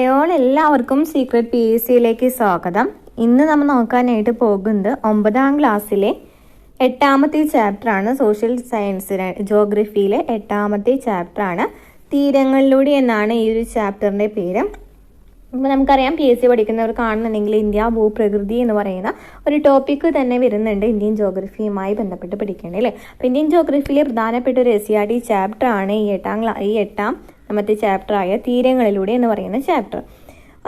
Hi all, എല്ലാവർക്കും secret PSCയിലേക്ക് സ്വാഗതം. ഇന്ന് നമ്മൾ നോക്കാനായിട്ട് പോകുന്നത് 9ാം ക്ലാസ്സിലെ 8ാമത്തെ ചാപ്റ്ററാണ്. സോഷ്യൽ സയൻസ് ജോഗ്രഫിയിലെ 8ാമത്തെ ചാപ്റ്ററാണ്. തീരങ്ങളിലൂടെ എന്നാണ് ഈ ഒരു ചാപ്റ്ററിൻ്റെ പേര്. ഇപ്പോൾ നമുക്കറിയാം PSC പഠിക്കുന്നവർ കാണുന്നുണ്ടെങ്കിൽ ഇന്ത്യ ഭൂപ്രകൃതി എന്ന് പറയുന്ന ഒരു ടോപ്പിക്ക് തന്നെ വരുന്നുണ്ട് ഇന്ത്യൻ ജോഗ്രഫിയുമായി ബന്ധപ്പെട്ട് പഠിക്കേണ്ടത് അല്ലേ. അപ്പോൾ ഇന്ത്യൻ ജോഗ്രഫിയിലെ പ്രധാനപ്പെട്ട ഒരു SCRT ചാപ്റ്ററാണ് ഈ എട്ടാമത്തെ ചാപ്റ്ററായ തീരങ്ങളിലൂടെ എന്ന് പറയുന്ന ചാപ്റ്റർ.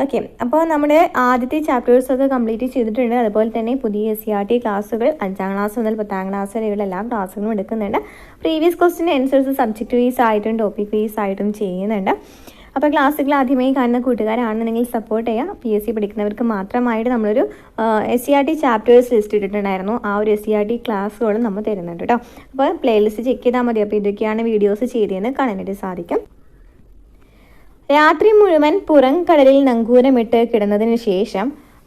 ഓക്കെ, അപ്പോൾ നമ്മുടെ ആദ്യത്തെ ചാപ്റ്റേഴ്സ് ഒക്കെ കംപ്ലീറ്റ് ചെയ്തിട്ടുണ്ട്. അതുപോലെ തന്നെ പുതിയ SCRT ക്ലാസ്സുകൾ 5ാം ക്ലാസ് മുതൽ 10ാം ക്ലാസ് വരെയുള്ള എല്ലാ ക്ലാസ്സുകളും എടുക്കുന്നുണ്ട്. പ്രീവിയസ് ക്വസ്റ്റിന് ആൻസേഴ്സ് സബ്ജക്റ്റ് വൈസ് ആയിട്ടും ടോപ്പിക് വൈസ് ആയിട്ടും ചെയ്യുന്നുണ്ട്. അപ്പോൾ ക്ലാസ്സുകൾ ആദ്യമായി കാണുന്ന കൂട്ടുകാരാണെന്നുണ്ടെങ്കിൽ സപ്പോർട്ട് ചെയ്യാം. PSC പഠിക്കുന്നവർക്ക് മാത്രമായിട്ട് നമ്മളൊരു SCRT ചാപ്റ്റേഴ്സ് ലിസ്റ്റ് ഇട്ടിട്ടുണ്ടായിരുന്നു. ആ ഒരു SCRT ക്ലാസ്സുകളും നമ്മൾ തരുന്നുണ്ട് കേട്ടോ. അപ്പോൾ പ്ലേലിസ്റ്റ് ചെക്ക് ചെയ്താൽ മതി. അപ്പോൾ ഇതൊക്കെയാണ് വീഡിയോസ് ചെയ്തതെന്ന് കാണാനായിട്ട് സാധിക്കും. രാത്രി മുഴുവൻ പുറംകടലിൽ നങ്കൂരമിട്ട് കിടന്നതിന് ശേഷം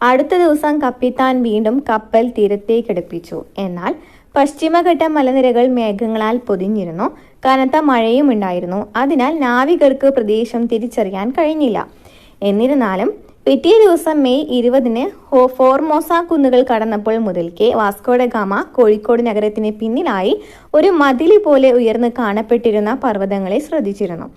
അടുത്ത ദിവസം കപ്പിത്താൻ വീണ്ടും കപ്പൽ തീരത്തേക്കടുപ്പിച്ചു. എന്നാൽ പശ്ചിമഘട്ട മലനിരകൾ മേഘങ്ങളാൽ പൊതിഞ്ഞിരുന്നു. കനത്ത മഴയും ഉണ്ടായിരുന്നു. അതിനാൽ നാവികർക്ക് പ്രദേശം തിരിച്ചറിയാൻ കഴിഞ്ഞില്ല. എന്നിരുന്നാലും പിറ്റേ ദിവസം മെയ് 20-ന് ഫോർമോസ കുന്നുകൾ കടന്നപ്പോൾ മുതൽക്കേ വാസ്കോഡ ഗാമ കോഴിക്കോട് നഗരത്തിന് പിന്നിലായി ഒരു മതില് പോലെ ഉയർന്നു കാണപ്പെട്ടിരുന്ന പർവ്വതങ്ങളെ ശ്രദ്ധിച്ചിരുന്നു.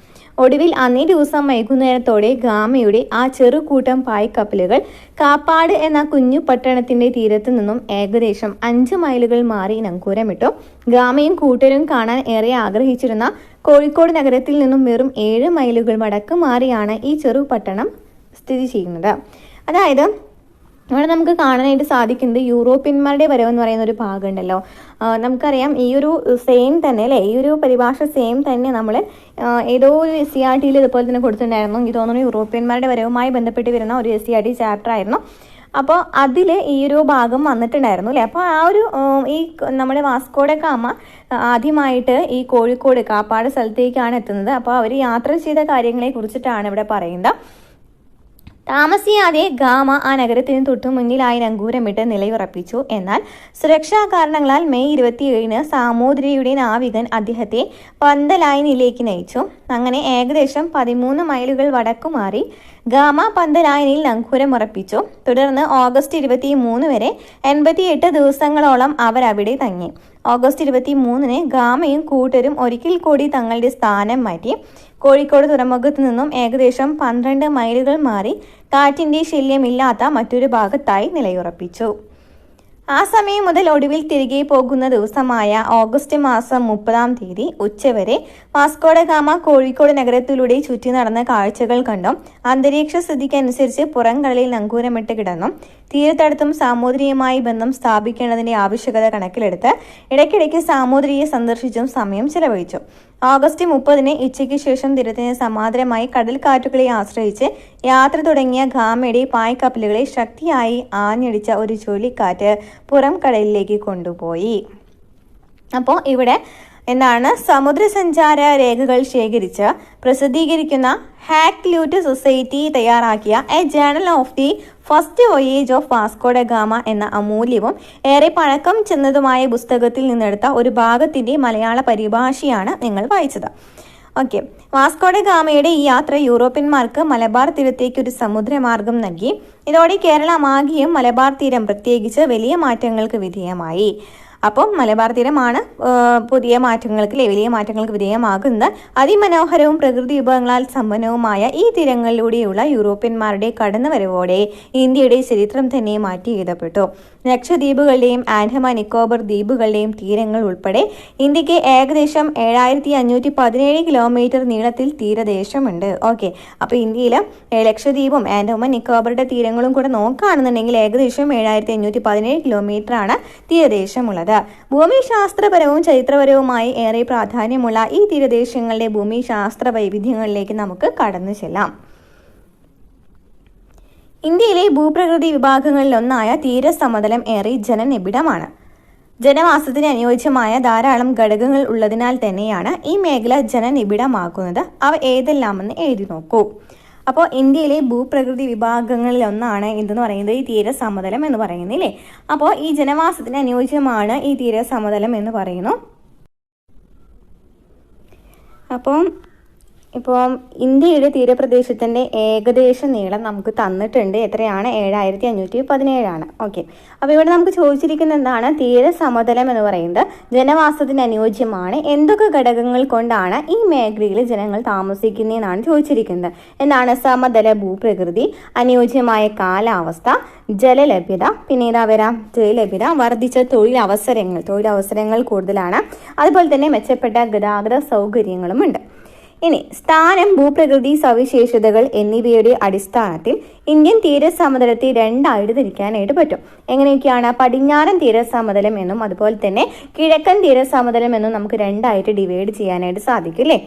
ഒടുവിൽ അന്നേ ദിവസം വൈകുന്നേരത്തോടെ ഗാമയുടെ ആ ചെറുകൂട്ടം പായ്ക്കപ്പലുകൾ കാപ്പാട് എന്ന കുഞ്ഞു പട്ടണത്തിന്റെ തീരത്തു നിന്നും ഏകദേശം 5 മൈലുകൾ മാറി നങ്കൂരമിട്ടു. ഗാമയും കൂട്ടരും കാണാൻ ഏറെ ആഗ്രഹിച്ചിരുന്ന കോഴിക്കോട് നഗരത്തിൽ നിന്നും വെറും 7 മൈലുകൾ വടക്ക് മാറിയാണ് ഈ ചെറു പട്ടണം സ്ഥിതി ചെയ്യുന്നത്. അതായത് ഇവിടെ നമുക്ക് കാണാനായിട്ട് സാധിക്കുന്നത് യൂറോപ്യന്മാരുടെ വരവെന്ന് പറയുന്ന ഒരു ഭാഗം ഉണ്ടല്ലോ. നമുക്കറിയാം ഈ ഒരു സെയിം തന്നെ അല്ലേ, ഈ ഒരു പരിഭാഷ സെയിം തന്നെ നമ്മൾ ഏതോ ഒരു SCRTയിൽ ഇതുപോലെ തന്നെ കൊടുത്തിട്ടുണ്ടായിരുന്നു. എനിക്ക് തോന്നുന്നു യൂറോപ്യന്മാരുടെ വരവുമായി ബന്ധപ്പെട്ട് വരുന്ന ഒരു SCRT ചാപ്റ്റർ ആയിരുന്നു. അപ്പോൾ അതിൽ ഈ ഒരു ഭാഗം വന്നിട്ടുണ്ടായിരുന്നു അല്ലേ. അപ്പോൾ ആ ഒരു ഈ നമ്മുടെ വാസ്കോഡ ഗാമ ആദ്യമായിട്ട് ഈ കോഴിക്കോട് കാപ്പാട് സ്ഥലത്തേക്കാണ് എത്തുന്നത്. അപ്പോൾ അവർ യാത്ര ചെയ്ത കാര്യങ്ങളെ കുറിച്ചിട്ടാണ് ഇവിടെ പറയുന്നത്. താമസിയാതെ ഗാമ ആ നഗരത്തിന് തൊട്ടു മുന്നിലായി നങ്കൂരമിട്ട് നിലയുറപ്പിച്ചു. എന്നാൽ സുരക്ഷാ കാരണങ്ങളാൽ മെയ് 27-ന് സാമൂതിരിയുടെ നാവികൻ അദ്ദേഹത്തെ പന്തലായനിലേക്ക് നയിച്ചു. അങ്ങനെ ഏകദേശം 13 മൈലുകൾ വടക്കുമാറി ഗാമ പന്തലായനിൽ നങ്കൂരമുറപ്പിച്ചു. തുടർന്ന് ഓഗസ്റ്റ് 23 വരെ 88 ദിവസങ്ങളോളം അവരവിടെ തങ്ങി. ഓഗസ്റ്റ് 23-ന് ഗാമയും കൂട്ടരും ഒരിക്കൽ കൂടി തങ്ങളുടെ സ്ഥാനം മാറ്റി. കോഴിക്കോട് തുറമുഖത്ത് നിന്നും ഏകദേശം 12 മൈലുകൾ മാറി കാറ്റിന്റെ ശല്യമില്ലാത്ത മറ്റൊരു ഭാഗത്തായി നിലയുറപ്പിച്ചു. ആ സമയം മുതൽ ഒടുവിൽ തിരികെ പോകുന്ന ദിവസമായ ഓഗസ്റ്റ് മാസം 30-ാം തീയതി ഉച്ചവരെ വാസ്കോഡ ഗാമ കോഴിക്കോട് നഗരത്തിലൂടെ ചുറ്റി നടന്ന കാഴ്ചകൾ കണ്ടും അന്തരീക്ഷ സ്ഥിതിക്കനുസരിച്ച് പുറംകടലിൽ നങ്കൂരമിട്ട് കിടന്നു. തീരത്തടുത്തും സാമൂതിരിയുമായി ബന്ധം സ്ഥാപിക്കേണ്ടതിന്റെ ആവശ്യകത കണക്കിലെടുത്ത് ഇടയ്ക്കിടയ്ക്ക് സാമൂതിരിയെ സന്ദർശിച്ചും സമയം ചെലവഴിച്ചു. ഓഗസ്റ്റ് 30-ന് ഉച്ചയ്ക്ക് ശേഷം തീരത്തിന് സമാന്തരമായി കടൽ കാറ്റുകളെ ആശ്രയിച്ച് യാത്ര തുടങ്ങിയ ഗാമയുടെ പായ്ക്കപ്പലുകളെ ശക്തിയായി ആഞ്ഞടിച്ച ഒരു ചുഴലിക്കാറ്റ് പുറം കടലിലേക്ക് കൊണ്ടുപോയി. അപ്പോൾ ഇവിടെ എന്താണ്, സമുദ്രസഞ്ചാര രേഖകൾ ശേഖരിച്ച് പ്രസിദ്ധീകരിക്കുന്ന ഹാക്ലൂട്ട് സൊസൈറ്റി തയ്യാറാക്കിയ A journal of the first voyage of Vasco da gamma എന്ന അമൂല്യവും ഏറെ പഴക്കം ചെന്നതുമായ പുസ്തകത്തിൽ നിന്നെടുത്ത ഒരു ഭാഗത്തിന്റെ മലയാള പരിഭാഷയാണ് നിങ്ങൾ വായിച്ചത്. ഓക്കെ, വാസ്കോഡ ഗാമയുടെ ഈ യാത്ര യൂറോപ്യന്മാർക്ക് മലബാർ തീരത്തേക്ക് ഒരു സമുദ്രമാർഗം നൽകി. ഇതോടെ കേരളമാകെയും മലബാർ തീരം പ്രത്യേകിച്ച് വലിയ മാറ്റങ്ങൾക്ക് വിധേയമായി. അപ്പം മലബാർ തീരമാണ് വലിയ മാറ്റങ്ങൾക്ക് വിധേയമാകുന്നത്. അതിമനോഹരവും പ്രകൃതി വിഭവങ്ങളാൽ സമ്പന്നവുമായ ഈ തീരങ്ങളിലൂടെയുള്ള യൂറോപ്യന്മാരുടെ കടന്നുവരവോടെ ഇന്ത്യയുടെ ചരിത്രം തന്നെ മാറ്റി എഴുതപ്പെട്ടു. ലക്ഷദ്വീപുകളുടെയും ആൻഡമാൻ നിക്കോബർ ദ്വീപുകളുടെയും തീരങ്ങൾ ഉൾപ്പെടെ ഇന്ത്യക്ക് ഏകദേശം 7517 കിലോമീറ്റർ നീളത്തിൽ തീരദേശമുണ്ട്. ഓക്കെ, അപ്പോൾ ഇന്ത്യയിൽ ലക്ഷദ്വീപും ആൻഡമാൻ നിക്കോബറുടെ തീരങ്ങളും കൂടെ നോക്കുകയാണെന്നുണ്ടെങ്കിൽ ഏകദേശം 7517 കിലോമീറ്റർ ആണ് തീരദേശമുള്ളത്. ഭൂമിശാസ്ത്രപരവും ചരിത്രപരവുമായി ഏറെ പ്രാധാന്യമുള്ള ഈ തീരദേശങ്ങളുടെ ഭൂമിശാസ്ത്ര വൈവിധ്യങ്ങളിലേക്ക് നമുക്ക് കടന്നു ചെല്ലാം. ഇന്ത്യയിലെ ഭൂപ്രകൃതി വിഭാഗങ്ങളിലൊന്നായ തീരസമതലം ഏറെ ജനനിബിഡമാണ്. ജനവാസത്തിന് അനുയോജ്യമായ ധാരാളം ഘടകങ്ങൾ ഉള്ളതിനാൽ തന്നെയാണ് ഈ മേഖല ജനനിബിഡമാക്കുന്നത്. അവ ഏതെല്ലാമെന്ന് എഴുതി നോക്കൂ. അപ്പോൾ ഇന്ത്യയിലെ ഭൂപ്രകൃതി വിഭാഗങ്ങളിൽ ഒന്നാണ് എന്തെന്ന് പറയുന്നത് ഈ തീരസമതലം എന്ന് പറയുന്നില്ലേ. അപ്പോൾ ഈ ജനവാസത്തിന് അനുയോജ്യമാണ് ഈ തീരസമതലം എന്ന് പറയുന്നു. അപ്പം ഇപ്പോൾ ഇന്ത്യയുടെ തീരപ്രദേശത്തിൻ്റെ ഏകദേശ നീളം നമുക്ക് തന്നിട്ടുണ്ട്. എത്രയാണ്? 7517. ഓക്കെ. അപ്പോൾ ഇവിടെ നമുക്ക് ചോദിച്ചിരിക്കുന്നത് എന്താണ്? തീര സമതലം എന്ന് പറയുന്നത് ജനവാസത്തിന് അനുയോജ്യമാണ്. എന്തൊക്കെ ഘടകങ്ങൾ കൊണ്ടാണ് ഈ മേഖലയിൽ ജനങ്ങൾ താമസിക്കുന്നതെന്നാണ് ചോദിച്ചിരിക്കുന്നത്. എന്താണ്? സമതല ഭൂപ്രകൃതി, അനുയോജ്യമായ കാലാവസ്ഥ, ജലലഭ്യത, പിന്നെ ഏതാ വരാം? ജലലഭ്യത, വർദ്ധിച്ച തൊഴിലവസരങ്ങൾ കൂടുതലാണ്. അതുപോലെ തന്നെ മെച്ചപ്പെട്ട ഗതാഗത സൗകര്യങ്ങളുമുണ്ട്. ഇനി സ്ഥാനം, ഭൂപ്രകൃതി സവിശേഷതകൾ എന്നിവയുടെ അടിസ്ഥാനത്തിൽ ഇന്ത്യൻ തീരസമതലത്തെ രണ്ടായിട്ട് തിരിക്കാനായിട്ട് പറ്റും. എങ്ങനെയൊക്കെയാണ്? പടിഞ്ഞാറൻ തീരസമതലം എന്നും അതുപോലെ തന്നെ കിഴക്കൻ തീരസമതലം എന്നും നമുക്ക് രണ്ടായിട്ട് ഡിവൈഡ് ചെയ്യാനായിട്ട് സാധിക്കും അല്ലേ?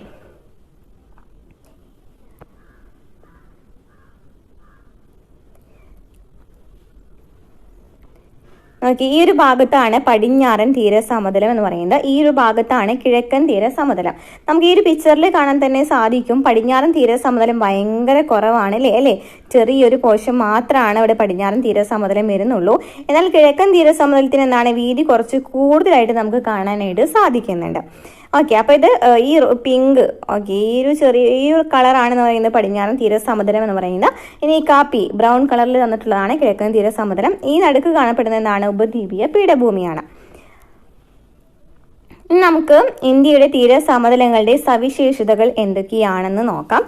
നോക്കി, ഈ ഒരു ഭാഗത്താണ് പടിഞ്ഞാറൻ തീരസമതലം എന്ന് പറയുന്നത്. ഈ ഒരു ഭാഗത്താണ് കിഴക്കൻ തീരസമതലം. നമുക്ക് ഈ ഒരു പിക്ചറിൽ കാണാൻ തന്നെ സാധിക്കും പടിഞ്ഞാറൻ തീരസമതലം ഭയങ്കര കുറവാണ് അല്ലേ? ചെറിയൊരു പോർഷൻ മാത്രമാണ് ഇവിടെ പടിഞ്ഞാറൻ തീരസമതലം വരുന്നുള്ളൂ. എന്നാൽ കിഴക്കൻ തീരസമതലത്തിന് എന്താണ്? വീതി കുറച്ച് കൂടുതലായിട്ട് നമുക്ക് കാണാനായിട്ട് സാധിക്കുന്നുണ്ട്. ഓക്കെ. അപ്പോൾ ഇത് ഈ പിങ്ക്, ഓക്കെ, ഈ ഒരു കളറാണെന്ന് പറയുന്നത് പടിഞ്ഞാറൻ തീരസമതലം എന്ന് പറയുന്നത്. ഇനി കാപ്പി ബ്രൗൺ കളറിൽ തന്നിട്ടുള്ളതാണ് കിഴക്കൻ തീരസമതലം. ഈ നടുക്ക് കാണപ്പെടുന്നത് എന്താണ്? ഉപദ്വീപീയ പീഠഭൂമിയാണ്. നമുക്ക് ഇന്ത്യയുടെ തീരസമതലങ്ങളുടെ സവിശേഷതകൾ എന്തൊക്കെയാണെന്ന് നോക്കാം.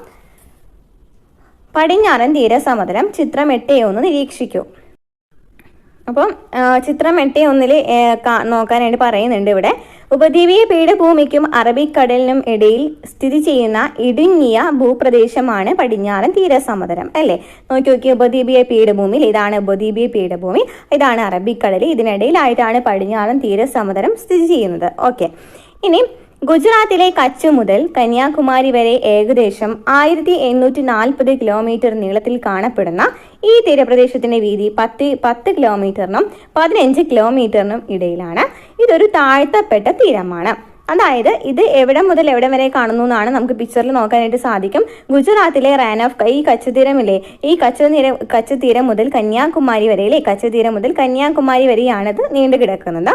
പടിഞ്ഞാറൻ തീരസമതലം ചിത്രം 8.1 നിരീക്ഷിക്കൂ. അപ്പം ചിത്രം 8.1 നോക്കാനായിട്ട് പറയുന്നുണ്ട്. ഇവിടെ ഉപദ്വീപീയ പീഠഭൂമിക്കും അറബിക്കടലിനും ഇടയിൽ സ്ഥിതി ചെയ്യുന്ന ഇടുങ്ങിയ ഭൂപ്രദേശമാണ് പടിഞ്ഞാറൻ തീരസമതലം അല്ലേ? നോക്കി, ഉപദ്വീപീയ പീഠഭൂമിയിൽ ഇതാണ് ഉപദ്വീപീയ പീഠഭൂമി, ഇതാണ് അറബിക്കടൽ, ഇതിനിടയിലായിട്ടാണ് പടിഞ്ഞാറൻ തീരസമതലം സ്ഥിതി ചെയ്യുന്നത്. ഓക്കെ. ഇനി ഗുജറാത്തിലെ കച്ച് മുതൽ കന്യാകുമാരി വരെ ഏകദേശം 1840 കിലോമീറ്റർ നീളത്തിൽ കാണപ്പെടുന്ന ഈ തീരപ്രദേശത്തിന്റെ വീതി 10 കിലോമീറ്ററിനും 15 കിലോമീറ്ററിനും ഇടയിലാണ്. ഇതൊരു താഴ്ത്തപ്പെട്ട തീരമാണ്. അതായത് ഇത് എവിടെ മുതൽ എവിടെ വരെ കാണുന്നു എന്നാണ് നമുക്ക് പിക്ചറിൽ നോക്കാനായിട്ട് സാധിക്കും. ഗുജറാത്തിലെ റാൻ ഓഫ് ഈ കച്ച് തീരമില്ലേ, ഈ കച്ച് തീരം മുതൽ കന്യാകുമാരി വരെ അല്ലേ? കച്ച് തീരം മുതൽ കന്യാകുമാരി വരെയാണിത് നീണ്ടു കിടക്കുന്നത്.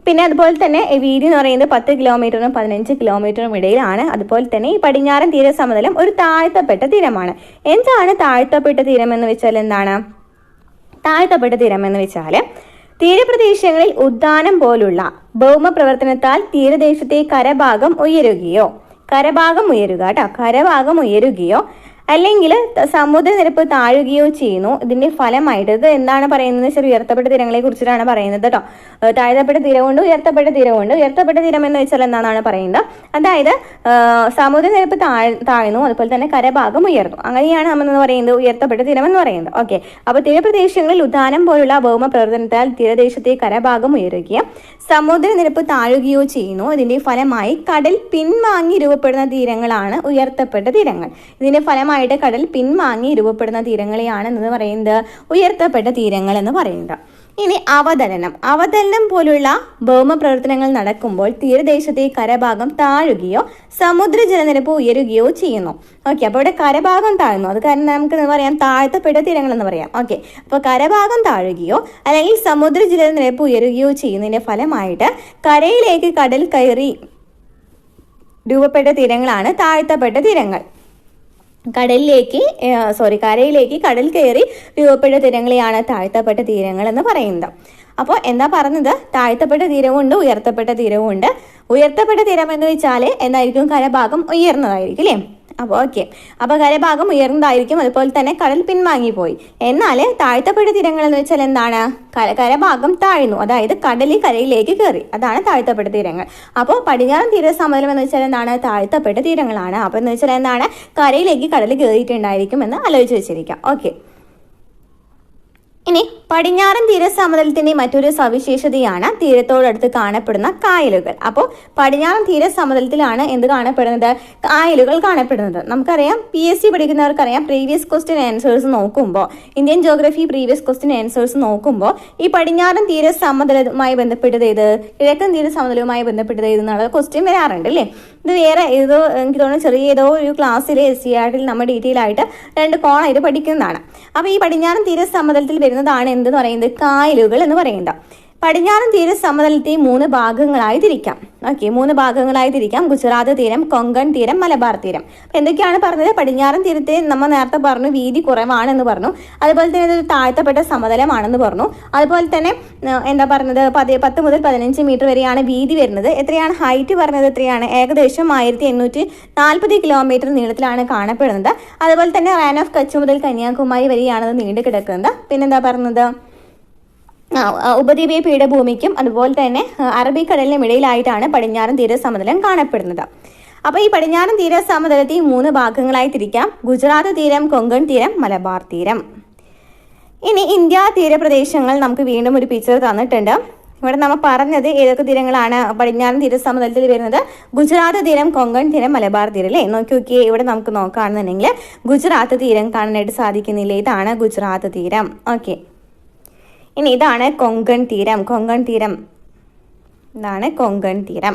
പിന്നെ അതുപോലെ തന്നെ വീതി എന്ന് പറയുന്നത് 10 കിലോമീറ്ററിനും 15 കിലോമീറ്ററിനും ഇടയിലാണ്. അതുപോലെ തന്നെ ഈ പടിഞ്ഞാറൻ തീരസമതലം ഒരു താഴ്ത്തപ്പെട്ട തീരമാണ്. എന്താണ് താഴ്ത്തപ്പെട്ട തീരം എന്ന് വെച്ചാൽ? താഴ്ത്തപ്പെട്ട തീരം എന്ന് വെച്ചാൽ തീരപ്രദേശങ്ങളിൽ ഉദ്യാനം പോലുള്ള ഭൗമ പ്രവർത്തനത്താൽ തീരദേശത്തെ കരഭാഗം ഉയരുകയോ അല്ലെങ്കിൽ സമുദ്രനിരപ്പ് താഴുകയോ ചെയ്യുന്നു. ഇതിന്റെ ഫലമായിട്ട് ഇത് എന്താണ് പറയുന്നത്? ശരി, ഉയർത്തപ്പെട്ട തീരങ്ങളെ കുറിച്ചിട്ടാണ് പറയുന്നത് കേട്ടോ. താഴ്ത്തപ്പെട്ട തീരമുണ്ട്, ഉയർത്തപ്പെട്ട തീരമുണ്ട്. ഉയർത്തപ്പെട്ട തീരം എന്ന് വെച്ചാൽ എന്താണെന്നാണ് പറയുന്നത്? അതായത് സമുദ്രനിരപ്പ് താഴ്ന്നു, അതുപോലെ തന്നെ കരഭാഗം ഉയർന്നു. അങ്ങനെയാണ് നമ്മൾ പറയുന്നത് ഉയർത്തപ്പെട്ട തീരം എന്ന് പറയുന്നത്. ഓക്കെ. അപ്പോൾ തീരപ്രദേശങ്ങളിൽ ഉദ്യാനം പോലുള്ള ഭൗമ പ്രവർത്തനത്താൽ തീരദേശത്തെ കരഭാഗം ഉയരുകയും സമുദ്രനിരപ്പ് താഴുകയോ ചെയ്യുന്നു. ഇതിന്റെ ഫലമായി കടൽ പിൻവാങ്ങി രൂപപ്പെടുന്ന തീരങ്ങളാണ് ഉയർത്തപ്പെട്ട തീരങ്ങൾ. ഇതിന്റെ ഫലമായിട്ട് കടൽ പിൻവാങ്ങി രൂപപ്പെടുന്ന തീരങ്ങളെയാണ് എന്ന് പറയുന്നത് ഉയർത്തപ്പെട്ട തീരങ്ങൾ എന്ന് പറയുന്നത്. ഇനി അവതരണം പോലുള്ള ഭൗമ പ്രവർത്തനങ്ങൾ നടക്കുമ്പോൾ തീരദേശത്തെ കരഭാഗം താഴുകയോ സമുദ്ര ജലനിരപ്പ് ഉയരുകയോ ചെയ്യുന്നു. ഓക്കെ. അപ്പോൾ ഇവിടെ കരഭാഗം താഴ്ന്നു, അത് കാരണം നമുക്ക് പറയാം താഴ്ത്തപ്പെട്ട തീരങ്ങൾ എന്ന് പറയാം. ഓക്കെ. അപ്പോൾ കരഭാഗം താഴുകയോ അല്ലെങ്കിൽ സമുദ്ര ജലനിരപ്പ് ഉയരുകയോ ചെയ്യുന്നതിന്റെ ഫലമായിട്ട് കരയിലേക്ക് കടൽ കയറി രൂപപ്പെട്ട തീരങ്ങളാണ് താഴ്ത്തപ്പെട്ട തീരങ്ങൾ. കരയിലേക്ക് കടൽ കയറി രൂപപ്പെട്ട തീരങ്ങളെയാണ് താഴ്ത്തപ്പെട്ട തീരങ്ങൾ എന്ന് പറയുന്നത്. അപ്പോൾ എന്താ പറഞ്ഞത്? താഴ്ത്തപ്പെട്ട തീരമുണ്ട്, ഉയർത്തപ്പെട്ട തീരമുണ്ട്. ഉയർത്തപ്പെട്ട തീരം എന്ന് വെച്ചാൽ എന്തായിരിക്കും? കരഭാഗം ഉയർന്നതായിരിക്കും അല്ലേ? അപ്പോൾ ഓക്കെ. അപ്പോൾ കരഭാഗം ഉയർന്നതായിരിക്കും, അതുപോലെ തന്നെ കടൽ പിൻവാങ്ങിപ്പോയി. എന്നാൽ താഴ്ത്തപ്പെട്ട തീരങ്ങൾ എന്ന് വെച്ചാൽ എന്താണ്? കരഭാഗം താഴ്ന്നു, അതായത് കടലിൽ കരയിലേക്ക് കയറി, അതാണ് താഴ്ത്തപ്പെട്ട തീരങ്ങൾ. അപ്പോൾ പടിഞ്ഞാറൻ തീരസമതലം എന്ന് വെച്ചാൽ എന്താണ്? താഴ്ത്തപ്പെട്ട തീരങ്ങളാണ്. അപ്പോൾ എന്ന് വെച്ചാൽ എന്താണ്? കരയിലേക്ക് കടൽ കയറിയിട്ടുണ്ടായിരിക്കും എന്ന് ആലോചിച്ച് വെച്ചിരിക്കാം. ഓക്കെ. ഇനി പടിഞ്ഞാറൻ തീരസമതലത്തിന്റെ മറ്റൊരു സവിശേഷതയാണ് തീരത്തോടടുത്ത് കാണപ്പെടുന്ന കായലുകൾ. അപ്പോൾ പടിഞ്ഞാറൻ തീരസമതലത്തിലാണ് എന്ത് കാണപ്പെടുന്നത്? കായലുകൾ കാണപ്പെടുന്നത്. നമുക്കറിയാം, PSC പഠിക്കുന്നവർക്കറിയാം, പ്രീവിയസ് ക്വസ്റ്റ്യൻ ആൻസേഴ്സ് നോക്കുമ്പോൾ, Indian geography previous question answers നോക്കുമ്പോൾ ഈ പടിഞ്ഞാറൻ തീരസമതലവുമായി ബന്ധപ്പെട്ടത് ഏത്, കിഴക്കൻ തീരസമതലവുമായി ബന്ധപ്പെട്ടത് ഏത് എന്നുള്ള ക്വസ്റ്റ്യൻ വരാറുണ്ട് അല്ലേ? ഇത് വേറെ ഏതോ എനിക്ക് തോന്നുന്നു ചെറിയ ഏതോ ഒരു ക്ലാസ്സിലെ SCRT നമ്മൾ ഡീറ്റെയിൽ ആയിട്ട് 2 കോണായിട്ട് പഠിക്കുന്നതാണ്. അപ്പോൾ ഈ പടിഞ്ഞാറൻ തീരസമതലത്തിൽ വരുന്നതാണ് എന്തെന്ന് പറയുന്നത്? കായലുകൾ എന്ന് പറയുന്നത്. പടിഞ്ഞാറൻ തീര സമതലത്തെ 3 ഭാഗങ്ങളായി തിരിക്കാം. ഓക്കെ, 3 ഭാഗങ്ങളായി തിരിക്കാം. ഗുജറാത്ത് തീരം, കൊങ്കൺ തീരം, മലബാർ തീരം. എന്തൊക്കെയാണ് പറഞ്ഞത്? പടിഞ്ഞാറൻ തീരത്തെ നമ്മൾ നേരത്തെ പറഞ്ഞു വീതി കുറവാണെന്ന് പറഞ്ഞു. അതുപോലെ തന്നെ ഇതൊരു താഴ്ത്തപ്പെട്ട സമതലമാണെന്ന് പറഞ്ഞു. അതുപോലെ തന്നെ എന്താ പറഞ്ഞത് 10 മുതൽ 15 മീറ്റർ വരെയാണ് വീതി വരുന്നത്. എത്രയാണ് ഹൈറ്റ് പറഞ്ഞത്? എത്രയാണ്? ഏകദേശം 1840 കിലോമീറ്റർ നീളത്തിലാണ് കാണപ്പെടുന്നത്. അതുപോലെ തന്നെ റാൻ ഓഫ് കച്ച് മുതൽ കന്യാകുമാരി വരെയാണത് നീണ്ടു കിടക്കുന്നത്. പിന്നെന്താ പറഞ്ഞത്? ഉപദ്വീപീയ പീഠഭൂമിക്കും അതുപോലെ തന്നെ അറബിക്കടലിനും ഇടയിലായിട്ടാണ് പടിഞ്ഞാറൻ തീര സമതലം കാണപ്പെടുന്നത്. അപ്പോൾ ഈ പടിഞ്ഞാറൻ തീര സമതലത്തെ 3 ഭാഗങ്ങളായി തിരിക്കാം. ഗുജറാത്ത് തീരം, കൊങ്കൺ തീരം, മലബാർ തീരം. ഇനി ഇന്ത്യ തീരപ്രദേശങ്ങൾ നമുക്ക് വീണ്ടും ഒരു പിക്ചർ തന്നിട്ടുണ്ട്. ഇവിടെ നമ്മൾ പറഞ്ഞത് ഏതൊക്കെ തീരങ്ങളാണ് പടിഞ്ഞാറൻ തീര സമതലത്തിൽ വരുന്നത്? ഗുജറാത്ത് തീരം, കൊങ്കൺ തീരം, മലബാർ തീരം അല്ലേ? നോക്കിയൊക്കെ ഇവിടെ നമുക്ക് നോക്കുകയാണെന്നുണ്ടെങ്കിൽ ഗുജറാത്ത് തീരം കാണാനായിട്ട് സാധിക്കുന്നില്ല. ഇതാണ് ഗുജറാത്ത് തീരം. ഓക്കെ, ഇനി ഇതാണ് കൊങ്കൺ തീരം. ഇതാണ് കൊങ്കൺ തീരം.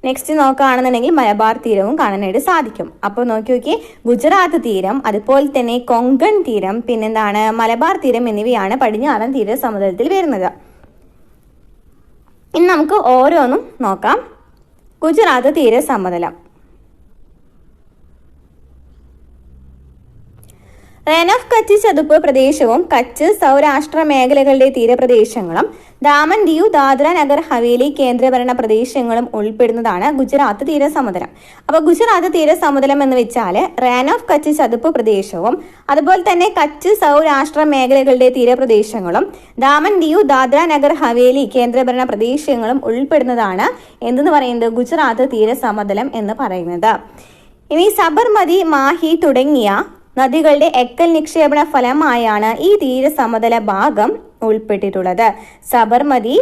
നെക്സ്റ്റ് നോക്കുകയാണെന്നുണ്ടെങ്കിൽ മലബാർ തീരവും കാണാനായിട്ട് സാധിക്കും. അപ്പോൾ നോക്കി ഗുജറാത്ത് തീരം, അതുപോലെ തന്നെ കൊങ്കൺ തീരം, പിന്നെന്താണ് മലബാർ തീരം എന്നിവയാണ് പടിഞ്ഞാറൻ തീര സമതലത്തിൽ വരുന്നത്. ഇനി നമുക്ക് ഓരോന്നും നോക്കാം. ഗുജറാത്ത് തീര സമതലം. റാൻ ഓഫ് കച്ച് ചതുപ്പ് പ്രദേശവും കച്ച് സൗരാഷ്ട്ര മേഖലകളുടെ തീരപ്രദേശങ്ങളും ദാമൻ ദിയു, ദാദ്ര നഗർ ഹവേലി കേന്ദ്രഭരണ പ്രദേശങ്ങളും ഉൾപ്പെടുന്നതാണ് ഗുജറാത്ത് തീര സമതലം. അപ്പോൾ ഗുജറാത്ത് തീര സമതലം എന്ന് വെച്ചാൽ റാൻ ഓഫ് കച്ച് ചതുപ്പ് പ്രദേശവും അതുപോലെ തന്നെ കച്ച് സൗരാഷ്ട്ര മേഖലകളുടെ തീരപ്രദേശങ്ങളും ദാമൻ ദിയു, ദാദ്ര നഗർ ഹവേലി കേന്ദ്രഭരണ പ്രദേശങ്ങളും ഉൾപ്പെടുന്നതാണ് എന്തെന്ന് പറയുന്നത്? ഗുജറാത്ത് തീര സമതലം എന്ന് പറയുന്നത്. ഇനി സബർമതി, മാഹി തുടങ്ങിയ നദികളുടെ എക്കൽ നിക്ഷേപണ ഫലമായാണ് ഈ തീരസമതല ഭാഗം ഉൾപ്പെട്ടിട്ടുള്ളത്. സബർമതി,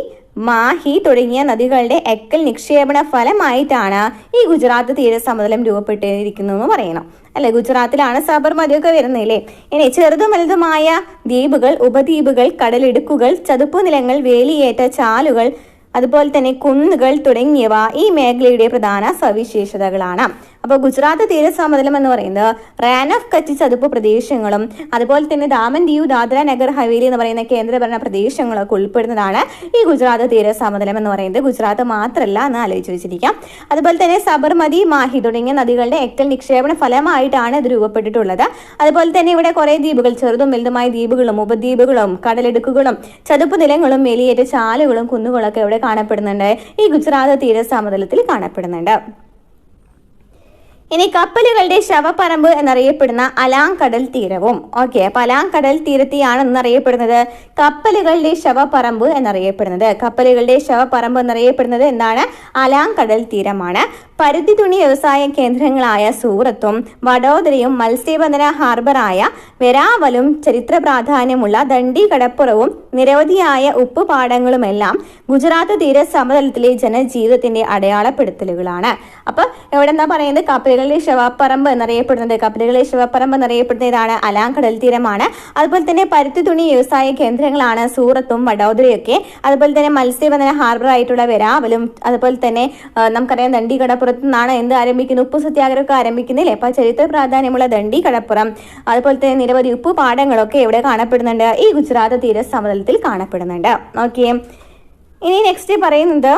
മാഹി തുടങ്ങിയ നദികളുടെ എക്കൽ നിക്ഷേപണ ഫലമായിട്ടാണ് ഈ ഗുജറാത്ത് തീരസമതലം രൂപപ്പെട്ടിരിക്കുന്നതെന്ന് പറയണം അല്ലെ? ഗുജറാത്തിലാണ് സബർമതിയൊക്കെ വരുന്നില്ലേ? ഇനി ചെറുതും വലുതുമായ ദ്വീപുകൾ, ഉപദ്വീപുകൾ, കടലിടുക്കുകൾ, ചതുപ്പ് നിലങ്ങൾ, വേലിയേറ്റ ചാലുകൾ, അതുപോലെ തന്നെ കുന്നുകൾ തുടങ്ങിയവ ഈ മേഖലയുടെ പ്രധാന സവിശേഷതകളാണ്. അപ്പോൾ ഗുജറാത്ത് തീരസമതലം എന്ന് പറയുന്നത് റാൻ ഓഫ് കച്ച് ചതുപ്പ് പ്രദേശങ്ങളും അതുപോലെ തന്നെ ദാമൻ ദിയു, ദാദ്ര നഗർ ഹവേലി എന്ന് പറയുന്ന കേന്ദ്രഭരണ പ്രദേശങ്ങളൊക്കെ ഉൾപ്പെടുന്നതാണ് ഈ ഗുജറാത്ത് തീരസമതലം എന്ന് പറയുന്നത്. ഗുജറാത്ത് മാത്രമല്ല എന്ന് ആലോചിച്ച് വെച്ചിരിക്കാം. അതുപോലെ തന്നെ സബർമതി, മാഹി തുടങ്ങിയ നദികളുടെ എക്കൽ നിക്ഷേപണ ഫലമായിട്ടാണ് ഇത് രൂപപ്പെട്ടിട്ടുള്ളത്. അതുപോലെ തന്നെ ഇവിടെ കുറേ ദ്വീപുകൾ, ചെറുതും വലുതുമായ ദ്വീപുകളും ഉപദ്വീപുകളും കടലിടുക്കുകളും ചതുപ്പ് നിലങ്ങളും വേലിയേറ്റ ചാലുകളും കുന്നുകളൊക്കെ ഇവിടെ കാണപ്പെടുന്നുണ്ട്. ഈ ഗുജറാത്ത് തീരസമതലത്തിൽ കാണപ്പെടുന്നുണ്ട്. ഇനി കപ്പലുകളുടെ ശവപ്പറമ്പ് എന്നറിയപ്പെടുന്ന അലാങ് കടൽ തീരവും. ഓക്കെ, അപ്പൊ അലാങ് കടൽ തീരത്തെയാണ് എന്നറിയപ്പെടുന്നത് കപ്പലുകളുടെ ശവപ്പറമ്പ് എന്നറിയപ്പെടുന്നത്. കപ്പലുകളുടെ ശവപ്പറമ്പ് എന്നറിയപ്പെടുന്നത് എന്താണ്? അലാങ് കടൽ തീരമാണ്. പരുത്തി തുണി വ്യവസായ കേന്ദ്രങ്ങളായ സൂറത്തും വഡോദരയും മത്സ്യബന്ധന ഹാർബറായ വെരാവലും ചരിത്ര പ്രാധാന്യമുള്ള ദണ്ഡി കടപ്പുറവും നിരവധിയായ ഉപ്പുപാടങ്ങളുമെല്ലാം ഗുജറാത്ത് തീര സമതലത്തിലെ ജനജീവിതത്തിന്റെ അടയാളപ്പെടുത്തലുകളാണ്. അപ്പൊ എവിടെ എന്താ പറയുന്നത്? കപ്പലുകളുടെ ശവപ്പറമ്പ് എന്നറിയപ്പെടുന്ന ഇതാണ് അലാങ് കടൽ തീരമാണ്. അതുപോലെ തന്നെ പരുത്തി തുണി വ്യവസായ കേന്ദ്രങ്ങളാണ് സൂറത്തും വഡോദരയൊക്കെ. അതുപോലെ തന്നെ മത്സ്യബന്ധന ഹാർബർ ആയിട്ടുള്ള വെരാവലും, അതുപോലെ തന്നെ നമുക്കറിയാം ദണ്ഡി കടപ്പുറത്ത് നിന്നാണ് എന്ത് ആരംഭിക്കുന്നത്? ഉപ്പു സത്യാഗ്രഹമൊക്കെ ആരംഭിക്കുന്നില്ലേ? അപ്പൊ ചരിത്ര പ്രാധാന്യമുള്ള ദണ്ഡി കടപ്പുറം, അതുപോലെ തന്നെ നിരവധി ഉപ്പു പാടങ്ങളൊക്കെ ഇവിടെ കാണപ്പെടുന്നുണ്ട്. ഈ ഗുജറാത്ത് തീര സമതലത്തിൽ കാണപ്പെടുന്നുണ്ട്. ഓക്കെ, ഇനി നെക്സ്റ്റ് പറയുന്നത്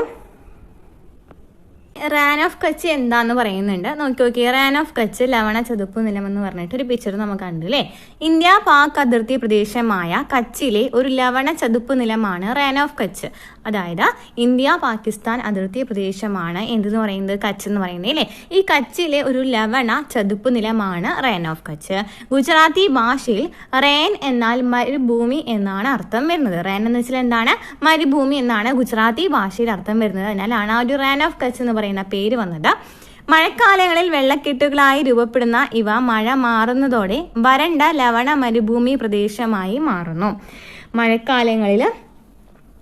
റാൻ ഓഫ് കച്ച് എന്താന്ന് പറയുന്നുണ്ട്. നോക്കി റാൻ ഓഫ് കച്ച് ലവണ ചതുപ്പ് നിലം എന്ന് പറഞ്ഞിട്ട് ഒരു പിക്ചർ നമുക്ക് കണ്ടു അല്ലേ? ഇന്ത്യ പാക് അതിർത്തി പ്രദേശമായ കച്ചിലെ ഒരു ലവണ ചതുപ്പ് നിലമാണ് റാൻ ഓഫ് കച്ച്. അതായത് ഇന്ത്യ പാകിസ്ഥാൻ അതിർത്തി പ്രദേശമാണ് എന്തെന്ന് പറയുന്നത്? കച്ച് എന്ന് പറയുന്നത് അല്ലേ? ഈ കച്ചിലെ ഒരു ലവണ ചതുപ്പ് നിലമാണ് റാൻ ഓഫ് കച്ച്. ഗുജറാത്തി ഭാഷയിൽ റേൻ എന്നാൽ മരുഭൂമി എന്നാണ് അർത്ഥം വരുന്നത്. റേൻ എന്ന് വെച്ചാൽ എന്താണ്? മരുഭൂമി എന്നാണ് ഗുജറാത്തി ഭാഷയിൽ അർത്ഥം വരുന്നത്. അതിനാലാണ് ആ ഒരു റാൻ ഓഫ് കച്ച് എന്ന് പറയുന്ന പേര് വന്നത്. മഴക്കാലങ്ങളിൽ വെള്ളക്കെട്ടുകളായി രൂപപ്പെടുന്ന ഇവ മഴ മാറുന്നതോടെ വരണ്ട ലവണ മരുഭൂമി പ്രദേശമായി മാറുന്നു. മഴക്കാലങ്ങളിൽ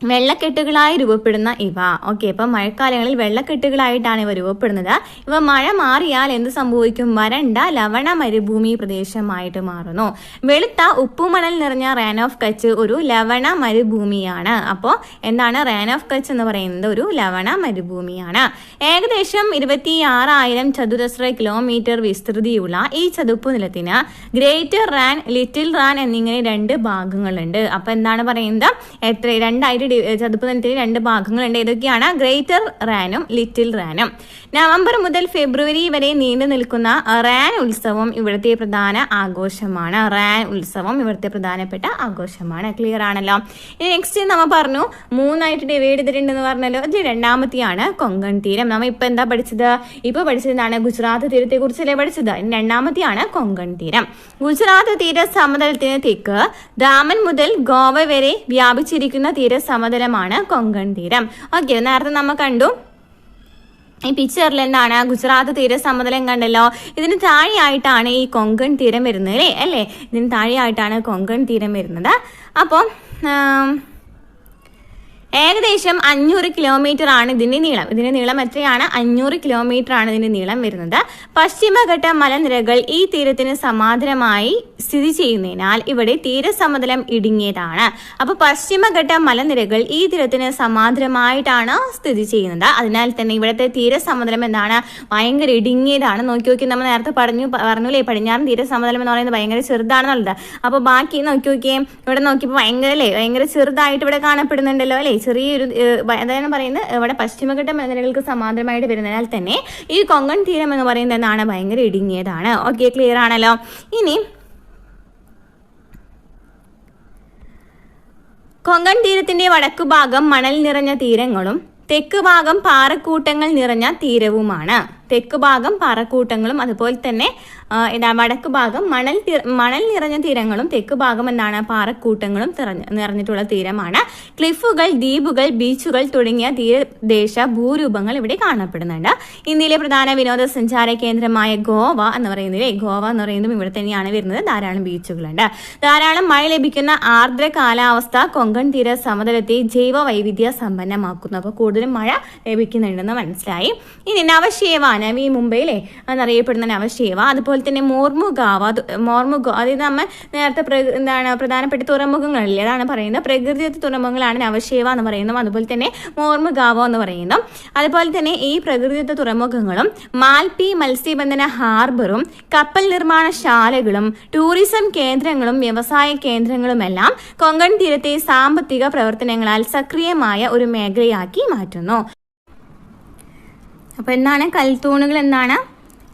വെള്ളക്കെട്ടുകളായി രൂപപ്പെടുന്ന ഇവ. ഓക്കെ, അപ്പം മഴക്കാലങ്ങളിൽ വെള്ളക്കെട്ടുകളായിട്ടാണ് ഇവ രൂപപ്പെടുന്നത്. ഇവ മഴ മാറിയാൽ എന്ത് സംഭവിക്കും? വരണ്ട ലവണ മരുഭൂമി പ്രദേശമായിട്ട് മാറുന്നു. വെളുത്ത ഉപ്പുമണൽ നിറഞ്ഞ റാൻ ഓഫ് കച്ച് ഒരു ലവണ മരുഭൂമിയാണ്. അപ്പോൾ എന്താണ് റാൻ ഓഫ് കച്ച് എന്ന് പറയുന്നത്? ഒരു ലവണ മരുഭൂമിയാണ്. ഏകദേശം 26,000 ചതുരശ്ര കിലോമീറ്റർ വിസ്തൃതിയുള്ള ഈ ചതുപ്പ് നിലത്തിന് ഗ്രേറ്റർ റാൻ, ലിറ്റിൽ റാൻ എന്നിങ്ങനെ 2 ഭാഗങ്ങളുണ്ട്. അപ്പൊ എന്താണ് പറയുന്നത്? രണ്ടായിട്ട് ചതുപ്പ് നിലത്തിന് 2 ഭാഗങ്ങളുണ്ട്. ഏതൊക്കെയാണ്? ഗ്രേറ്റർ റാനും ലിറ്റിൽ റാനും. നവംബർ മുതൽ ഫെബ്രുവരി വരെ നീണ്ടു നിൽക്കുന്ന റാൻ ഉത്സവം ഇവിടുത്തെ പ്രധാന ആഘോഷമാണ്. റാൻ ഉത്സവം ഇവിടുത്തെ പ്രധാനപ്പെട്ട ആഘോഷമാണ്. ക്ലിയർ ആണല്ലോ. ഇനി നെക്സ്റ്റ് നമ്മൾ പറഞ്ഞു 3 ഡിവൈഡ് ചെയ്തിട്ടുണ്ടെന്ന് പറഞ്ഞല്ലോ. ഇത് 2ാമത്തെയാണ് കൊങ്കൺ തീരം. നമ്മൾ ഇപ്പൊ എന്താ പഠിച്ചത്? ഇപ്പൊ പഠിച്ചതാണ് ഗുജറാത്ത് തീരത്തെ കുറിച്ചല്ലേ പഠിച്ചത്. ഇനി 2ാമത്തെയാണ് കൊങ്കൺ തീരം. ഗുജറാത്ത് തീര സമതലത്തിന് തെക്ക് ദാമൻ മുതൽ ഗോവ വരെ വ്യാപിച്ചിരിക്കുന്ന തീര സമതലമാണ് കൊങ്കൺ തീരം. ഓക്കെ, നേരത്തെ നമ്മൾ കണ്ടു ഈ പിക്ചറിൽ എന്താണ് ഗുജറാത്ത് തീര സമതലം കണ്ടല്ലോ. ഇതിന് താഴെയായിട്ടാണ് ഈ കൊങ്കൺ തീരം വരുന്നത് അല്ലേ. ഇതിന് താഴെയായിട്ടാണ് കൊങ്കൺ തീരം വരുന്നത്. അപ്പോൾ ഏകദേശം 500 കിലോമീറ്റർ ആണ് ഇതിന്റെ നീളം. ഇതിന്റെ നീളം എത്രയാണ്? 500 കിലോമീറ്റർ ആണ് ഇതിന്റെ നീളം വരുന്നത്. പശ്ചിമഘട്ട മലനിരകൾ ഈ തീരത്തിന് സമാന്തരമായി സ്ഥിതി ചെയ്യുന്നതിനാൽ ഇവിടെ തീരസമതലം ഇടുങ്ങിയതാണ്. അപ്പൊ പശ്ചിമഘട്ട മലനിരകൾ ഈ തീരത്തിന് സമാന്തരമായിട്ടാണ് സ്ഥിതി ചെയ്യുന്നത്. അതിനാൽ തന്നെ ഇവിടുത്തെ തീരസമതലം എന്താണ്? ഭയങ്കര ഇടുങ്ങിയതാണ്. നോക്കി നമ്മൾ നേരത്തെ പറഞ്ഞൂലേ പടിഞ്ഞാറൻ തീരസമതലം എന്ന് പറയുന്നത് ഭയങ്കര ചെറുതാണെന്നുള്ളത്. അപ്പൊ ബാക്കി നോക്കിയേ, ഇവിടെ നോക്കിയപ്പോൾ ഭയങ്കര ചെറുതായിട്ട് ഇവിടെ കാണപ്പെടുന്നുണ്ടല്ലോ അല്ലേ. ചെറിയൊരു അതാണ് പറയുന്നത് ഇവിടെ പശ്ചിമഘട്ട മലനിരകൾക്ക് സമാന്തരമായിട്ട് വരുന്നതിനാൽ തന്നെ ഈ കൊങ്കൺ തീരം എന്ന് പറയുന്നത് എന്താണ്? ഭയങ്കര ഇടുങ്ങിയതാണ്. ഓക്കെ, ക്ലിയർ ആണല്ലോ. ഇനി കൊങ്കൺ തീരത്തിന്റെ വടക്കു ഭാഗം മണൽ നിറഞ്ഞ തീരങ്ങളും തെക്ക് ഭാഗം പാറക്കൂട്ടങ്ങൾ നിറഞ്ഞ തീരവുമാണ്. തെക്ക് ഭാഗം പാറക്കൂട്ടങ്ങളും അതുപോലെ തന്നെ വടക്ക് ഭാഗം മണൽ നിറഞ്ഞ തീരങ്ങളും തെക്ക് ഭാഗം എന്താണ്? പാറക്കൂട്ടങ്ങളും നിറഞ്ഞിട്ടുള്ള തീരമാണ്. ക്ലിഫുകൾ, ദ്വീപുകൾ, ബീച്ചുകൾ തുടങ്ങിയ തീരദേശ ഭൂരൂപങ്ങൾ ഇവിടെ കാണപ്പെടുന്നുണ്ട്. ഇന്ത്യയിലെ പ്രധാന വിനോദസഞ്ചാര കേന്ദ്രമായ ഗോവ എന്ന് പറയുന്നതും ഇവിടെ തന്നെയാണ് വരുന്നത്. ധാരാളം ബീച്ചുകളുണ്ട്. ധാരാളം മഴ ലഭിക്കുന്ന ആർദ്ര കാലാവസ്ഥ കൊങ്കൺ തീര സമതലത്തെ ജൈവ വൈവിധ്യ സമ്പന്നമാക്കുന്നു. അപ്പോൾ കൂടുതലും മഴ ലഭിക്കുന്നുണ്ടെന്ന് മനസ്സിലായി. ഇനി നവശേവ, നവി മുംബൈയിലെ എന്നറിയപ്പെടുന്ന നവശേവ, അതുപോലെ തന്നെ മോർമുഗാവ, അതായത് നമ്മൾ നേരത്തെ പ്രധാനപ്പെട്ട തുറമുഖങ്ങളില്ലേ, അതാണ് പറയുന്നത്. പ്രകൃതിദത്ത തുറമുഖങ്ങളാണ് നവശേവ എന്ന് പറയുന്നത്. അതുപോലെ തന്നെ മോർമുഗാവോ എന്ന് പറയുന്നു. അതുപോലെ തന്നെ ഈ പ്രകൃതിദത്ത തുറമുഖങ്ങളും മാൽപി മത്സ്യബന്ധന ഹാർബറും കപ്പൽ നിർമ്മാണശാലകളും ടൂറിസം കേന്ദ്രങ്ങളും വ്യവസായ കേന്ദ്രങ്ങളുമെല്ലാം കൊങ്കൺ തീരത്തെ സാമ്പത്തിക പ്രവർത്തനങ്ങളാൽ സക്രിയമായ ഒരു മേഖലയാക്കി മാറ്റുന്നു. അപ്പോൾ എന്താണ് കൽത്തൂണുകൾ? എന്താണ്?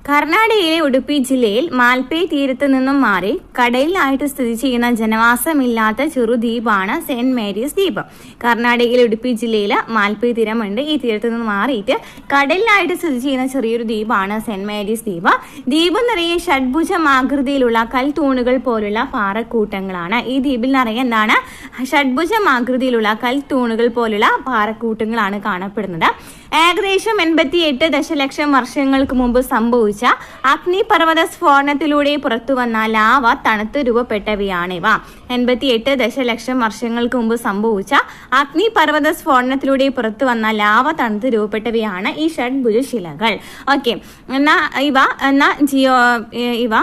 കർണാടകയിലെ ഉടുപ്പി ജില്ലയിൽ മാൽപേ തീരത്ത് നിന്നും മാറി കടലിലായിട്ട് സ്ഥിതി ചെയ്യുന്ന ജനവാസമില്ലാത്ത ചെറുദ്വീപാണ് സെന്റ് മേരീസ് ദ്വീപ്. കർണാടകയിലെ ഉടുപ്പി ജില്ലയിൽ മാൽപേ തീരമുണ്ട്. ഈ തീരത്ത് നിന്ന് മാറിയിട്ട് കടലിലായിട്ട് സ്ഥിതി ചെയ്യുന്ന ചെറിയൊരു ദ്വീപാണ് സെന്റ് മേരീസ് ദ്വീപ്. ദ്വീപ് നിറയെ ഷഡ്ഭുജമാകൃതിയിലുള്ള കൽത്തൂണുകൾ പോലുള്ള പാറക്കൂട്ടങ്ങളാണ്. ഈ ദ്വീപിൽ നിറയെ എന്താണ്? ഷഡ്ഭുജമാകൃതിയിലുള്ള കൽത്തൂണുകൾ പോലുള്ള പാറക്കൂട്ടങ്ങളാണ് കാണപ്പെടുന്നത്. ഏകദേശം 88 ദശലക്ഷം വർഷങ്ങൾക്ക് മുമ്പ് സംഭവിച്ച അഗ്നിപർവ്വത സ്ഫോടനത്തിലൂടെ പുറത്തുവന്ന ലാവ തണുത്ത് രൂപപ്പെട്ടവയാണിവ. 88 ദശലക്ഷം വർഷങ്ങൾക്ക് മുമ്പ് സംഭവിച്ച അഗ്നിപർവ്വത സ്ഫോടനത്തിലൂടെ പുറത്തുവന്ന ലാവ തണുത്ത് രൂപപ്പെട്ടവയാണ് ഈ ഷഡ്ഭുജ ശിലകൾ. ഓക്കെ, ഇവ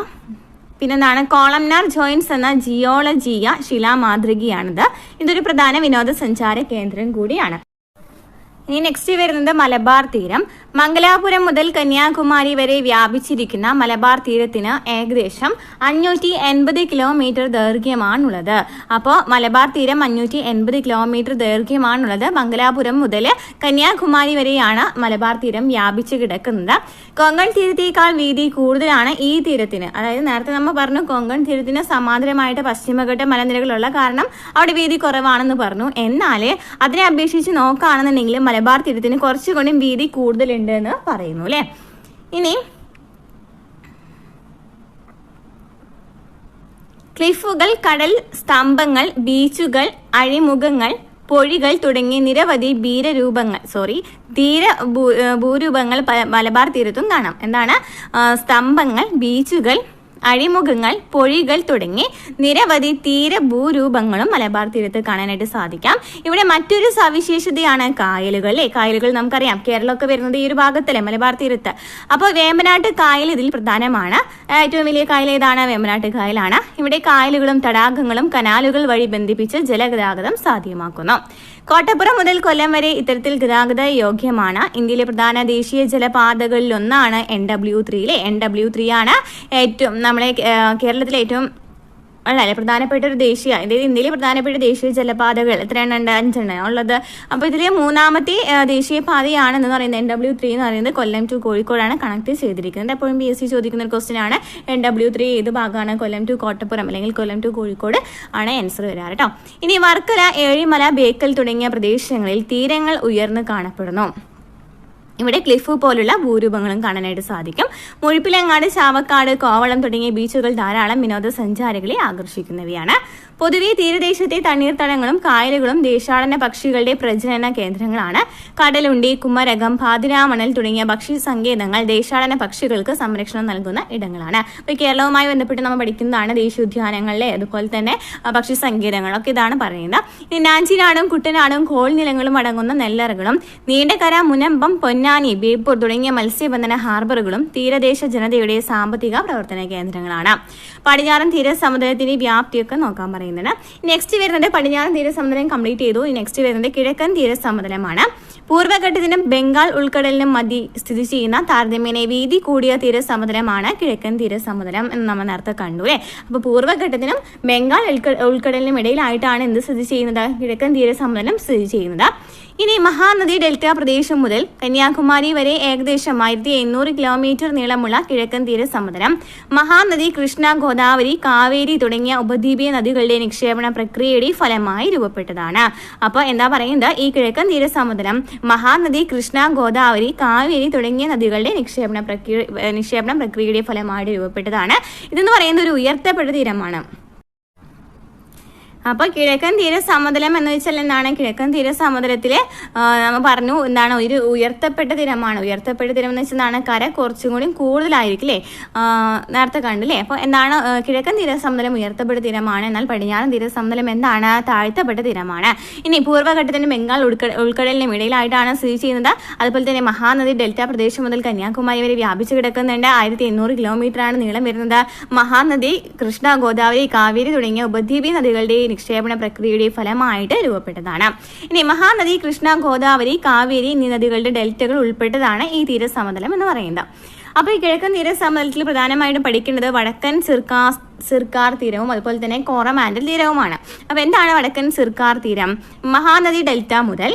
പിന്നെന്താണ്? കോളംനാർ ജോയിൻസ് എന്ന ജിയോളജീയ ശിലാമാതൃകയാണിത്. ഇതൊരു പ്രധാന വിനോദസഞ്ചാര കേന്ദ്രം കൂടിയാണ്. ഇനി നെക്സ്റ്റ് വരുന്നത് മലബാർ തീരം. മംഗലാപുരം മുതൽ കന്യാകുമാരി വരെ വ്യാപിച്ചിരിക്കുന്ന മലബാർ തീരത്തിന് ഏകദേശം 580 കിലോമീറ്റർ ദൈർഘ്യമാണുള്ളത്. അപ്പോൾ മലബാർ തീരം 580 കിലോമീറ്റർ ദൈർഘ്യമാണുള്ളത്. മംഗലാപുരം മുതൽ കന്യാകുമാരി വരെയാണ് മലബാർ തീരം വ്യാപിച്ചു കിടക്കുന്നത്. കൊങ്കൺ തീരത്തേക്കാൾ വീതി കൂടുതലാണ് ഈ തീരത്തിന്. അതായത് നേരത്തെ നമ്മൾ പറഞ്ഞു കൊങ്കൺ തീരത്തിന് സമാന്തരമായിട്ട് പശ്ചിമഘട്ട മലനിരകളുള്ള കാരണം അവിടെ വീതി കുറവാണെന്ന് പറഞ്ഞു. എന്നാൽ അതിനെ അപേക്ഷിച്ച് നോക്കുകയാണെന്നുണ്ടെങ്കിൽ മലബാർ തീരത്തിന് കുറച്ചുകൂടി വീതി കൂടുതലുണ്ട് എന്ന് പറയുന്നു അല്ലേ. ഇനി ക്ലിഫുകൾ, കടൽ സ്തംഭങ്ങൾ, ബീച്ചുകൾ, അഴിമുഖങ്ങൾ, പൊഴികൾ തുടങ്ങിയ നിരവധി ഭൂരൂപങ്ങൾ മലബാർ തീരത്തും കാണാം. എന്താണ്? സ്തംഭങ്ങൾ, ബീച്ചുകൾ, അഴിമുഖങ്ങൾ, പൊഴികൾ തുടങ്ങി നിരവധി തീരഭൂരൂപങ്ങളും മലബാർ തീരത്ത് കാണാനായിട്ട് സാധിക്കാം. ഇവിടെ മറ്റൊരു സവിശേഷതയാണ് കായലുകൾ. കായലുകൾ നമുക്കറിയാം കേരളമൊക്കെ വരുന്നത് ഈ ഒരു ഭാഗത്തല്ലേ, മലബാർ തീരത്ത്. അപ്പോൾ വേമ്പനാട്ട് കായൽ ഇതിൽ പ്രധാനമാണ്. ഏറ്റവും വലിയ കായൽ ഏതാണ്? വേമ്പനാട്ട് കായലാണ്. ഇവിടെ കായലുകളും തടാകങ്ങളും കനാലുകൾ വഴി ബന്ധിപ്പിച്ച് ജലഗതാഗതം സാധ്യമാക്കുന്നു. കോട്ടപ്പുറം മുതൽ കൊല്ലം വരെ ഇത്തരത്തിൽ ഗതാഗത യോഗ്യമാണ്. ഇന്ത്യയിലെ പ്രധാന ദേശീയ ജലപാതകളിലൊന്നാണ് NW3. NW3 ആണ് ഏറ്റവും നമ്മളെ കേരളത്തിലെ ഏറ്റവും അല്ലേ പ്രധാനപ്പെട്ട ഒരു ദേശീയ, അതായത് ഇന്ത്യയിലെ പ്രധാനപ്പെട്ട ദേശീയ ജലപാതകൾ എത്രയെണ്ണം ഉണ്ട്? 5 ഉള്ളത്. അപ്പോൾ ഇതിലെ 3ാമത്തെ ദേശീയപാതയാണ് എന്ന് പറയുന്നത് NW3 എന്ന് പറയുന്നത് കൊല്ലം ടു കോഴിക്കോടാണ് കണക്ട് ചെയ്തിരിക്കുന്നത്. എപ്പോഴും PSC ചോദിക്കുന്ന ഒരു ക്വസ്റ്റ്യൻ ആണ് NW3 ഏത് ഭാഗമാണ്? കൊല്ലം ടു കോട്ടപ്പുറം അല്ലെങ്കിൽ കൊല്ലം ടു കോഴിക്കോട് ആണ് ആൻസർ വരാറ് കേട്ടോ. ഇനി വർക്കല, ഏഴിമല, ബേക്കൽ തുടങ്ങിയ പ്രദേശങ്ങളിൽ തീരങ്ങൾ ഉയർന്നു കാണപ്പെടുന്നു. ഇവിടെ ക്ലിഫ് പോലുള്ള ഭൂരൂപങ്ങളും കാണാനായിട്ട് സാധിക്കും. മുഴുപ്പിലങ്ങാട്, ചാവക്കാട്, കോവളം തുടങ്ങിയ ബീച്ചുകൾ ധാരാളം വിനോദസഞ്ചാരികളെ ആകർഷിക്കുന്നവയാണ്. പൊതുവെ തീരദേശത്തെ തണ്ണീർത്തടങ്ങളും കായലുകളും ദേശാടന പക്ഷികളുടെ പ്രജനന കേന്ദ്രങ്ങളാണ്. കടലുണ്ടി, കുമരകം, പാതിരാമണൽ തുടങ്ങിയ പക്ഷി സങ്കേതങ്ങൾ ദേശാടന പക്ഷികൾക്ക് സംരക്ഷണം നൽകുന്ന ഇടങ്ങളാണ്. അപ്പോൾ കേരളവുമായി ബന്ധപ്പെട്ട് നമ്മൾ പഠിക്കുന്നതാണ് ദേശീയോദ്യാനങ്ങളിലെ അതുപോലെ തന്നെ പക്ഷി സങ്കേതങ്ങളൊക്കെ ഇതാണ് പറയുന്നത്. ഇനി നാഞ്ചിനാടും കുട്ടനാടും കോൾ നിലങ്ങളും അടങ്ങുന്ന നെല്ലറകളും നീണ്ടകര, മുനമ്പം, പൊന്നാനി, ബേപ്പൂർ തുടങ്ങിയ മത്സ്യബന്ധന ഹാർബറുകളും തീരദേശ ജനതയുടെ സാമ്പത്തിക പ്രവർത്തന കേന്ദ്രങ്ങളാണ്. പടിഞ്ഞാറൻ തീരസമുദ്രത്തിന്റെ വ്യാപ്തിയൊക്കെ നോക്കാൻ പറയുന്നത്. നെക്സ്റ്റ് വരുന്നത് പടിഞ്ഞാറൻ തീരസമുദ്രം കംപ്ലീറ്റ് ചെയ്തു. നെക്സ്റ്റ് വരുന്നത് കിഴക്കൻ തീരസമുദ്രമാണ്. പൂർവ്വഘട്ടത്തിനും ബംഗാൾ ഉൾക്കടലിനും മധ്യ സ്ഥിതി ചെയ്യുന്ന താരതമ്യേന വീതി കൂടിയ തീരസമുദ്രമാണ് കിഴക്കൻ തീരസമുദ്രം എന്ന് നമ്മൾ നേരത്തെ കണ്ടു അല്ലേ. അപ്പോൾ പൂർവ്വഘട്ടത്തിനും ബംഗാൾ ഉൾക്കടലിനും ഇടയിലായിട്ടാണ് എന്ത് സ്ഥിതി ചെയ്യുന്നത്? കിഴക്കൻ തീരസമുദ്രം സ്ഥിതി ചെയ്യുന്നത്. ഇനി മഹാനദി ഡെൽറ്റ പ്രദേശം മുതൽ കന്യാകുമാരി വരെ ഏകദേശം 1800 കിലോമീറ്റർ നീളമുള്ള കിഴക്കൻ തീരസമുദ്രം മഹാനദി, കൃഷ്ണ, ഗോദാവരി, കാവേരി തുടങ്ങിയ ഉപദ്വീപീയ നദികളുടെ നിക്ഷേപണ പ്രക്രിയയുടെ ഫലമായി രൂപപ്പെട്ടതാണ്. അപ്പോൾ എന്താ പറയുന്നത്? ഈ കിഴക്കൻ തീരസമുദ്രം മഹാനദി, കൃഷ്ണ, ഗോദാവരി, കാവേരി തുടങ്ങിയ നദികളുടെ നിക്ഷേപണ പ്രക്രിയയുടെ ഫലമായി രൂപപ്പെട്ടതാണ്. ഇതെന്ന് പറയുന്ന ഒരു ഉയർത്തപ്പെട്ട തീരമാണ്. അപ്പോൾ കിഴക്കൻ തീരസമുദ്രം എന്ന് വെച്ചാൽ എന്താണ്? കിഴക്കൻ തീരസമുദ്രത്തിലെ നമ്മൾ പറഞ്ഞു എന്താണ്? ഒരു ഉയർത്തപ്പെട്ട തീരമാണ്. ഉയർത്തപ്പെട്ട തീരം എന്ന് വെച്ചാൽ കര കുറച്ചും കൂടി കൂടുതലായിരിക്കും അല്ലേ, നേരത്തെ കണ്ടില്ലേ. അപ്പോൾ എന്താണ്? കിഴക്കൻ തീരസമുദ്രം ഉയർത്തപ്പെട്ട തീരമാണ്. എന്നാൽ പടിഞ്ഞാറൻ തീരസമുദ്രം എന്താണ്? താഴ്ത്തപ്പെട്ട തീരമാണ്. ഇനി പൂർവ്വഘട്ടത്തിന് ബംഗാൾ ഉൾക്കടലിനും ഇടയിലായിട്ടാണ് സ്ഥിതി ചെയ്യുന്നത്. അതുപോലെ തന്നെ മഹാനദി ഡെൽറ്റ പ്രദേശം മുതൽ കന്യാകുമാരി വരെ വ്യാപിച്ചു കിടക്കുന്നുണ്ട്. 1800 കിലോമീറ്ററാണ് നീളം വരുന്നത്. മഹാനദി, കൃഷ്ണ, ഗോദാവരി, കാവേരി തുടങ്ങിയ ഉപദ്വീപീയ നദികളുടെ നിക്ഷേപണ പ്രക്രിയയുടെ ഫലമായിട്ട് രൂപപ്പെട്ടതാണ്. ഇനി മഹാനദി, കൃഷ്ണ, ഗോദാവരി, കാവേരി എന്നീ നദികളുടെ ഡെൽറ്റകൾ ഉൾപ്പെട്ടതാണ് ഈ തീരസമതലം എന്ന് പറയുന്നത്. അപ്പോൾ ഈ കിഴക്കൻ തീരസമതലത്തിൽ പ്രധാനമായിട്ടും പഠിക്കേണ്ടത് വടക്കൻ സിർക്കാർ തീരവും അതുപോലെ തന്നെ കോറമാൻഡൽ തീരവുമാണ്. അപ്പോൾ എന്താണ് വടക്കൻ സിർക്കാർ തീരം? മഹാനദി ഡെൽറ്റ മുതൽ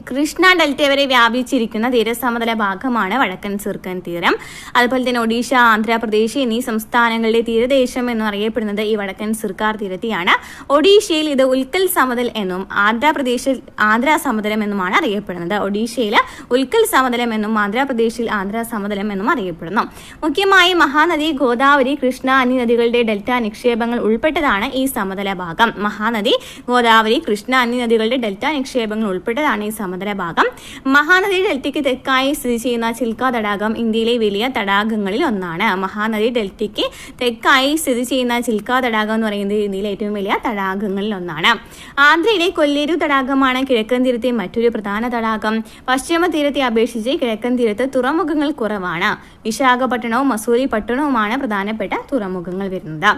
കൃഷ്ണ ഡെൽറ്റ വരെ വ്യാപിച്ചിരിക്കുന്ന തീരസമതല ഭാഗമാണ് വടക്കൻ സിർക്കൻ തീരം. അതുപോലെ തന്നെ ഒഡീഷ, ആന്ധ്രാപ്രദേശ് എന്നീ സംസ്ഥാനങ്ങളുടെ തീരദേശം എന്നും അറിയപ്പെടുന്നത് ഈ വടക്കൻ സിർക്കാർ തീരത്തെയാണ്. ഒഡീഷയിൽ ഇത് ഉൽക്കൽ സമതൽ എന്നും ആന്ധ്രാപ്രദേശിൽ ആന്ധ്രാ സമതലം എന്നുമാണ് അറിയപ്പെടുന്നത്. ഒഡീഷയിൽ ഉൽക്കൽ സമതലം എന്നും ആന്ധ്രാപ്രദേശിൽ ആന്ധ്രാ സമതലം എന്നും അറിയപ്പെടുന്നു. മുഖ്യമായി മഹാനദി, ഗോദാവരി, കൃഷ്ണ എന്നീ നദികളുടെ ഡെൽറ്റ നിക്ഷേപങ്ങൾ ഉൾപ്പെട്ടതാണ് ഈ സമതല ഭാഗം. മഹാനദി, ഗോദാവരി, കൃഷ്ണ എന്നീ നദികളുടെ ഡെൽറ്റ നിക്ഷേപങ്ങൾ ഉൾപ്പെട്ടതാണ് ഈ ഭാഗം. മഹാനദി ഡെൽറ്റയ്ക്ക് തെക്കായി സ്ഥിതി ചെയ്യുന്ന ചിൽക്ക തടാകം ഇന്ത്യയിലെ വലിയ തടാകങ്ങളിൽ ഒന്നാണ്. മഹാനദി ഡെൽറ്റയ്ക്ക് തെക്കായി സ്ഥിതി ചെയ്യുന്ന ചിൽക്ക തടാകം എന്ന് പറയുന്നത് ഇന്ത്യയിലെ ഏറ്റവും വലിയ തടാകങ്ങളിൽ ഒന്നാണ്. ആന്ധ്രയിലെ കൊല്ലേരു തടാകമാണ് കിഴക്കൻ തീരത്തെ മറ്റൊരു പ്രധാന തടാകം. പശ്ചിമ തീരത്തെ അപേക്ഷിച്ച് കിഴക്കൻ തീരത്ത് തുറമുഖങ്ങൾ കുറവാണ്. വിശാഖപട്ടണവും മസൂരി പട്ടണവുമാണ് പ്രധാനപ്പെട്ട തുറമുഖങ്ങൾ വരുന്നത്.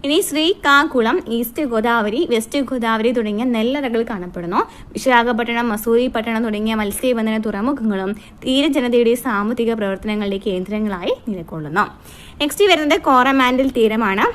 ഇനി ശ്രീകാകുളം, ഈസ്റ്റ് ഗോദാവരി, വെസ്റ്റ് ഗോദാവരി തുടങ്ങിയ നെല്ലറകൾ കാണപ്പെടുന്നു. വിശാഖപട്ടണം, മസൂരി പട്ടണം തുടങ്ങിയ മത്സ്യബന്ധന തുറമുഖങ്ങളും തീരജനതയുടെ സാമ്പത്തിക പ്രവർത്തനങ്ങളുടെ കേന്ദ്രങ്ങളായി നിലകൊള്ളുന്നു. നെക്സ്റ്റ് വരുന്നത് കോറമാൻഡൽ തീരമാണ്.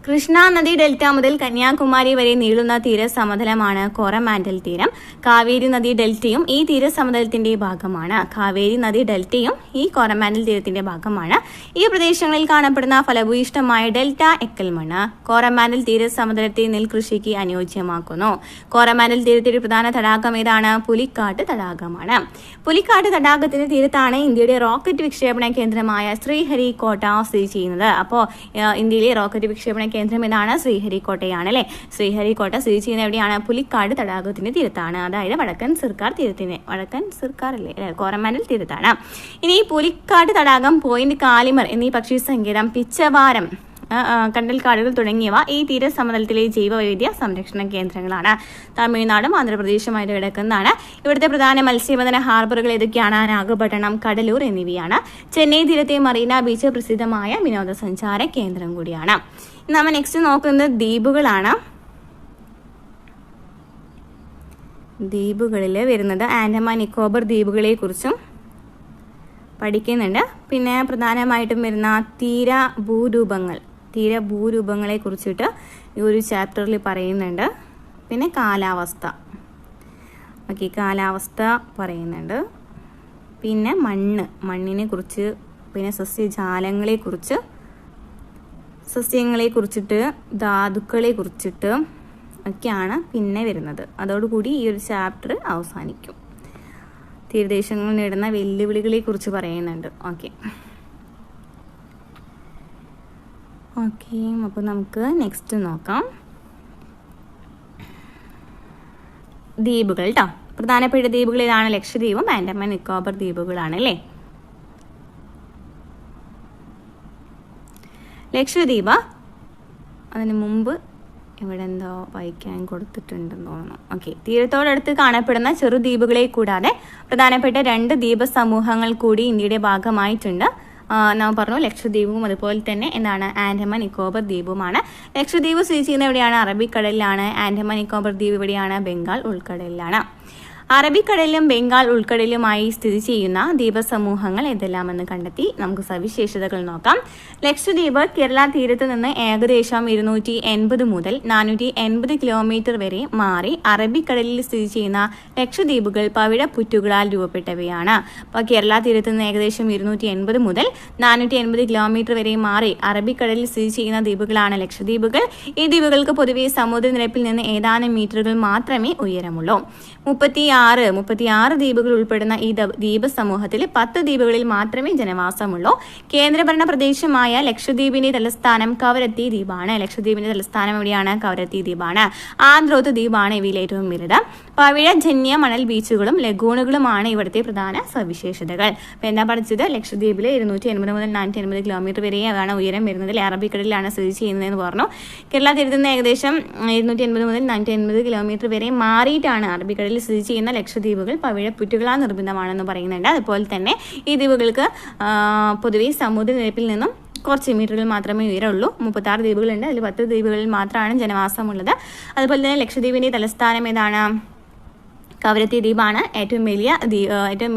കൃഷ്ണ നദി ഡെൽറ്റ മുതൽ കന്യാകുമാരി വരെ നീളുന്ന തീരസമതലമാണ് കോറമാൻഡൽ തീരം. കാവേരി നദി ഡെൽറ്റയും ഈ തീരസമതലത്തിന്റെ ഭാഗമാണ്. കാവേരി നദി ഡെൽറ്റയും ഈ കോറമാൻഡൽ തീരത്തിന്റെ ഭാഗമാണ്. ഈ പ്രദേശങ്ങളിൽ കാണപ്പെടുന്ന ഫലഭൂയിഷ്ടമായ ഡെൽറ്റ എക്കൽ മണ്ണ് കോറമാൻഡൽ തീരസമതലത്തെ നെൽകൃഷിക്ക് അനുയോജ്യമാക്കുന്നു. കോറമാൻഡൽ തീരത്തിന്റെ പ്രധാന തടാകം ഏതാണ്? പുലിക്കാട്ട് തടാകമാണ്. പുലിക്കാട്ട് തടാകത്തിന്റെ തീരത്താണ് ഇന്ത്യയുടെ റോക്കറ്റ് വിക്ഷേപണ കേന്ദ്രമായ ശ്രീഹരിക്കോട്ട സ്ഥിതി ചെയ്യുന്നത്. അപ്പോൾ ഇന്ത്യയിലെ റോക്കറ്റ് വിക്ഷേപണ കേന്ദ്രം ഏതാണ്? ശ്രീഹരിക്കോട്ടയാണ് അല്ലെ. ശ്രീഹരിക്കോട്ട സ്ഥിതി ചെയ്യുന്ന എവിടെയാണ്? പുലിക്കാട് തടാകത്തിന്റെ തീരത്താണ്. അതായത് വടക്കൻ സിർക്കാർ അല്ലേ, കോറമാൻഡൽ തീരത്താണ്. ഇനി പുലിക്കാട് തടാകം, പോയിന്റ് കാലിമർ എന്നീ പക്ഷി സങ്കേതം, പിച്ചവാരം, കണ്ടൽക്കാടുകൾ തുടങ്ങിയവ ഈ തീരസമതലത്തിലെ ജൈവവൈവിധ്യ സംരക്ഷണ കേന്ദ്രങ്ങളാണ്. തമിഴ്നാടും ആന്ധ്രാപ്രദേശുമായിട്ട് കിടക്കുന്നതാണ്. ഇവിടുത്തെ പ്രധാന മത്സ്യബന്ധന ഹാർബറുകൾ ഏതൊക്കെയാണ്? നാഗപട്ടണം, കടലൂർ എന്നിവയാണ്. ചെന്നൈ തീരത്തെ മറീന ബീച്ച് പ്രസിദ്ധമായ വിനോദസഞ്ചാര കേന്ദ്രം കൂടിയാണ്. നമ്മൾ നെക്സ്റ്റ് നോക്കുന്നത് ദ്വീപുകളാണ്. ദ്വീപുകളിൽ വരുന്നത് ആൻഡമാൻ നിക്കോബർ ദ്വീപുകളെ കുറിച്ചും പഠിക്കുന്നുണ്ട്. പിന്നെ പ്രധാനമായിട്ടും വരുന്ന തീരഭൂരൂപങ്ങളെ കുറിച്ചിട്ട് ഈ ഒരു ചാപ്റ്ററിൽ പറയുന്നുണ്ട്. പിന്നെ കാലാവസ്ഥ പറയുന്നുണ്ട്. പിന്നെ മണ്ണിനെ കുറിച്ച്, പിന്നെ സസ്യങ്ങളെ കുറിച്ചിട്ട്, ധാതുക്കളെ കുറിച്ചിട്ട് ഒക്കെയാണ് പിന്നെ വരുന്നത്. അതോടുകൂടി ഈ ഒരു ചാപ്റ്റർ അവസാനിക്കും. തീരദേശങ്ങൾ നേരിടുന്ന വെല്ലുവിളികളെ കുറിച്ച് പറയുന്നുണ്ട്. ഓക്കെ, അപ്പോൾ നമുക്ക് നെക്സ്റ്റ് നോക്കാം. ദ്വീപുകൾ കേട്ടോ. പ്രധാനപ്പെട്ട ദ്വീപുകൾ ഏതാണ്? ലക്ഷദ്വീപും ആൻഡമാൻ നിക്കോബർ ദ്വീപുകളാണ് അല്ലേ. ലക്ഷദ്വീപ് അതിന് മുമ്പ് ഇവിടെ എന്തോ വായിക്കാൻ കൊടുത്തിട്ടുണ്ടെന്ന് തോന്നുന്നു. ഓക്കെ, തീരത്തോടടുത്ത് കാണപ്പെടുന്ന ചെറുദ്വീപുകളെ കൂടാതെ പ്രധാനപ്പെട്ട 2 ദ്വീപ സമൂഹങ്ങൾ കൂടി ഇന്ത്യയുടെ ഭാഗമായിട്ടുണ്ട്. നാം പറഞ്ഞു ലക്ഷദ്വീപും അതുപോലെ തന്നെ എന്താണ് ആൻഡമാൻ നിക്കോബർ ദ്വീപുമാണ്. ലക്ഷദ്വീപ് സ്ഥിതി ചെയ്യുന്ന എവിടെയാണ്? അറബിക്കടലിലാണ്. ആൻഡമാൻ നിക്കോബർ ദ്വീപ് എവിടെയാണ്? ബംഗാൾ ഉൾക്കടലിലാണ്. അറബിക്കടലിലും ബംഗാൾ ഉൾക്കടലിലുമായി സ്ഥിതി ചെയ്യുന്ന ദ്വീപസമൂഹങ്ങൾ ഏതെല്ലാമെന്ന് കണ്ടെത്തി നമുക്ക് സവിശേഷതകൾ നോക്കാം. ലക്ഷദ്വീപ് കേരള തീരത്ത് നിന്ന് ഏകദേശം 280 മുതൽ 480 കിലോമീറ്റർ വരെ മാറി അറബിക്കടലിൽ സ്ഥിതി ചെയ്യുന്ന ലക്ഷദ്വീപുകൾ പവിഴപ്പുറ്റുകളാൽ രൂപപ്പെട്ടവയാണ്. അപ്പോൾ കേരള തീരത്ത് നിന്ന് ഏകദേശം 280 മുതൽ 480 കിലോമീറ്റർ വരെ മാറി അറബിക്കടലിൽ സ്ഥിതി ചെയ്യുന്ന ദ്വീപുകളാണ് ലക്ഷദ്വീപുകൾ. ഈ ദ്വീപുകൾക്ക് പൊതുവെ സമുദ്രനിരപ്പിൽ നിന്ന് ഏതാനും മീറ്ററുകൾ മാത്രമേ ഉയരമുള്ളൂ. 36 ദ്വീപുകൾ ഉൾപ്പെടുന്ന ഈ ദ്വീപ സമൂഹത്തിൽ 10 ദ്വീപുകളിൽ മാത്രമേ ജനവാസമുള്ളൂ. കേന്ദ്രഭരണ പ്രദേശമായ ലക്ഷദ്വീപിന്റെ തലസ്ഥാനം കവരത്തി ദ്വീപാണ്. ലക്ഷദ്വീപിന്റെ തലസ്ഥാനം എവിടെയാണ്? കവരത്തി ദ്വീപാണ്. ആന്ത്രോത്ത് ദ്വീപാണ് ഇവയിൽ ഏറ്റവും വലുത്. പവിഴജന്യ മണൽ ബീച്ചുകളും ലഗൂണുകളുമാണ് ഇവിടുത്തെ പ്രധാന സവിശേഷതകൾ. അപ്പോൾ എന്താ പഠിച്ചത്? ലക്ഷദ്വീപിൽ 280 മുതൽ 480 കിലോമീറ്റർ വരെയാണ് ഉയരം വരുന്നത്. അറബിക്കടലിലാണ് സ്ഥിതി ചെയ്യുന്നതെന്ന് പറഞ്ഞു. കേരള തീരത്ത് നിന്ന് ഏകദേശം 280 മുതൽ 480 കിലോമീറ്റർ വരെ മാറിയിട്ടാണ് അറബിക്കടലിൽ സ്ഥിതി ചെയ്യുന്ന ലക്ഷദ്വീപുകൾ പവിഴപ്പുറ്റുകളാൽ നിർമ്മിതമാണെന്ന് പറയുന്നുണ്ട്. അതുപോലെ തന്നെ ഈ ദ്വീപുകൾക്ക് പൊതുവെ സമുദ്രനിരപ്പിൽ നിന്നും കുറച്ച് മീറ്ററുകൾ മാത്രമേ ഉയരമുള്ളൂ. 36 ദ്വീപുകളുണ്ട്. അതിൽ 10 ദ്വീപുകളിൽ മാത്രമാണ് ജനവാസമുള്ളത്. അതുപോലെ തന്നെ ലക്ഷദ്വീപിന്റെ തലസ്ഥാനം ഏതാണ്? കവരത്തി ദ്വീപാണ്. ഏറ്റവും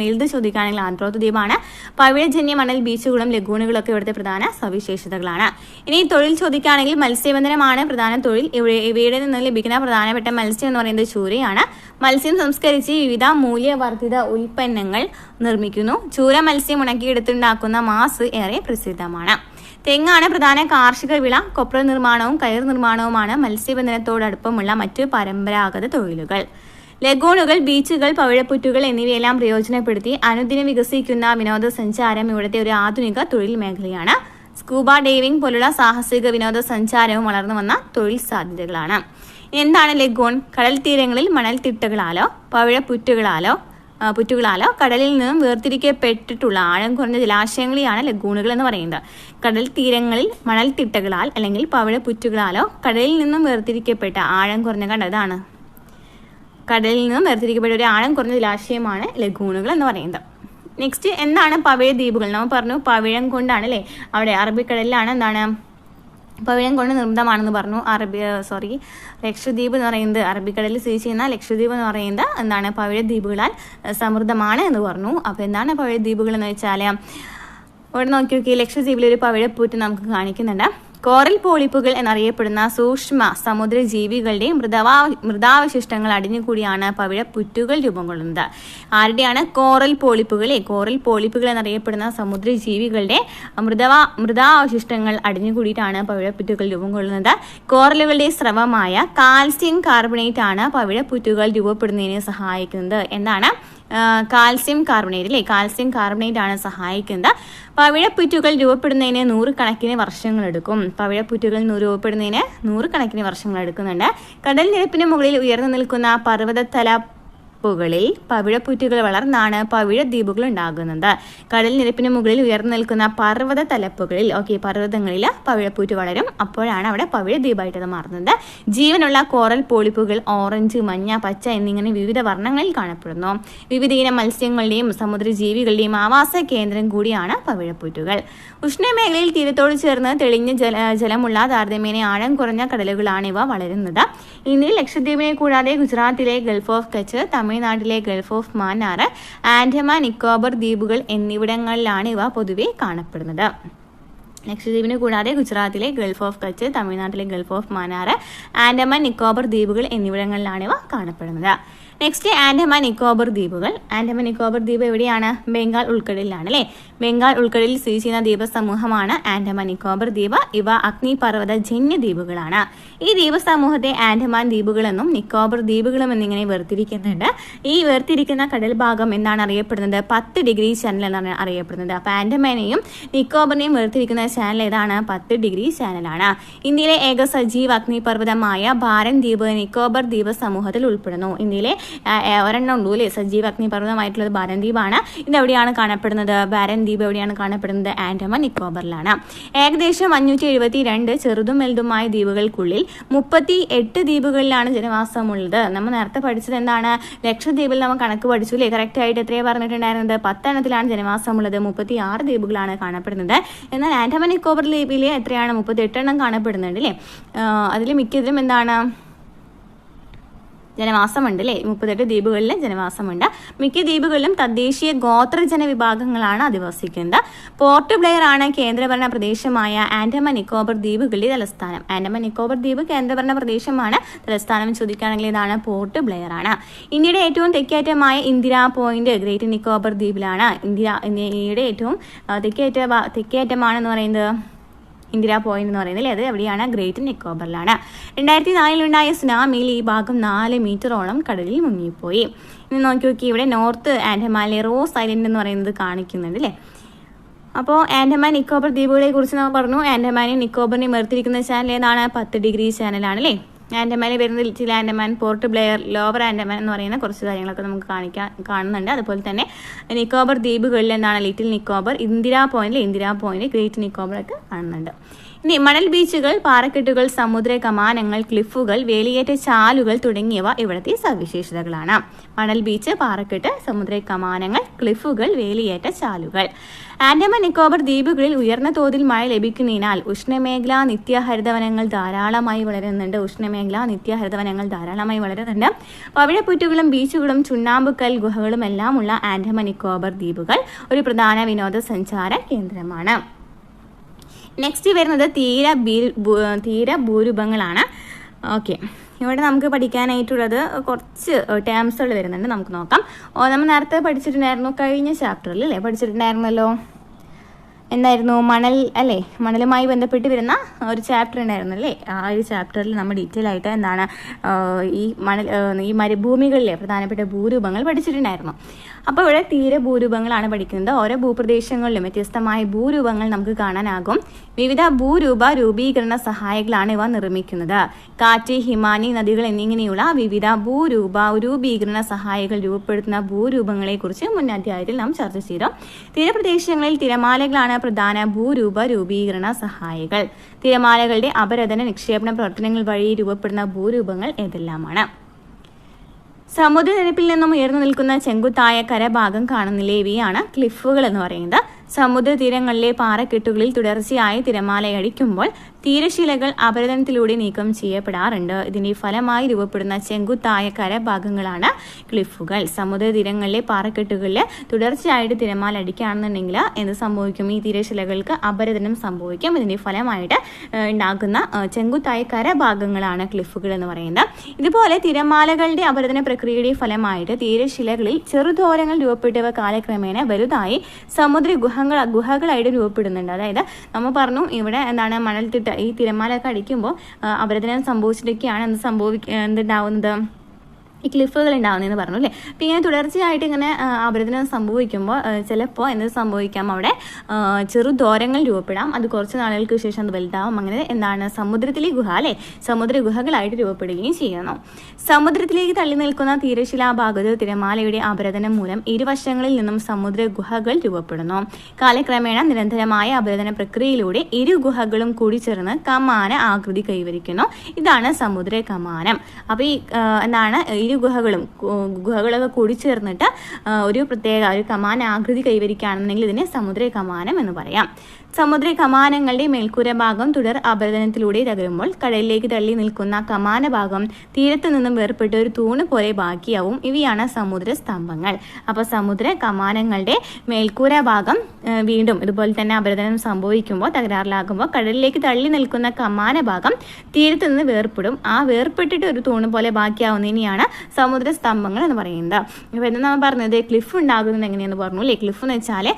വലുത് ചോദിക്കുകയാണെങ്കിൽ ആന്ത്രോത്ത് ദ്വീപാണ്. പവിഴജന്യ മണൽ ബീച്ചുകളും ലഗൂണുകളൊക്കെ ഇവിടുത്തെ പ്രധാന സവിശേഷതകളാണ്. ഇനി തൊഴിൽ ചോദിക്കുകയാണെങ്കിൽ മത്സ്യബന്ധനമാണ് പ്രധാന തൊഴിൽ. ഇവയുടെ നിന്ന് ലഭിക്കുന്ന പ്രധാനപ്പെട്ട മത്സ്യം എന്ന് പറയുന്നത് ചൂരയാണ്. മത്സ്യം സംസ്കരിച്ച് വിവിധ മൂല്യവർദ്ധിത ഉൽപ്പന്നങ്ങൾ നിർമ്മിക്കുന്നു. ചൂര മത്സ്യം ഉണക്കിയെടുത്തുണ്ടാക്കുന്ന മാസ് ഏറെ പ്രസിദ്ധമാണ്. തെങ്ങാണ് പ്രധാന കാർഷിക വിള. കൊപ്ര നിർമ്മാണവും കയർ നിർമ്മാണവുമാണ് മത്സ്യബന്ധനത്തോടടുപ്പമുള്ള മറ്റ് പരമ്പരാഗത തൊഴിലുകൾ. ലഗൂണുകൾ, ബീച്ചുകൾ, പവിഴപ്പുറ്റുകൾ എന്നിവയെല്ലാം പ്രയോജനപ്പെടുത്തി അനുദിനം വികസിക്കുന്ന വിനോദസഞ്ചാരം ഇവിടുത്തെ ഒരു ആധുനിക തൊഴിൽ മേഖലയാണ്. സ്കൂബ ഡൈവിംഗ് പോലുള്ള സാഹസിക വിനോദസഞ്ചാരവും വളർന്നു വന്ന തൊഴിൽ സാധ്യതകളാണ്. എന്താണ് ലഗൂൺ? കടൽ തീരങ്ങളിൽ മണൽത്തിട്ടകളാലോ പുറ്റുകളാലോ കടലിൽ നിന്നും വേർതിരിക്കപ്പെട്ടിട്ടുള്ള ആഴം കുറഞ്ഞ ജലാശയങ്ങളെയാണ് ലഗൂണുകൾ എന്ന് പറയുന്നത്. കടൽ തീരങ്ങളിൽ മണൽത്തിട്ടകളാൽ അല്ലെങ്കിൽ പവിഴപ്പുറ്റുകളാലോ കടലിൽ നിന്നും വേർതിരിക്കപ്പെട്ട ആഴം കുറഞ്ഞ കണ്ടതാണ്. കടലിൽ നിന്നും വേർതിരിക്കപ്പെട്ട ഒരു ആഴം കുറഞ്ഞ ജലാശയമാണ് ലഗൂണുകൾ എന്ന് പറയുന്നത്. നെക്സ്റ്റ് എന്താണ് പവിഴ ദ്വീപുകൾ? നമ്മൾ പറഞ്ഞു പവിഴം കൊണ്ടാണ് അല്ലേ. അവിടെ അറബിക്കടലിലാണ് എന്താണ് പവിഴം കൊണ്ട് നിർമ്മിതമാണെന്ന് പറഞ്ഞു. ലക്ഷദ്വീപ് എന്ന് പറയുന്നത് അറബിക്കടലിൽ സ്ഥിതി ചെയ്യുന്ന ലക്ഷദ്വീപ് എന്ന് പറയുന്നത് എന്താണ് പവിഴ ദ്വീപുകളാൽ സമൃദ്ധമാണ് എന്ന് പറഞ്ഞു. അപ്പോൾ എന്താണ് പവിഴ ദ്വീപുകൾ എന്ന് വെച്ചാൽ ഇവിടെ നോക്കി ലക്ഷദ്വീപിൽ ഒരു പവിഴപ്പൂറ്റ് നമുക്ക് കാണിക്കുന്നുണ്ട്. കോറൽ പോളിപ്പുകൾ എന്നറിയപ്പെടുന്ന സൂക്ഷ്മ സമുദ്രജീവികളുടെ മൃതാവശിഷ്ടങ്ങൾ അടിഞ്ഞുകൂടിയാണ് പവിഴപ്പുറ്റുകൾ രൂപം കൊള്ളുന്നത്. ആരുടെയാണ്? കോറൽ പോളിപ്പുകൾ എന്നറിയപ്പെടുന്ന സമുദ്രജീവികളുടെ മൃതാവശിഷ്ടങ്ങൾ അടിഞ്ഞുകൂടിയിട്ടാണ് പവിഴപ്പുറ്റുകൾ രൂപം കൊള്ളുന്നത്. കോറലുകളുടെ സ്രവമായ കാൽസ്യം കാർബണേറ്റ് ആണ് പവിഴപ്പുറ്റുകൾ രൂപപ്പെടുന്നതിന് സഹായിക്കുന്നത്. എന്താണ്? കാൽസ്യം കാർബണേറ്റ് ആണ് സഹായിക്കുന്നത്. പവിഴപ്പുറ്റുകൾ രൂപപ്പെടുന്നതിന് 100 കണക്കിന് വർഷങ്ങളെടുക്കും. പവിഴപ്പുറ്റുകൾ രൂപപ്പെടുന്നതിന് 100 കണക്കിന് വർഷങ്ങൾ എടുക്കുന്നുണ്ട്. കടൽ നിരപ്പിന് മുകളിൽ ഉയർന്നു നിൽക്കുന്ന പർവ്വതത്തലപ്പുകളിൽ പവിഴപ്പുറ്റുകൾ വളർന്നാണ് പവിഴദ്വീപുകൾ ഉണ്ടാകുന്നത്. കടൽ നിരപ്പിന് മുകളിൽ ഉയർന്നു നിൽക്കുന്ന പർവ്വതത്തലപ്പുകളിൽ പർവ്വതങ്ങളിൽ പവിഴപ്പുറ്റ് വളരും. അപ്പോഴാണ് അവിടെ പവിഴദ്വീപായിട്ട് അത് മാറുന്നത്. ജീവനുള്ള കോറൽ പോളിപ്പുകൾ ഓറഞ്ച്, മഞ്ഞ, പച്ച എന്നിങ്ങനെ വിവിധ വർണ്ണങ്ങളിൽ കാണപ്പെടുന്നു. വിവിധയിനം മത്സ്യങ്ങളുടെയും സമുദ്രജീവികളുടെയും ആവാസ കേന്ദ്രം കൂടിയാണ് പവിഴപ്പുറ്റുകൾ. ഉഷ്ണമേഖലയിൽ തീരത്തോട് ചേർന്ന് തെളിഞ്ഞ ജലമുള്ള താരതമ്യേന ആഴം കുറഞ്ഞ കടലുകളാണ് ഇവ വളരുന്നത്. ഇന്ത്യയിൽ ലക്ഷദ്വീപിനെ കൂടാതെ ഗുജറാത്തിലെ ഗൾഫ് ഓഫ് കച്ച്, തമിഴ്നാട് തമിഴ്നാട്ടിലെ ഗൾഫ് ഓഫ് മാന്നാർ, ആൻഡമാൻ നിക്കോബർ ദ്വീപുകൾ എന്നിവിടങ്ങളിലാണ് ഇവ പൊതുവെ കാണപ്പെടുന്നത്. ലക്ഷദ്വീപിന് കൂടാതെ ഗുജറാത്തിലെ ഗൾഫ് ഓഫ് കച്ച്, തമിഴ്നാട്ടിലെ ഗൾഫ് ഓഫ് മാന്നാർ, ആൻഡമാൻ നിക്കോബർ ദ്വീപുകൾ എന്നിവിടങ്ങളിലാണ് ഇവ കാണപ്പെടുന്നത്. നെക്സ്റ്റ് ആൻഡമാൻ നിക്കോബർ ദ്വീപുകൾ. ആൻഡമാൻ നിക്കോബർ ദ്വീപ് എവിടെയാണ്? ബംഗാൾ ഉൾക്കടലിലാണ് അല്ലേ. ബംഗാൾ ഉൾക്കടലിൽ സ്ഥിതി ചെയ്യുന്ന ദ്വീപസമൂഹമാണ് ആൻഡമാൻ നിക്കോബർ ദ്വീപ്. ഇവ അഗ്നിപർവ്വത ജന്യ ദ്വീപുകളാണ്. ഈ ദ്വീപസമൂഹത്തെ ആൻഡമാൻ ദ്വീപുകളെന്നും നിക്കോബർ ദ്വീപുകളും എന്നിങ്ങനെ വേർതിരിക്കുന്നുണ്ട്. ഈ വേർതിരിക്കുന്ന കടൽ ഭാഗം എന്താണ് അറിയപ്പെടുന്നത്? 10 ഡിഗ്രി ചാനൽ എന്നാണ് അറിയപ്പെടുന്നത്. അപ്പോൾ ആൻഡമാനെയും നിക്കോബറിനെയും വേർതിരിക്കുന്ന ചാനൽ ഏതാണ്? 10 ഡിഗ്രി ചാനലാണ്. ഇന്ത്യയിലെ ഏക സജീവ അഗ്നിപർവ്വതമായ ബാരൻ ദ്വീപ് നിക്കോബർ ദ്വീപ സമൂഹത്തിൽ ഉൾപ്പെടുന്നു. ഇന്ത്യയിലെ ഒരെണ്ണം ഉള്ളൂ അല്ലേ സജീവ അഗ്നിപർവ്വതമായിട്ടുള്ളത് ബാരൻ ദ്വീപാണ്. ഇതെവിടെയാണ് കാണപ്പെടുന്നത്? ബാരൻ ദ്വീപ് എവിടെയാണ് കാണപ്പെടുന്നത്? ആൻഡമാൻ നിക്കോബറിലാണ്. ഏകദേശം 572 ചെറുതും വലുതുമായ ദ്വീപുകൾക്കുള്ളിൽ 38 ദ്വീപുകളിലാണ് ജനവാസമുള്ളത്. നമ്മൾ നേരത്തെ പഠിച്ചത് എന്താണ്? ലക്ഷദ്വീപിൽ നമ്മൾ കണക്ക് പഠിച്ചു അല്ലേ. കറക്റ്റ് ആയിട്ട് എത്രയാണ് പറഞ്ഞിട്ടുണ്ടായിരുന്നത്? 10 എണ്ണത്തിലാണ് ജനവാസമുള്ളത്. 36 ദ്വീപുകളാണ് കാണപ്പെടുന്നത്. എന്നാൽ ആൻഡമാൻ നിക്കോബർ ദ്വീപിൽ എത്രയാണ്? 38 എണ്ണം കാണപ്പെടുന്നുണ്ട് അല്ലേ. അതിൽ മിക്കതിലും എന്താണ് ജനവാസമുണ്ട് അല്ലേ. 38 ദ്വീപുകളിൽ ജനവാസമുണ്ട്. മിക്ക ദ്വീപുകളിലും തദ്ദേശീയ ഗോത്രജന വിഭാഗങ്ങളാണ് അധിവസിക്കുന്നത്. പോർട്ട് ബ്ലെയർ ആണ് കേന്ദ്രഭരണ പ്രദേശമായ ആൻഡമാൻ നിക്കോബർ ദ്വീപുകളുടെ തലസ്ഥാനം. ആൻഡമാൻ നിക്കോബർ ദ്വീപ് കേന്ദ്രഭരണ പ്രദേശമാണ്. തലസ്ഥാനം ചോദിക്കുകയാണെങ്കിൽ ഇതാണ് പോർട്ട് ബ്ലെയർ ആണ്. ഇന്ത്യയുടെ ഏറ്റവും തെക്കേറ്റമായ ഇന്ദിരാ പോയിന്റ് ഗ്രേറ്റ് നിക്കോബർ ദ്വീപിലാണ്. ഇന്ത്യയുടെ ഏറ്റവും തെക്കേറ്റമാണെന്ന് പറയുന്നത് ഇന്ദിരാ പോയിന്റ് എന്ന് പറയുന്നത് അത് എവിടെയാണ്? ഗ്രേറ്റ് നിക്കോബറിലാണ്. 2004 സുനാമിയിൽ ഈ ഭാഗം 4 മീറ്ററോളം കടലിൽ മുങ്ങിപ്പോയി. ഇനി നോക്കി ഇവിടെ നോർത്ത് ആൻഡമാനിലെ റോസ് ഐലൻഡ് എന്ന് പറയുന്നത് കാണിക്കുന്നുണ്ട് അല്ലേ. അപ്പോൾ ആൻഡമാൻ നിക്കോബർ ദ്വീപുകളെ കുറിച്ച് നമ്മൾ പറഞ്ഞു. ആൻഡമാനെയും നിക്കോബറിനെയും വേർതിരിക്കുന്ന ചാനൽ ഏതാണ്? 10 ഡിഗ്രി ചാനലാണ് അല്ലേ. ആൻഡമാനിൽ വരുന്ന little Andaman, port Blair, lower Andaman എന്ന് പറയുന്ന കുറച്ച് കാര്യങ്ങളൊക്കെ നമുക്ക് കാണുന്നുണ്ട്. അതുപോലെ തന്നെ നിക്കോബർ ദ്വീപുകളിൽ എന്താണ്? Little Nicobar, Indira point, great Nicobar ഒക്കെ കാണുന്നുണ്ട്. ഇനി മണൽ ബീച്ചുകൾ, പാറക്കെട്ടുകൾ, സമുദ്ര കമാനങ്ങൾ, ക്ലിഫുകൾ, വേലിയേറ്റ ചാലുകൾ തുടങ്ങിയവ ഇവിടുത്തെ സവിശേഷതകളാണ്. മണൽ ബീച്ച്, പാറക്കെട്ട്, സമുദ്ര കമാനങ്ങൾ, ക്ലിഫുകൾ, വേലിയേറ്റ ചാലുകൾ. ആൻഡമാൻ നിക്കോബർ ദ്വീപുകളിൽ ഉയർന്ന തോതിൽ മഴ ലഭിക്കുന്നതിനാൽ ഉഷ്ണമേഖലാ നിത്യഹരിതവനങ്ങൾ ധാരാളമായി വളരുന്നുണ്ട്. പവിഴപ്പുറ്റുകളും ബീച്ചുകളും ചുണ്ണാമ്പുക്കൽ ഗുഹകളും എല്ലാമുള്ള ആൻഡമാൻ നിക്കോബർ ദ്വീപുകൾ ഒരു പ്രധാന വിനോദസഞ്ചാര കേന്ദ്രമാണ്. നെക്സ്റ്റ് വരുന്നത് തീരഭൂരൂപങ്ങളാണ്. ഓക്കെ, ഇവിടെ നമുക്ക് പഠിക്കാനായിട്ടുള്ളത് കുറച്ച് ടേംസുകൾ വരുന്നുണ്ട്. നമുക്ക് നോക്കാം. നമ്മൾ നേരത്തെ പഠിച്ചിട്ടുണ്ടായിരുന്നു, കഴിഞ്ഞ ചാപ്റ്ററിൽ അല്ലേ പഠിച്ചിട്ടുണ്ടായിരുന്നല്ലോ. എന്തായിരുന്നു? മണൽ അല്ലേ. മണലുമായി ബന്ധപ്പെട്ട് വരുന്ന ഒരു ചാപ്റ്റർ ഉണ്ടായിരുന്നു അല്ലേ. ആ ഒരു ചാപ്റ്ററിൽ നമ്മൾ ഡീറ്റെയിൽ ആയിട്ട് എന്താണ് ഈ മരുഭൂമികളിലെ പ്രധാനപ്പെട്ട ഭൂരൂപങ്ങൾ പഠിച്ചിട്ടുണ്ടായിരുന്നു. അപ്പോൾ ഇവിടെ തീരഭൂരൂപങ്ങളാണ് പഠിക്കുന്നത്. ഓരോ ഭൂപ്രദേശങ്ങളിലും വ്യത്യസ്തമായ ഭൂരൂപങ്ങൾ നമുക്ക് കാണാനാകും. വിവിധ രൂപീകരണ സഹായികളാണ് ഇവ നിർമ്മിക്കുന്നത്. കാറ്റ്, ഹിമാനി, നദികൾ എന്നിങ്ങനെയുള്ള വിവിധ രൂപീകരണ സഹായികൾ രൂപപ്പെടുത്തുന്ന ഭൂരൂപങ്ങളെ കുറിച്ച് മുൻ അധ്യായത്തിൽ നാം ചർച്ച ചെയ്തു. തീരപ്രദേശങ്ങളിൽ തിരമാലകളാണ് പ്രധാന രൂപീകരണ സഹായികൾ. തിരമാലകളുടെ അപരദന നിക്ഷേപണ പ്രവർത്തനങ്ങൾ വഴി രൂപപ്പെടുന്ന ഭൂരൂപങ്ങൾ ഏതെല്ലാമാണ്? സമുദ്രനിരപ്പിൽ നിന്നും ഉയർന്നു നിൽക്കുന്ന ചെങ്കുത്തായ കരഭാഗം കാണുന്നില്ലേ, ഇവയാണ് ക്ലിഫുകൾ എന്ന് പറയുന്നത്. സമുദ്രതീരങ്ങളിലെ പാറക്കെട്ടുകളിൽ തുടർച്ചയായി തിരമാലയടിക്കുമ്പോൾ തീരശിലകൾ അപരദനത്തിലൂടെ നീക്കം ചെയ്യപ്പെടാറുണ്ട്. ഇതിന്റെ ഫലമായി രൂപപ്പെടുന്ന ചെങ്കുത്തായ കരഭാഗങ്ങളാണ് ക്ലിഫുകൾ. സമുദ്രതീരങ്ങളിലെ പാറക്കെട്ടുകളിൽ തുടർച്ചയായിട്ട് തിരമാല അടിക്കുകയാണെന്നുണ്ടെങ്കിൽ എന്ത് സംഭവിക്കും? ഈ തീരശിലകൾക്ക് അപരദനം സംഭവിക്കും. ഇതിന്റെ ഫലമായിട്ട് ഉണ്ടാകുന്ന ചെങ്കുത്തായ കരഭാഗങ്ങളാണ് ക്ലിഫുകൾ എന്ന് പറയുന്നത്. ഇതുപോലെ തിരമാലകളുടെ അപരദന പ്രക്രിയയുടെ ഫലമായിട്ട് തീരശിലകളിൽ ചെറുതോരങ്ങൾ രൂപപ്പെട്ടവ കാലക്രമേണ വലുതായി സമുദ്ര ഗുഹകളായിട്ട് രൂപപ്പെടുന്നുണ്ട്. അതായത് നമ്മൾ പറഞ്ഞു ഇവിടെ എന്താണ് മണൽത്തിട്ട ഈ തിരമാലയൊക്കെ അടിക്കുമ്പോൾ അപരദനം സംഭവിച്ചിട്ടൊക്കെയാണ് എന്തുണ്ടാവുന്നത്? ഈ ക്ലിഫുകൾ ഉണ്ടാവുന്നതെന്ന് പറഞ്ഞു അല്ലേ. അപ്പം ഇങ്ങനെ തുടർച്ചയായിട്ട് ഇങ്ങനെ അപരദനം സംഭവിക്കുമ്പോൾ ചിലപ്പോൾ എന്ത് സംഭവിക്കാം? അവിടെ ചെറുദോരങ്ങൾ രൂപപ്പെടാം. അത് കുറച്ച് നാളുകൾക്ക് ശേഷം അത് വലുതാവും. അങ്ങനെ എന്താണ് സമുദ്രത്തിലെ ഗുഹ അല്ലേ, സമുദ്ര ഗുഹകളായിട്ട് രൂപപ്പെടുകയും ചെയ്യുന്നു. സമുദ്രത്തിലേക്ക് തള്ളി നിൽക്കുന്ന തീരശിലാഭാഗത്ത് തിരമാലയുടെ അപരദനം മൂലം ഇരുവശങ്ങളിൽ നിന്നും സമുദ്ര ഗുഹകൾ രൂപപ്പെടുന്നു. കാലക്രമേണ നിരന്തരമായ അപരദന പ്രക്രിയയിലൂടെ ഇരു ഗുഹകളും കൂടി ചേർന്ന് കമാന ആകൃതി കൈവരിക്കുന്നു. ഇതാണ് സമുദ്ര കമാനം. അപ്പോൾ ഈ എന്താണ് ഇരു ഗുഹകളൊക്കെ കൂടി ചേർന്നിട്ട് ഒരു പ്രത്യേക ഒരു കമാന ആകൃതി കൈവരിക്കുകയാണെന്നുണ്ടെങ്കിൽ ഇതിനെ സമുദ്ര കമാനം എന്ന് പറയാം. സമുദ്ര കമാനങ്ങളുടെ മേൽക്കൂര ഭാഗം തുടർ അപരദനത്തിലൂടെ തകരുമ്പോൾ കടലിലേക്ക് തള്ളി നിൽക്കുന്ന കമാന ഭാഗം തീരത്തു നിന്നും വേർപെട്ട ഒരു തൂണ് പോലെ ബാക്കിയാവും. ഇവയാണ് സമുദ്ര സ്തംഭങ്ങൾ. അപ്പോൾ സമുദ്ര കമാനങ്ങളുടെ മേൽക്കൂര ഭാഗം വീണ്ടും ഇതുപോലെ തന്നെ അപരദനം സംഭവിക്കുമ്പോൾ, തകരാറിലാകുമ്പോൾ കടലിലേക്ക് തള്ളി നിൽക്കുന്ന കമാന ഭാഗം തീരത്തു നിന്ന് വേർപെടും. ആ വേർപെട്ടിട്ട് ഒരു തൂണ് പോലെ ബാക്കിയാവുന്നതിനെയാണ് സമുദ്ര സ്തംഭങ്ങൾ എന്ന് പറയുന്നത്. അപ്പോൾ എന്ന് നമ്മൾ പറഞ്ഞത് ക്ലിഫ് ഉണ്ടാകുന്നത് എങ്ങനെയെന്ന് പറഞ്ഞു അല്ലേ. ക്ലിഫ് എന്ന് വെച്ചാൽ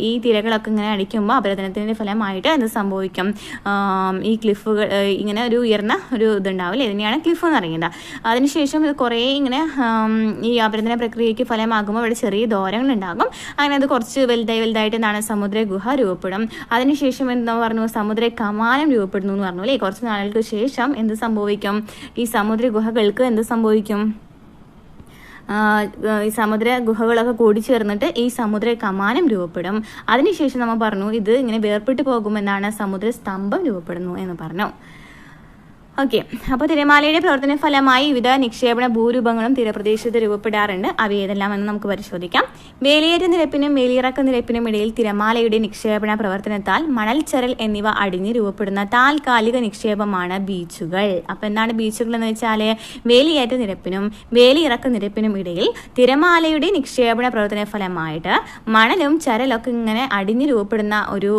ഈ തിരകളൊക്കെ ഇങ്ങനെ അടിക്കുമ്പോൾ അപരദനത്തിൻ്റെ ഫലമായിട്ട് എന്ത് സംഭവിക്കും, ഈ ക്ലിഫുകൾ ഇങ്ങനെ ഒരു ഉയർന്ന ഒരു ഇതുണ്ടാവില്ലേ, ഇതിനെയാണ് ക്ലിഫ് എന്ന് പറയുന്നത്. അതിനുശേഷം ഇത് കുറേ ഇങ്ങനെ ഈ അപരദന പ്രക്രിയയ്ക്ക് ഫലമാകുമ്പോൾ ഇവിടെ ചെറിയ ദ്വാരങ്ങളുണ്ടാകും. അങ്ങനെ അത് കുറച്ച് വലുതായിട്ട് എന്താണ് സമുദ്ര ഗുഹ രൂപപ്പെടും. അതിനുശേഷം എന്താ പറഞ്ഞു, സമുദ്ര കമാനം രൂപപ്പെടുന്നു എന്ന് പറഞ്ഞു അല്ലേ. കുറച്ച് നാളുകൾക്ക് ശേഷം എന്ത് സംഭവിക്കും, ഈ സമുദ്ര ഗുഹകൾക്ക് എന്ത് സംഭവിക്കും, ഈ സമുദ്ര ഗുഹകളൊക്കെ കൂടിച്ചേർന്നിട്ട് ഈ സമുദ്ര കമാനം രൂപപ്പെടും. അതിനുശേഷം നമ്മൾ പറഞ്ഞു ഇത് ഇങ്ങനെ വേർപെട്ട് പോകുമെന്നാണ് സമുദ്ര സ്തംഭം രൂപപ്പെടുന്നു എന്ന് പറഞ്ഞു. ഓക്കെ, അപ്പോൾ തിരമാലയുടെ പ്രവർത്തന ഫലമായി വിവിധ നിക്ഷേപണ ഭൂരൂപങ്ങളും തീരപ്രദേശത്ത് രൂപപ്പെടാറുണ്ട്. അവ ഏതെല്ലാം എന്ന് നമുക്ക് പരിശോധിക്കാം. വേലിയേറ്റ നിരപ്പിനും വേലിയിറക്ക നിരപ്പിനും ഇടയിൽ തിരമാലയുടെ നിക്ഷേപണ പ്രവർത്തനത്താൽ മണൽ ചരൽ എന്നിവ അടിഞ്ഞ് രൂപപ്പെടുന്ന താൽക്കാലിക നിക്ഷേപമാണ് ബീച്ചുകൾ. അപ്പോൾ എന്താണ് ബീച്ചുകൾ എന്ന് വെച്ചാൽ, വേലിയേറ്റ നിരപ്പിനും വേലിയിറക്ക നിരപ്പിനും ഇടയിൽ തിരമാലയുടെ നിക്ഷേപണ പ്രവർത്തന ഫലമായിട്ട് മണലും ചരലൊക്കെ ഇങ്ങനെ അടിഞ്ഞ് രൂപപ്പെടുന്ന ഒരു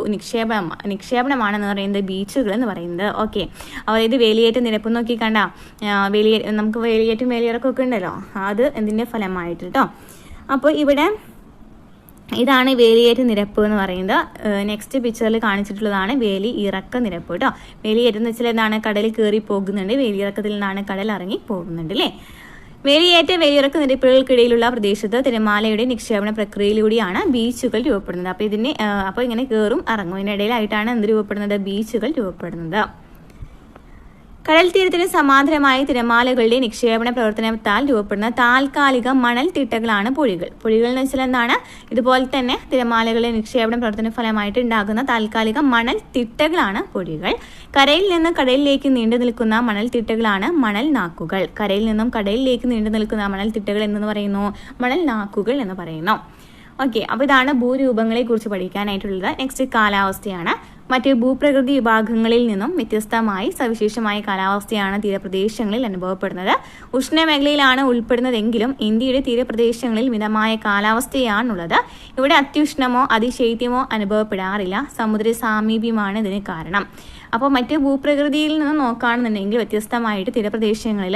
നിക്ഷേപണമാണെന്ന് പറയുന്നത് ബീച്ചുകൾ എന്ന് പറയുന്നത്. ഓക്കെ, അതായത് വേലിയേറ്റ നിരപ്പ് നോക്കി കണ്ട, നമുക്ക് വേലിയേറ്റും വേലിയിറക്കമൊക്കെ ഉണ്ടല്ലോ, അത് എന്തിൻ്റെ ഫലമായിട്ട് കേട്ടോ. അപ്പോൾ ഇവിടെ ഇതാണ് വേലിയേറ്റ നിരപ്പ് എന്ന് പറയുന്നത്. നെക്സ്റ്റ് പിക്ചറിൽ കാണിച്ചിട്ടുള്ളതാണ് വേലി ഇറക്ക നിരപ്പ് കേട്ടോ. വേലിയേറ്റം എന്ന് വെച്ചാൽ എന്താണ്, കടൽ കയറി പോകുന്നുണ്ട്, വേലിയിറക്കത്തിൽ നിന്നാണ് കടൽ ഇറങ്ങി പോകുന്നുണ്ട് അല്ലേ. വേലിയേറ്റ വേലിയിറക്ക നിരപ്പുകൾക്കിടയിലുള്ള പ്രദേശത്ത് തിരമാലയുടെ നിക്ഷേപണ പ്രക്രിയയിലൂടെയാണ് ബീച്ചുകൾ രൂപപ്പെടുന്നത്. അപ്പോൾ ഇങ്ങനെ കയറും ഇറങ്ങും, ഇതിനിടയിലായിട്ടാണ് എന്ത് രൂപപ്പെടുന്നത്, ബീച്ചുകൾ രൂപപ്പെടുന്നത്. കടൽ തീരത്തിന് സമാന്തരമായി തിരമാലകളുടെ നിക്ഷേപണ പ്രവർത്തനത്താൽ രൂപപ്പെടുന്ന താൽക്കാലിക മണൽ തിട്ടകളാണ് പൊഴികൾ. പൊഴികൾ എന്ന് വെച്ചാൽ എന്താണ്, ഇതുപോലെ തന്നെ തിരമാലകളുടെ നിക്ഷേപണ പ്രവർത്തന ഫലമായിട്ട് ഉണ്ടാകുന്ന താൽക്കാലിക മണൽ തിട്ടകളാണ് പൊഴികൾ. കരയിൽ നിന്ന് കടലിലേക്ക് നീണ്ടു നിൽക്കുന്ന മണൽ തിട്ടകളാണ് മണൽ നാക്കുകൾ. കരയിൽ നിന്നും കടലിലേക്ക് നീണ്ടു നിൽക്കുന്ന മണൽ തിട്ടകൾ എന്ന് പറയുന്നു മണൽ നാക്കുകൾ എന്ന് പറയുന്നു. ഓക്കെ, അപ്പോൾ ഇതാണ് ഭൂരൂപങ്ങളെ കുറിച്ച് പഠിക്കാനായിട്ടുള്ളത്. നെക്സ്റ്റ് കാലാവസ്ഥയാണ്. മറ്റ് ഭൂപ്രകൃതി വിഭാഗങ്ങളിൽ നിന്നും വ്യത്യസ്തമായി സവിശേഷമായ കാലാവസ്ഥയാണ് തീരപ്രദേശങ്ങളിൽ അനുഭവപ്പെടുന്നത്. ഉഷ്ണമേഖലയിലാണ് ഉൾപ്പെടുന്നതെങ്കിലും ഇന്ത്യയുടെ തീരപ്രദേശങ്ങളിൽ മിതമായ കാലാവസ്ഥയാണുള്ളത്. ഇവിടെ അത്യുഷ്ണമോ അതിശൈത്യമോ അനുഭവപ്പെടാറില്ല. സമുദ്ര സാമീപ്യമാണ് ഇതിന് കാരണം. അപ്പോൾ മറ്റ് ഭൂപ്രകൃതിയിൽ നിന്ന് നോക്കുകയാണെന്നുണ്ടെങ്കിൽ വ്യത്യസ്തമായിട്ട് തീരപ്രദേശങ്ങളിൽ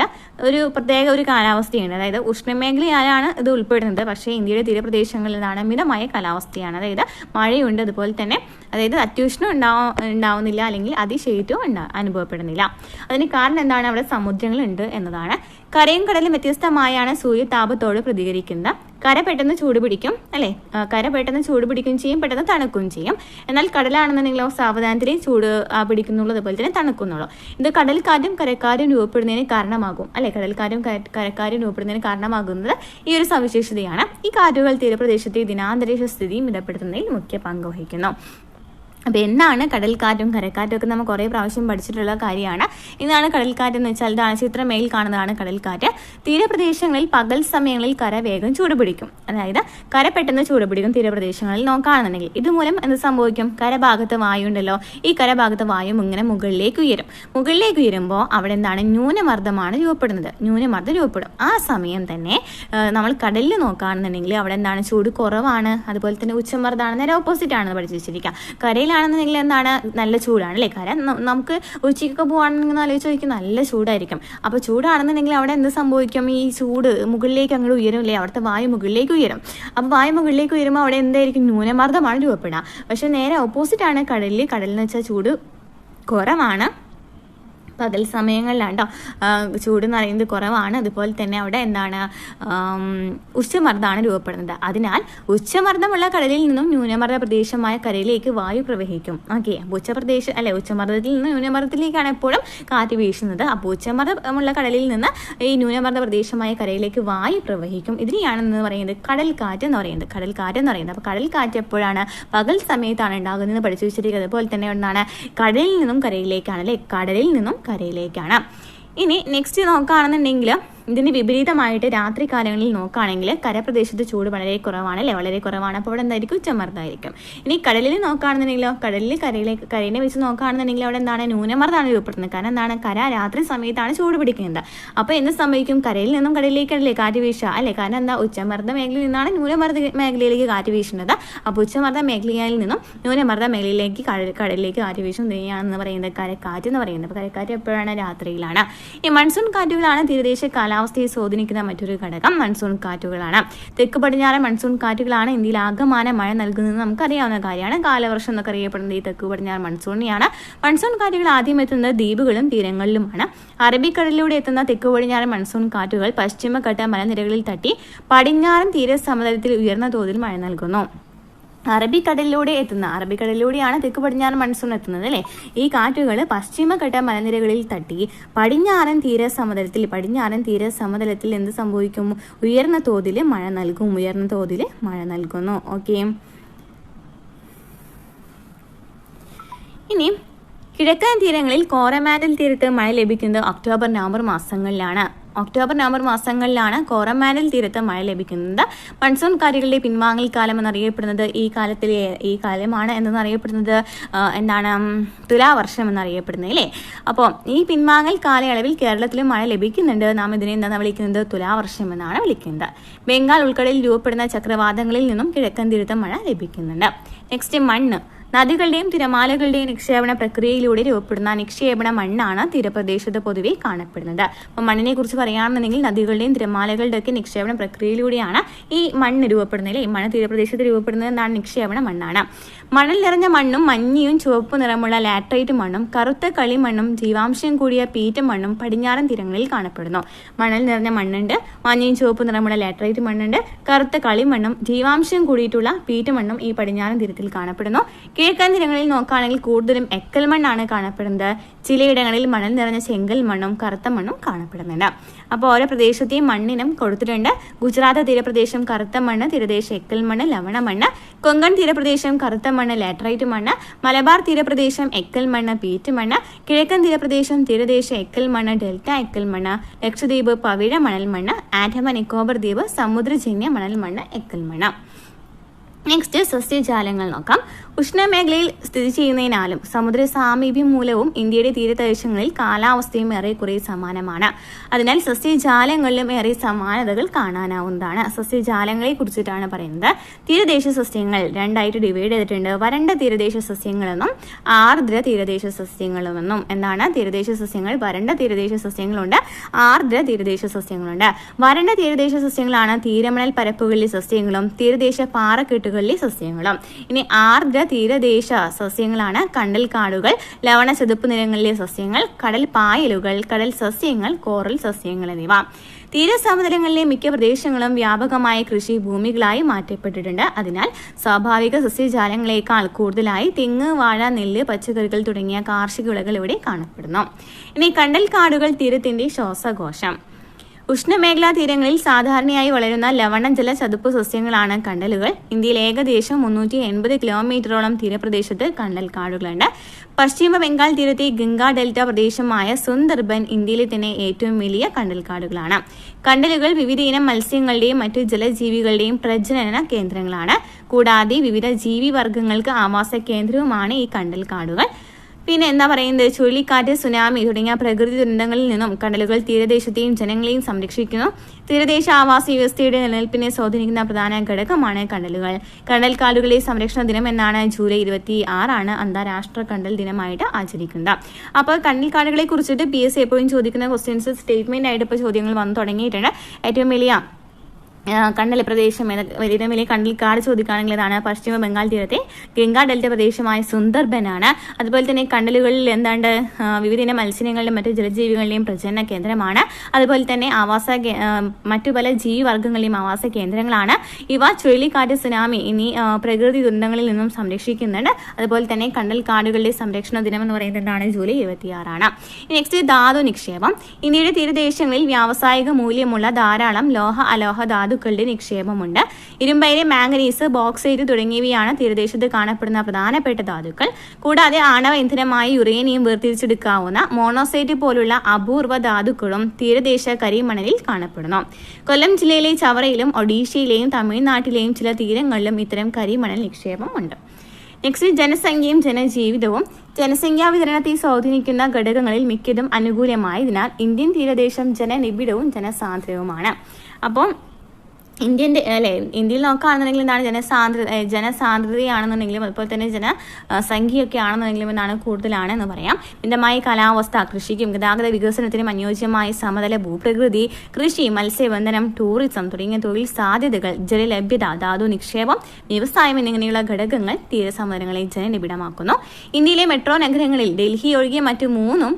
പ്രത്യേക ഒരു കാലാവസ്ഥയുണ്ട്. അതായത് ഉഷ്ണമേഖലയിലാണ് ഇത് ഉൾപ്പെടുന്നത്. പക്ഷേ ഇന്ത്യയുടെ തീരപ്രദേശങ്ങളിൽ നിന്നാണ് മിതമായ കാലാവസ്ഥയാണ്. അതായത് മഴയുണ്ട്, അതുപോലെ തന്നെ അതായത് അത്യുഷ്ണം ഉണ്ടാവുന്നില്ല, അല്ലെങ്കിൽ അതിശൈത്യവും അനുഭവപ്പെടുന്നില്ല. അതിന് കാരണം എന്താണ്, അവിടെ സമുദ്രങ്ങളുണ്ട് എന്നതാണ്. കരയും കടലും വ്യത്യസ്തമായാണ് സൂര്യതാപത്തോട് പ്രതികരിക്കുന്നത്. കര പെട്ടെന്ന് ചൂട് പിടിക്കും അല്ലേ, കര പെട്ടെന്ന് ചൂട് പിടിക്കുകയും ചെയ്യും, പെട്ടെന്ന് തണുക്കുകയും ചെയ്യും. എന്നാൽ കടലാണെന്നുണ്ടെങ്കിലോ സാവധാനത്തിലേ ചൂട് പിടിക്കുന്നുള്ളൂ, അതുപോലെ തന്നെ തണുക്കുന്നുള്ളൂ. ഇത് കടൽക്കാറ്റും കരക്കാരും രൂപപ്പെടുന്നതിന് കാരണമാകും അല്ലെ. കടൽക്കാരും കരക്കാരും രൂപപ്പെടുന്നതിന് കാരണമാകുന്നത് ഈ ഒരു സവിശേഷതയാണ്. ഈ കാറ്റുകൾ തീരപ്രദേശത്തെ ദിനാന്തരീക്ഷ സ്ഥിതി മിതപ്പെടുത്തുന്നതിൽ മുഖ്യ പങ്ക് വഹിക്കുന്നു. അപ്പോൾ എന്താണ് കടൽക്കാറ്റും കരക്കാറ്റും ഒക്കെ നമ്മൾ കുറേ പ്രാവശ്യം പഠിച്ചിട്ടുള്ള കാര്യമാണ്. ഇതാണ് കടൽക്കാറ്റ് എന്ന് വെച്ചാൽ, ഇതാണ് ചിത്രമേൽ കാണുന്നതാണ് കടൽക്കാറ്റ്. തീരപ്രദേശങ്ങളിൽ പകൽ സമയങ്ങളിൽ കര വേഗം ചൂടുപിടിക്കും. അതായത് കര പെട്ടെന്ന് ചൂടുപിടിക്കും തീരപ്രദേശങ്ങളിൽ നോക്കുകയാണെന്നുണ്ടെങ്കിൽ. ഇതുമൂലം എന്ത് സംഭവിക്കും, കരഭാഗത്ത് വായു ഉണ്ടല്ലോ, ഈ കരഭാഗത്ത് വായു ഇങ്ങനെ മുകളിലേക്ക് ഉയരുമ്പോൾ അവിടെ എന്താണ്, ന്യൂനമർദ്ദമാണ് രൂപപ്പെടുന്നത്. ന്യൂനമർദ്ദം രൂപപ്പെടും. ആ സമയം തന്നെ നമ്മൾ കടലിൽ നോക്കുകയാണെന്നുണ്ടെങ്കിൽ അവിടെ എന്താണ്, ചൂട് കുറവാണ്, അതുപോലെ തന്നെ ഉച്ചമർദ്ദമാണ്, നേരെ ഓപ്പോസിറ്റ് ആണെന്ന് പഠിച്ചു വെച്ചിരിക്കുക. കരയിലാണെന്നുണ്ടെങ്കിൽ എന്താണ്, നല്ല ചൂടാണ് അല്ലേ. കര നമുക്ക് ഉച്ചയ്ക്കൊക്കെ പോകുകയാണെന്നുണ്ടെങ്കിൽ ആലോചിച്ച് നോക്കി, നല്ല ചൂടായിരിക്കും. അപ്പോൾ ചൂടാണെന്നുണ്ടെങ്കിൽ അവിടെ എന്ത് സംഭവിക്കും, ഈ ചൂട് മുകളിലേക്ക് അങ്ങോട്ട് ഉയരും അല്ലേ, അവിടുത്തെ വായു മുകളിലേക്ക് ഉയരും. അപ്പോൾ വായു മുകളിലേക്ക് ഉയരുമ്പോൾ അവിടെ എന്തായിരിക്കും, ന്യൂനമർദ്ദമാണ് രൂപപ്പെടുക. പക്ഷേ നേരെ ഓപ്പോസിറ്റ് ആണ് കടലിൽ. കടലിൽ വെച്ചാൽ ചൂട് കുറവാണ്, പകൽ സമയങ്ങളിലാണ് കേട്ടോ ചൂട് എന്ന് പറയുന്നത് കുറവാണ്. അതുപോലെ തന്നെ അവിടെ എന്താണ്, ഉച്ചമർദ്ദമാണ് രൂപപ്പെടുന്നത്. അതിനാൽ ഉച്ചമർദ്ദമുള്ള കടലിൽ നിന്നും ന്യൂനമർദ്ദ പ്രദേശമായ കരയിലേക്ക് വായു പ്രവഹിക്കും. ഓക്കെ, അപ്പോൾ ഉച്ചമർദ്ദത്തിൽ നിന്ന് ന്യൂനമർദ്ദത്തിലേക്കാണ് എപ്പോഴും കാറ്റ് വീശുന്നത്. അപ്പോൾ ഉച്ചമർദ്ദമുള്ള കടലിൽ നിന്ന് ഈ ന്യൂനമർദ്ദ പ്രദേശമായ കരയിലേക്ക് വായു പ്രവഹിക്കും. ഇതിനെയാണെന്ന് പറയുന്നത് കടൽക്കാറ്റ് എന്ന് പറയുന്നത്. അപ്പോൾ കടൽക്കാറ്റ് എപ്പോഴാണ്, പകൽ സമയത്താണ് ഉണ്ടാകുന്നതെന്ന് പഠിച്ചു വെച്ചിരിക്കുന്നത്. അതുപോലെ തന്നെ എന്താണ്, കടലിൽ നിന്നും കരയിലേക്കാണ് അല്ലേ, കടലിൽ നിന്നും കരയിലേക്കാണ്. ഇനി നെക്സ്റ്റ് നോക്കുകയാണെന്നുണ്ടെങ്കിൽ ഇതിന് വിപരീതമായിട്ട് രാത്രി കാലങ്ങളിൽ നോക്കുകയാണെങ്കിൽ കരപ്രദേശത്ത് ചൂട് വളരെ കുറവാണ് അല്ലേ, വളരെ കുറവാണ്. അപ്പോൾ അവിടെ എന്തായിരിക്കും, ഉച്ചമർദ്ദമായിരിക്കും. ഇനി കടലിൽ നോക്കുകയാണെന്നുണ്ടെങ്കിലോ, കടലിൽ കരയിനെ വെച്ച് നോക്കുകയാണെന്നുണ്ടെങ്കിൽ അവിടെ എന്താണ്, ന്യൂനമർദ്ദമാണ് രൂപപ്പെടുന്നത്. കാരണം എന്താണ്, കര രാത്രി സമയത്താണ് ചൂട് പിടിക്കുന്നത്. അപ്പോൾ എന്ത് സംഭവിക്കും, കരയിൽ നിന്നും കടലിലേക്കല്ലേ കാറ്റ് വീശുക അല്ലേ. കാരണം എന്താ, ഉച്ചമർദ്ദ മേഖലയിൽ നിന്നാണ് ന്യൂനമർദ്ദ മേഖലയിലേക്ക് കാറ്റ് വീശുന്നത്. അപ്പോൾ ഉച്ചമർദ്ദ മേഖലയിൽ നിന്നും ന്യൂനമർദ്ദ മേഖലയിലേക്ക് കടലിലേക്ക് കാറ്റ് വീശുന്നതാണെന്ന് പറയുന്നത് കരക്കാറ്റ് എന്ന് പറയുന്നത്. അപ്പോൾ കരക്കാറ്റ് എപ്പോഴാണ്, രാത്രിയിലാണ്. ഈ മൺസൂൺ കാറ്റുകളാണ് തീരദേശ കാലാവസ്ഥയെ സ്വാധീനിക്കുന്ന മറ്റൊരു ഘടകം. മൺസൂൺ കാറ്റുകളാണ്. തെക്ക് പടിഞ്ഞാറൻ മൺസൂൺ കാറ്റുകളാണ് ഇന്ത്യയിൽ ആകമാന മഴ നൽകുന്നത് നമുക്കറിയാവുന്ന കാര്യമാണ്. കാലവർഷം എന്നൊക്കെ അറിയപ്പെടുന്നത് ഈ തെക്ക് പടിഞ്ഞാറൻ മൺസൂണിനെയാണ്. മൺസൂൺ കാറ്റുകൾ ആദ്യം എത്തുന്നത് ദ്വീപുകളും തീരങ്ങളിലുമാണ്. അറബിക്കടലിലൂടെ എത്തുന്ന തെക്ക് പടിഞ്ഞാറൻ മൺസൂൺ കാറ്റുകൾ പശ്ചിമഘട്ട മലനിരകളിൽ തട്ടി പടിഞ്ഞാറൻ തീരസമതലത്തിൽ ഉയർന്ന തോതിൽ മഴ നൽകുന്നു. അറബിക്കടലിലൂടെയാണ് തെക്ക് പടിഞ്ഞാറൻ മൺസൂൺ എത്തുന്നത് അല്ലേ. ഈ കാറ്റുകൾ പശ്ചിമഘട്ട മലനിരകളിൽ തട്ടി പടിഞ്ഞാറൻ തീരസമതലത്തിൽ എന്ത് സംഭവിക്കും, ഉയർന്ന തോതിൽ മഴ നൽകുന്നു. ഓക്കെ. ഇനി കിഴക്കൻ തീരങ്ങളിൽ കോറമാൻഡൽ തീരത്ത് മഴ ലഭിക്കുന്നത് ഒക്ടോബർ നവംബർ മാസങ്ങളിലാണ് കോറമാൻഡൽ തീരത്ത് മഴ ലഭിക്കുന്നത്. മൺസൂൺ കാറ്റുകളുടെ പിൻവാങ്ങൽ കാലം എന്നറിയപ്പെടുന്നത് ഈ കാലമാണ് എന്നറിയപ്പെടുന്നത് എന്താണ്, തുലാവർഷം എന്നറിയപ്പെടുന്നത് അല്ലേ. അപ്പോൾ ഈ പിൻവാങ്ങൽ കാലയളവിൽ കേരളത്തിലും മഴ ലഭിക്കുന്നുണ്ട്. നാം ഇതിനെ എന്താണ് വിളിക്കുന്നത്, തുലാവർഷം എന്നാണ് വിളിക്കുന്നത്. ബംഗാൾ ഉൾക്കടലിൽ രൂപപ്പെടുന്ന ചക്രവാതങ്ങളിൽ നിന്നും കിഴക്കൻ തീരത്ത് മഴ ലഭിക്കുന്നുണ്ട്. നെക്സ്റ്റ്, മണ്ണ്. നദികളുടെയും തിരമാലകളുടെയും നിക്ഷേപണ പ്രക്രിയയിലൂടെ രൂപപ്പെടുന്ന നിക്ഷേപണ മണ്ണാണ് തീരപ്രദേശത്ത് പൊതുവെ കാണപ്പെടുന്നത്. അപ്പോൾ മണ്ണിനെ കുറിച്ച് പറയുകയാണെന്നുണ്ടെങ്കിൽ നദികളുടെയും തിരമാലകളുടെ ഒക്കെ നിക്ഷേപണ പ്രക്രിയയിലൂടെയാണ് ഈ മണ്ണ് രൂപപ്പെടുന്നത്. ഈ മണ്ണ് തീരപ്രദേശത്ത് രൂപപ്പെടുന്നത് എന്താണ്, നിക്ഷേപണ മണ്ണാണ്. മണൽ നിറഞ്ഞ മണ്ണും മഞ്ഞയും ചുവപ്പ് നിറമുള്ള ലാറ്ററൈറ്റ് മണ്ണും കറുത്ത കളിമണ്ണും ജീവാംശം കൂടിയ പീറ്റ് മണ്ണും പടിഞ്ഞാറൻ തീരങ്ങളിൽ കാണപ്പെടുന്നു. മണൽ നിറഞ്ഞ മണ്ണുണ്ട്, മഞ്ഞയും ചുവപ്പ് നിറമുള്ള ലാറ്ററൈറ്റ് മണ്ണുണ്ട്, കറുത്ത കളിമണ്ണും ജീവാംശം കൂടിയിട്ടുള്ള പീറ്റ് മണ്ണും ഈ പടിഞ്ഞാറൻ തീരത്തിൽ കാണപ്പെടുന്നു. കിഴക്കൻ തീരങ്ങളിൽ നോക്കുകയാണെങ്കിൽ കൂടുതലും എക്കൽ മണ്ണാണ് കാണപ്പെടുന്നത്. ചിലയിടങ്ങളിൽ മണൽ നിറഞ്ഞ ചെങ്കൽ മണ്ണും കറുത്ത മണ്ണും കാണപ്പെടുന്നുണ്ട്. അപ്പോൾ ഓരോ പ്രദേശത്തെയും മണ്ണിനും കൊടുത്തിട്ടുണ്ട്. ഗുജറാത്ത് തീരപ്രദേശം കറുത്ത മണ്ണ്, തീരദേശ എക്കൽ മണ്ണ്, ലവണ മണ്ണ്. കൊങ്കൺ തീരപ്രദേശം കറുത്ത മണ്ണ്, ലാറ്ററൈറ്റ് മണ്ണ്. മലബാർ തീരപ്രദേശം എക്കൽ മണ്ണ്, പീറ്റ് മണ്ണ്. കിഴക്കൻ തീരപ്രദേശം തീരദേശ എക്കൽ മണ്ണ്, ഡെൽറ്റ എക്കൽ മണ്ണ്. ലക്ഷദ്വീപ് പവിഴ മണൽ മണ്ണ്. ആൻഡമാൻ നിക്കോബർ ദ്വീപ് സമുദ്രജന്യ മണൽ മണ്ണ്, എക്കൽ മണ്ണ്. നെക്സ്റ്റ്, സസ്യജാലങ്ങൾ നോക്കാം. ഉഷ്ണമേഖലയിൽ സ്ഥിതി ചെയ്യുന്നതിനാലും സമുദ്ര സാമീപ്യം മൂലവും ഇന്ത്യയുടെ തീരദേശങ്ങളിൽ കാലാവസ്ഥയും ഏറെക്കുറെ സമാനമാണ്. അതിനാൽ സസ്യജാലങ്ങളിലും ഏറെ സമാനതകൾ കാണാനാവുന്നതാണ്. സസ്യജാലങ്ങളെ കുറിച്ചിട്ടാണ് പറയുന്നത്. തീരദേശ സസ്യങ്ങൾ രണ്ടായിട്ട് ഡിവൈഡ് ചെയ്തിട്ടുണ്ട്. വരണ്ട തീരദേശ സസ്യങ്ങളെന്നും ആർദ്ര തീരദേശ സസ്യങ്ങളുമെന്നും. എന്താണ്, തീരദേശ സസ്യങ്ങൾ വരണ്ട തീരദേശ സസ്യങ്ങളുണ്ട്, ആർദ്ര തീരദേശ സസ്യങ്ങളുണ്ട്. വരണ്ട തീരദേശ സസ്യങ്ങളാണ് തീരമണൽ പരപ്പുകളിലെ സസ്യങ്ങളും തീരദേശ പാറക്കെട്ടുകളിലെ സസ്യങ്ങളും. ഇനി ആർദ്ര തീരദേശ സസ്യങ്ങളാണ് കണ്ടൽ കാടുകൾ, ലവണ ചതുപ്പ് നിലങ്ങളിലെ സസ്യങ്ങൾ, കടൽ പായലുകൾ, കടൽ സസ്യങ്ങൾ, കോറൽ സസ്യങ്ങൾ എന്നിവ. തീരസമതലങ്ങളിലെ മിക്ക പ്രദേശങ്ങളും വ്യാപകമായ കൃഷി ഭൂമികളായി മാറ്റപ്പെട്ടിട്ടുണ്ട്. അതിനാൽ സ്വാഭാവിക സസ്യജാലങ്ങളെക്കാൾ കൂടുതലായി തെങ്ങ്, വാഴ, നെല്ല്, പച്ചക്കറികൾ തുടങ്ങിയ കാർഷിക വിളകൾ ഇവിടെ കാണപ്പെടുന്നു. ഇനി കണ്ടൽ കാടുകൾ തീരത്തിന്റെ ശ്വാസകോശം. ഉഷ്ണമേഖലാ തീരങ്ങളിൽ സാധാരണയായി വളരുന്ന ലവണജല ചതുപ്പ് സസ്യങ്ങളാണ് കണ്ടലുകൾ. ഇന്ത്യയിൽ ഏകദേശം 380 കിലോമീറ്ററോളം തീരപ്രദേശത്ത് കണ്ടൽ കാടുകളുണ്ട്. പശ്ചിമ ബംഗാൾ തീരത്തെ ഗംഗാ ഡെൽറ്റ പ്രദേശമായ സുന്ദർബൻ ഇന്ത്യയിലെ തന്നെ ഏറ്റവും വലിയ കണ്ടൽക്കാടുകളാണ്. കണ്ടലുകൾ വിവിധയിനം മത്സ്യങ്ങളുടെയും മറ്റു ജലജീവികളുടെയും പ്രജനന കേന്ദ്രങ്ങളാണ്. കൂടാതെ വിവിധ ജീവിവർഗങ്ങൾക്ക് ആവാസ കേന്ദ്രവുമാണ് ഈ കണ്ടൽക്കാടുകൾ. പിന്നെ എന്താ പറയുന്നത്, ചുഴലിക്കാറ്റ്, സുനാമി തുടങ്ങിയ പ്രകൃതി ദുരന്തങ്ങളിൽ നിന്നും കടലുകൾ തീരദേശത്തെയും ജനങ്ങളെയും സംരക്ഷിക്കുന്നു. തീരദേശ ആവാസ വ്യവസ്ഥയുടെ നിലനിൽപ്പിനെ സ്വാധീനിക്കുന്ന പ്രധാന ഘടകമാണ് കടലുകൾ. കണ്ടൽക്കാടുകളെ സംരക്ഷണ ദിനം എന്നാണ് ജൂലൈ 26 അന്താരാഷ്ട്ര കണ്ടൽ ദിനമായിട്ട് ആചരിക്കുന്നത്. അപ്പോൾ കണ്ടൽക്കാടുകളെ കുറിച്ചിട്ട് PSC എപ്പോഴും ചോദിക്കുന്ന ക്വസ്റ്റ്യൻസ് സ്റ്റേറ്റ്മെന്റ് ആയിട്ട് ഇപ്പോൾ ചോദ്യങ്ങൾ വന്നു തുടങ്ങിയിട്ടുണ്ട്. ഏറ്റവും വലിയ കണ്ടൽ പ്രദേശം ഏറ്റവും വലിയ കണ്ടൽക്കാട് ചോദിക്കുകയാണെങ്കിൽ ഇതാണ് പശ്ചിമ ബംഗാൾ തീരത്തെ ഗംഗാ ഡെൽറ്റ പ്രദേശമായ സുന്ദർബനാണ്. അതുപോലെ തന്നെ കണ്ടലുകളിൽ എന്താണ്ട് വിവിധ മത്സ്യങ്ങളുടെയും മറ്റു ജലജീവികളുടെയും പ്രജനന കേന്ദ്രമാണ്. അതുപോലെ തന്നെ മറ്റു പല ജീവിവർഗങ്ങളുടെയും ആവാസ കേന്ദ്രങ്ങളാണ്. ഇവ ചുഴലിക്കാറ്റ്, സുനാമി എന്നീ പ്രകൃതി ദുരന്തങ്ങളിൽ നിന്നും സംരക്ഷിക്കുന്നുണ്ട്. അതുപോലെ തന്നെ കണ്ടൽക്കാടുകളുടെ സംരക്ഷണ ദിനം എന്ന് പറയുന്നത് ജൂലൈ 26. നെക്സ്റ്റ്, ധാതു നിക്ഷേപം. ഇന്ത്യയുടെ തീരദേശങ്ങളിൽ വ്യാവസായിക മൂല്യമുള്ള ധാരാളം ലോഹ, അലോഹ ധാതു ധാതുക്കളുടെ നിക്ഷേപമുണ്ട്. ഇരുമ്പയിര്, മാംഗനീസ്, ബോക്സൈറ്റ് തുടങ്ങിയവയാണ് തീരദേശത്ത് കാണപ്പെടുന്ന പ്രധാനപ്പെട്ട ധാതുക്കൾ. കൂടാതെ ആണവ ഇന്ധനമായി യുറേനിയം വേർതിരിച്ചെടുക്കാവുന്ന മോണോസൈറ്റ് പോലുള്ള അപൂർവ ധാതുക്കളും തീരദേശ കരിമണലിൽ കാണപ്പെടുന്നു. കൊല്ലം ജില്ലയിലെ ചവറയിലും ഒഡീഷയിലെയും തമിഴ്നാട്ടിലെയും ചില തീരങ്ങളിലും ഇത്തരം കരിമണൽ നിക്ഷേപമുണ്ട്. നെക്സ്റ്റ്, ജനസംഖ്യയും ജനജീവിതവും. ജനസംഖ്യാ വിതരണത്തെ സ്വാധീനിക്കുന്ന ഘടകങ്ങളിൽ മിക്കതും അനുകൂലമായതിനാൽ ഇന്ത്യൻ തീരദേശം ജനനിബിഡവും ജനസാന്ദ്രവുമാണ്. അപ്പം ഇന്ത്യയിൽ നോക്കുകയാണെന്നുണ്ടെങ്കിൽ എന്താണ് ജനസാന്ദ്രതയാണെന്നുണ്ടെങ്കിലും അതുപോലെ തന്നെ ജനസംഖ്യയൊക്കെ ആണെന്നുണ്ടെങ്കിലും എന്താണ് കൂടുതലാണെന്ന് പറയാം. മിതമായ കാലാവസ്ഥ, കൃഷിക്കും ഗതാഗത വികസനത്തിനും അനുയോജ്യമായ സമതല ഭൂപ്രകൃതി, കൃഷി, മത്സ്യബന്ധനം, ടൂറിസം തുടങ്ങിയ തൊഴിൽ സാധ്യതകൾ, ജലലഭ്യത, ധാതു നിക്ഷേപം, വ്യവസായം എന്നിങ്ങനെയുള്ള ഘടകങ്ങൾ തീരസമതലങ്ങളെ ജനനിബിഡമാക്കുന്നു. ഇന്ത്യയിലെ മെട്രോ നഗരങ്ങളിൽ ഡൽഹി ഒഴികെ മറ്റു 3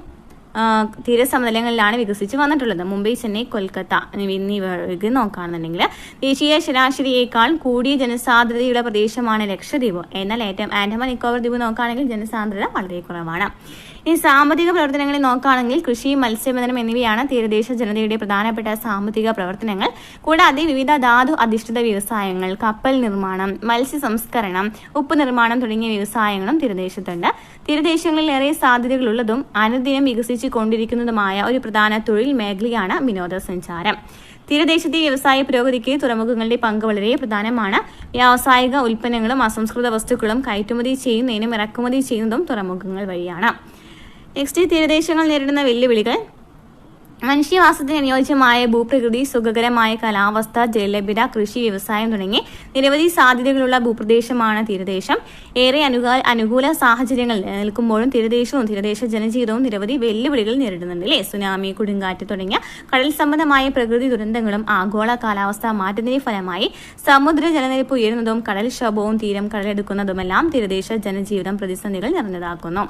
തീരസമതലങ്ങളിലാണ് വികസിച്ച് വന്നിട്ടുള്ളത്. മുംബൈ, ചെന്നൈ, കൊൽക്കത്ത എന്നിവ നോക്കുകയാണെന്നുണ്ടെങ്കിൽ ദേശീയ ശരാശരിയേക്കാൾ കൂടിയ ജനസാന്ദ്രതയുള്ള പ്രദേശമാണ് ലക്ഷദ്വീപ്. എന്നാൽ ആൻഡമാൻ നിക്കോബാർ ദ്വീപ് നോക്കുകയാണെങ്കിൽ ജനസാന്ദ്രത വളരെ കുറവാണ്. ഇനി സാമ്പത്തിക പ്രവർത്തനങ്ങളിൽ നോക്കുകയാണെങ്കിൽ കൃഷി, മത്സ്യബന്ധനം എന്നിവയാണ് തീരദേശ ജനതയുടെ പ്രധാനപ്പെട്ട സാമ്പത്തിക പ്രവർത്തനങ്ങൾ. കൂടാതെ വിവിധ ധാതു അധിഷ്ഠിത വ്യവസായങ്ങൾ, കപ്പൽ നിർമ്മാണം, മത്സ്യ സംസ്കരണം, ഉപ്പ് നിർമ്മാണം തുടങ്ങിയ വ്യവസായങ്ങളും തീരദേശത്തുണ്ട്. തീരദേശങ്ങളിലേറെ സാധ്യതകളുള്ളതും അനുദിനം വികസിച്ചു കൊണ്ടിരിക്കുന്നതുമായ ഒരു പ്രധാന തൊഴിൽ മേഖലയാണ് വിനോദസഞ്ചാരം. തീരദേശത്തെ വ്യവസായ പുരോഗതിക്ക് തുറമുഖങ്ങളുടെ പങ്ക് വളരെ പ്രധാനമാണ്. വ്യാവസായിക ഉൽപ്പന്നങ്ങളും അസംസ്കൃത വസ്തുക്കളും കയറ്റുമതി ചെയ്യുന്നതിനും ഇറക്കുമതി ചെയ്യുന്നതും തുറമുഖങ്ങൾ വഴിയാണ്. നെക്സ്റ്റ്, തീരദേശങ്ങൾ നേരിടുന്ന വെല്ലുവിളികൾ. മനുഷ്യവാസത്തിന് അനുയോജ്യമായ ഭൂപ്രകൃതി, സുഖകരമായ കാലാവസ്ഥ, ജലലഭ്യത, കൃഷി, വ്യവസായം തുടങ്ങി നിരവധി സാധ്യതകളുള്ള ഭൂപ്രദേശമാണ് തീരദേശം. ഏറെ അനുകൂല സാഹചര്യങ്ങൾ നിലനിൽക്കുമ്പോഴും തീരദേശവും തീരദേശ ജനജീവിതവും നിരവധി വെല്ലുവിളികൾ നേരിടുന്നുണ്ട്. സുനാമി, കൊടുങ്കാറ്റ് തുടങ്ങിയ കടൽ സംബന്ധമായ പ്രകൃതി ദുരന്തങ്ങളും ആഗോള കാലാവസ്ഥാ മാറ്റത്തിന്റെ ഫലമായി സമുദ്ര ജലനിരപ്പ് ഉയരുന്നതും കടൽക്ഷോഭവും തീരം കടലെടുക്കുന്നതുമെല്ലാം തീരദേശ ജനജീവിതം പ്രതിസന്ധികൾ നിറഞ്ഞതാക്കുന്നു.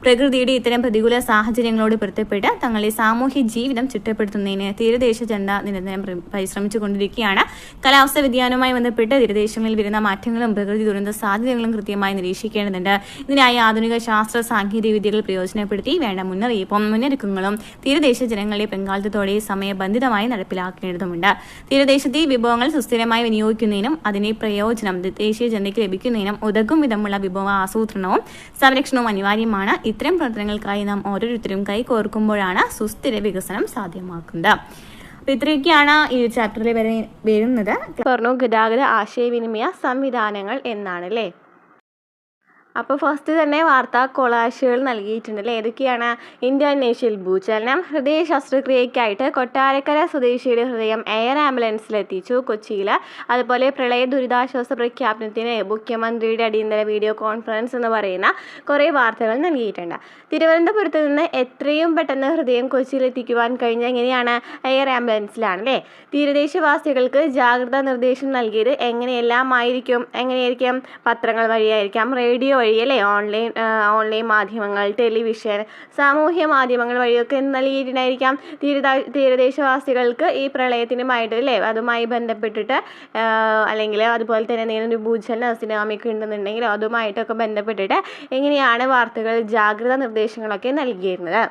പ്രകൃതിയുടെ ഇത്തരം പ്രതികൂല സാഹചര്യങ്ങളോട് പൊരുത്തപ്പെട്ട് തങ്ങളുടെ സാമൂഹ്യ ജീവിതം ചിട്ടപ്പെടുത്തുന്നതിന് തീരദേശ ജനത നിരന്തരം പരിശ്രമിച്ചുകൊണ്ടിരിക്കുകയാണ്. കാലാവസ്ഥാ വ്യതിയാനവുമായി ബന്ധപ്പെട്ട് തീരദേശങ്ങളിൽ വരുന്ന മാറ്റങ്ങളും പ്രകൃതി ദുരന്ത സാധ്യതകളും കൃത്യമായി നിരീക്ഷിക്കേണ്ടതുണ്ട്. ഇതിനായി ആധുനിക ശാസ്ത്ര സാങ്കേതിക വിദ്യകൾ പ്രയോജനപ്പെടുത്തി വേണ്ട മുന്നൊരുക്കങ്ങളും തീരദേശ ജനങ്ങളുടെ പങ്കാളിത്തത്തോടെ സമയബന്ധിതമായി നടപ്പിലാക്കേണ്ടതുണ്ട്. തീരദേശത്തെ വിഭവങ്ങൾ സുസ്ഥിരമായി വിനിയോഗിക്കുന്നതിനും അതിന്റെ പ്രയോജനം ദേശീയ ജനതയ്ക്ക് ലഭിക്കുന്നതിനും ഉതകും വിധമുള്ള വിഭവ ആസൂത്രണവും സംരക്ഷണവും അനിവാര്യമാണ്. ഇത്തരം പ്രവർത്തനങ്ങൾക്കായി നാം ഓരോരുത്തരും കൈകോർക്കുമ്പോഴാണ് സുസ്ഥിര വികസനം സാധ്യമാക്കുന്നത്. അപ്പോൾ ഇത്രയൊക്കെയാണ് ഈ ചാപ്റ്ററിൽ വരുന്നത്. പറഞ്ഞു ഗതാഗത ആശയവിനിമയ സംവിധാനങ്ങൾ എന്നാണ് അല്ലേ. അപ്പോൾ ഫസ്റ്റ് തന്നെ വാർത്താ കൊളാഷുകൾ നൽകിയിട്ടുണ്ട് അല്ലേ. ഏതൊക്കെയാണ്? ഇന്തോനേഷ്യയിൽ ഭൂചലനം, ഹൃദയ ശസ്ത്രക്രിയയ്ക്കായിട്ട് കൊട്ടാരക്കര സ്വദേശിയുടെ ഹൃദയം എയർ ആംബുലൻസിലെത്തിച്ചു കൊച്ചിയിൽ. അതുപോലെ പ്രളയ ദുരിതാശ്വാസ പ്രഖ്യാപനത്തിന് മുഖ്യമന്ത്രിയുടെ അടിയന്തര വീഡിയോ കോൺഫറൻസ് എന്ന് പറയുന്ന കുറേ വാർത്തകൾ നൽകിയിട്ടുണ്ട്. തിരുവനന്തപുരത്ത് നിന്ന് എത്രയും പെട്ടെന്ന് ഹൃദയം കൊച്ചിയിലെത്തിക്കുവാൻ കഴിഞ്ഞ എങ്ങനെയാണ്? എയർ ആംബുലൻസിലാണ് അല്ലേ. തീരദേശവാസികൾക്ക് ജാഗ്രതാ നിർദ്ദേശം നൽകിയത് എങ്ങനെയായിരിക്കും? പത്രങ്ങൾ വഴിയായിരിക്കാം, റേഡിയോ വഴി അല്ലേ, ഓൺലൈൻ മാധ്യമങ്ങൾ, ടെലിവിഷൻ, സാമൂഹ്യ മാധ്യമങ്ങൾ വഴിയൊക്കെ നൽകിയിട്ടുണ്ടായിരിക്കാം. തീരദേശവാസികൾക്ക് ഈ പ്രളയത്തിനുമായിട്ട് അല്ലേ അതുമായി ബന്ധപ്പെട്ടിട്ട് അല്ലെങ്കിൽ അതുപോലെ തന്നെ എന്തെങ്കിലും ഭൂചലന സുനാമിയൊക്കെ ഉണ്ടെന്നുണ്ടെങ്കിൽ അതുമായിട്ടൊക്കെ ബന്ധപ്പെട്ടിട്ട് എങ്ങനെയാണ് വാർത്തകൾ ജാഗ്രതാ നിർദ്ദേശങ്ങളൊക്കെ നൽകിയിരുന്നത്.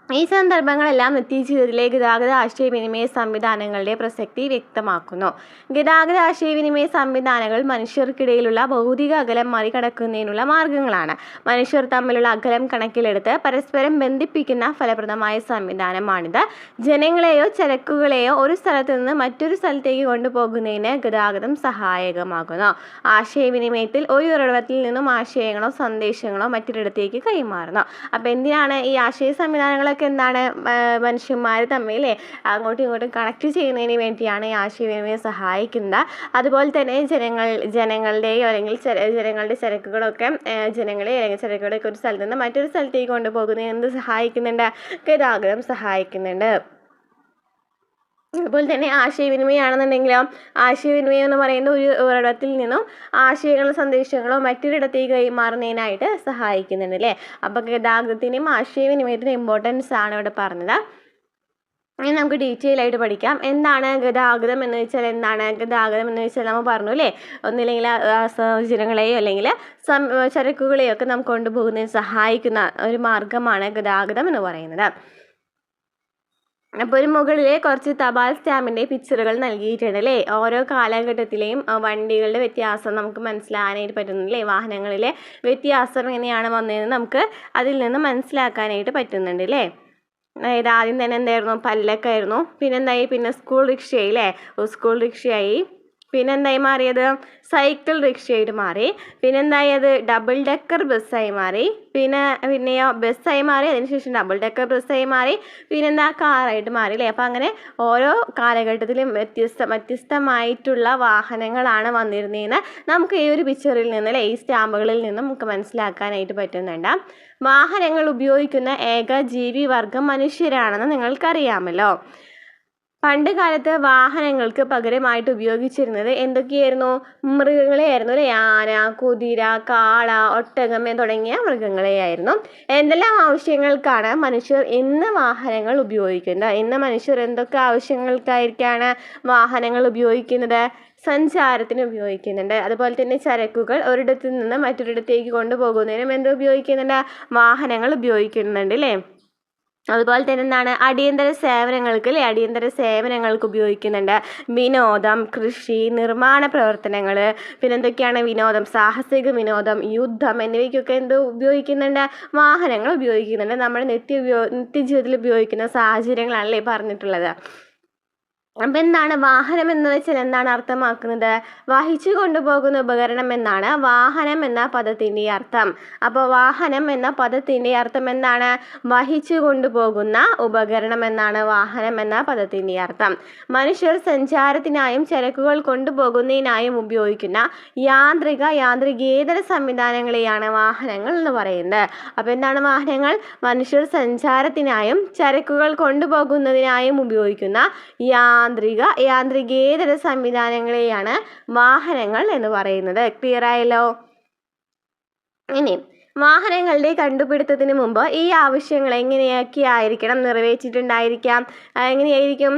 ഈ സന്ദർഭങ്ങളെല്ലാം നിത്യജീവിതത്തിലെ ഗതാഗത ആശയവിനിമയ സംവിധാനങ്ങളുടെ പ്രസക്തി വ്യക്തമാക്കുന്നു. ഗതാഗത ആശയവിനിമയ സംവിധാനങ്ങൾ മനുഷ്യർക്കിടയിലുള്ള ഭൗതിക അകലം മറികടക്കുന്നതിനുള്ള മാർഗങ്ങളാണ്. മനുഷ്യർ തമ്മിലുള്ള അകലം കണക്കിലെടുത്ത് പരസ്പരം ബന്ധിപ്പിക്കുന്ന ഫലപ്രദമായ സംവിധാനമാണിത്. ജനങ്ങളെയോ ചരക്കുകളെയോ ഒരു സ്ഥലത്ത് നിന്ന് മറ്റൊരു സ്ഥലത്തേക്ക് കൊണ്ടുപോകുന്നതിന് ഗതാഗതം സഹായകമാകുന്നു. ആശയവിനിമയത്തിൽ ഒരു ഉറവിടത്തിൽ നിന്നും ആശയങ്ങളോ സന്ദേശങ്ങളോ മറ്റൊരിടത്തേക്ക് കൈമാറുന്നു. അപ്പോൾ എന്തിനാണ് ഈ ആശയ സംവിധാനങ്ങളൊക്കെ എന്താണ്? മനുഷ്യന്മാർ തമ്മിൽ അങ്ങോട്ടും ഇങ്ങോട്ടും കണക്ട് ചെയ്യുന്നതിന് വേണ്ടിയാണ് ഈ ആശയവിനിമയം സഹായിക്കുന്നത്. അതുപോലെ തന്നെ ജനങ്ങളുടെയോ അല്ലെങ്കിൽ ജനങ്ങളുടെ ചരക്കുകളൊക്കെ ചരക്കുകളൊക്കെ ഒരു സ്ഥലത്ത് നിന്ന് മറ്റൊരു സ്ഥലത്തേക്ക് കൊണ്ടുപോകുന്നതിന് എന്ത് സഹായിക്കുന്നുണ്ട്? ഗതാഗതം സഹായിക്കുന്നുണ്ട്. അതുപോലെ തന്നെ ആശയവിനിമയമാണെന്നുണ്ടെങ്കിലോ ആശയവിനിമയം എന്ന് പറയുന്നത് ഒരു ഒരിടത്തിൽ നിന്നും ആശയങ്ങളോ സന്ദേശങ്ങളോ മറ്റൊരിടത്തേക്ക് കൈമാറുന്നതിനായിട്ട് സഹായിക്കുന്നുണ്ട് അല്ലേ. അപ്പോൾ ഗതാഗതത്തിൻ്റെയും ആശയവിനിമയത്തിൻ്റെ ഇമ്പോർട്ടൻസ് ആണ് ഇവിടെ പറഞ്ഞത്. ഇനി നമുക്ക് ഡീറ്റെയിൽ ആയിട്ട് പഠിക്കാം. എന്താണ് ഗതാഗതം എന്ന് വെച്ചാൽ? നമ്മൾ പറഞ്ഞു അല്ലേ, ഒന്നില്ലെങ്കിൽ സൗജന്യങ്ങളെയോ അല്ലെങ്കിൽ ചരക്കുകളെയോ ഒക്കെ നമുക്ക് കൊണ്ടുപോകുന്നതിന് സഹായിക്കുന്ന ഒരു മാർഗമാണ് ഗതാഗതം എന്ന് പറയുന്നത്. അപ്പോൾ ഒരു മുകളിൽ കുറച്ച് തപാൽ സ്റ്റാമ്പിൻ്റെ പിക്ചറുകൾ നൽകിയിട്ടുണ്ട് അല്ലേ. ഓരോ കാലഘട്ടത്തിലെയും വണ്ടികളുടെ വ്യത്യാസം നമുക്ക് മനസ്സിലാകാനായിട്ട് പറ്റുന്നില്ലേ. വാഹനങ്ങളിലെ വ്യത്യാസം എങ്ങനെയാണ് വന്നതെന്ന് നമുക്ക് അതിൽ നിന്ന് മനസ്സിലാക്കാനായിട്ട് പറ്റുന്നുണ്ട് അല്ലേ. അതായത് ആദ്യം തന്നെ എന്തായിരുന്നു, പല്ലക്കായിരുന്നു. പിന്നെന്തായി, പിന്നെ സ്കൂൾ റിക്ഷയായി അല്ലേ. സ്കൂൾ റിക്ഷയായി. പിന്നെന്തായി മാറിയത്, സൈക്കിൾ റിക്ഷയായിട്ട് മാറി. പിന്നെന്തായി, അത് ഡബിൾ ഡെക്കർ ബസ്സായി മാറി. പിന്നെയോ ബസ്സായി മാറി. അതിനുശേഷം ഡബിൾ ഡെക്കർ ബസ്സായി മാറി. പിന്നെന്താ, കാറായിട്ട് മാറി അല്ലേ. അപ്പം അങ്ങനെ ഓരോ കാലഘട്ടത്തിലും വ്യത്യസ്തമായിട്ടുള്ള വാഹനങ്ങളാണ് വന്നിരുന്നതെന്ന് നമുക്ക് ഈ ഒരു പിക്ചറിൽ നിന്ന് അല്ലേ, ഈ സ്റ്റാമ്പുകളിൽ നിന്നും നമുക്ക് മനസ്സിലാക്കാനായിട്ട് പറ്റുന്നുണ്ട്. വാഹനങ്ങൾ ഉപയോഗിക്കുന്ന ഏക ജീവിവർഗം മനുഷ്യരാണെന്ന് നിങ്ങൾക്കറിയാമല്ലോ. പണ്ട് കാലത്ത് വാഹനങ്ങൾക്ക് പകരമായിട്ട് ഉപയോഗിച്ചിരുന്നത് എന്തൊക്കെയായിരുന്നു, മൃഗങ്ങളെയായിരുന്നു അല്ലേ. ആന, കുതിര, കാള, ഒട്ടകം തുടങ്ങിയ മൃഗങ്ങളെയായിരുന്നു. എന്തെല്ലാം ആവശ്യങ്ങൾക്കാണ് മനുഷ്യർ ഇന്ന് വാഹനങ്ങൾ ഉപയോഗിക്കുന്നത്? ഇന്ന് മനുഷ്യർ എന്തൊക്കെ ആവശ്യങ്ങൾക്കായിരിക്കാണ് വാഹനങ്ങൾ ഉപയോഗിക്കുന്നത്? സഞ്ചാരത്തിന് ഉപയോഗിക്കുന്നുണ്ട്. അതുപോലെ തന്നെ ചരക്കുകൾ ഒരിടത്തു നിന്ന് മറ്റൊരിടത്തേക്ക് കൊണ്ടുപോകുന്നതിനും എന്ത് ഉപയോഗിക്കുന്നുണ്ട്, വാഹനങ്ങൾ ഉപയോഗിക്കുന്നുണ്ട് അല്ലേ. അതുപോലെ തന്നെ എന്താണ്, അടിയന്തര സേവനങ്ങൾക്ക് ഉപയോഗിക്കുന്നുണ്ട്. വിനോദം, കൃഷി, നിർമ്മാണ പ്രവർത്തനങ്ങൾ, പിന്നെന്തൊക്കെയാണ് വിനോദം, സാഹസിക വിനോദം, യുദ്ധം എന്നിവയ്ക്കൊക്കെ എന്ത് ഉപയോഗിക്കുന്നുണ്ട്, വാഹനങ്ങൾ ഉപയോഗിക്കുന്നുണ്ട്. നമ്മുടെ നിത്യജീവിതത്തിൽ ഉപയോഗിക്കുന്ന സാഹചര്യങ്ങളാണല്ലേ പറഞ്ഞിട്ടുള്ളത്. അപ്പം എന്താണ് വാഹനം എന്ന് വെച്ചാൽ എന്താണ് അർത്ഥമാക്കുന്നത്, വഹിച്ചു കൊണ്ടുപോകുന്ന ഉപകരണം എന്നാണ് വാഹനം എന്ന പദത്തിൻ്റെ അർത്ഥം. അപ്പോൾ വാഹനം എന്ന പദത്തിൻ്റെ അർത്ഥം എന്താണ്, വഹിച്ചു കൊണ്ടുപോകുന്ന ഉപകരണം എന്നാണ് വാഹനം എന്ന പദത്തിൻ്റെ അർത്ഥം. മനുഷ്യർ സഞ്ചാരത്തിനായും ചരക്കുകൾ കൊണ്ടുപോകുന്നതിനായും ഉപയോഗിക്കുന്ന യാന്ത്രികേതര സംവിധാനങ്ങളെയാണ് വാഹനങ്ങൾ എന്ന് പറയുന്നത്. അപ്പോൾ എന്താണ് വാഹനങ്ങൾ, മനുഷ്യർ സഞ്ചാരത്തിനായും ചരക്കുകൾ കൊണ്ടുപോകുന്നതിനായും ഉപയോഗിക്കുന്ന യാന്ത്രികേതര സംവിധാനങ്ങളെയാണ് വാഹനങ്ങൾ എന്ന് പറയുന്നത്. ക്ലിയർ ആയല്ലോ. ഇനി വാഹനങ്ങളുടെ കണ്ടുപിടുത്തത്തിന് മുമ്പ് ഈ ആവശ്യങ്ങൾ എങ്ങനെയൊക്കെ ആയിരിക്കണം നിറവേറ്റിയിട്ടുണ്ടായിരിക്കാം? എങ്ങനെയായിരിക്കും,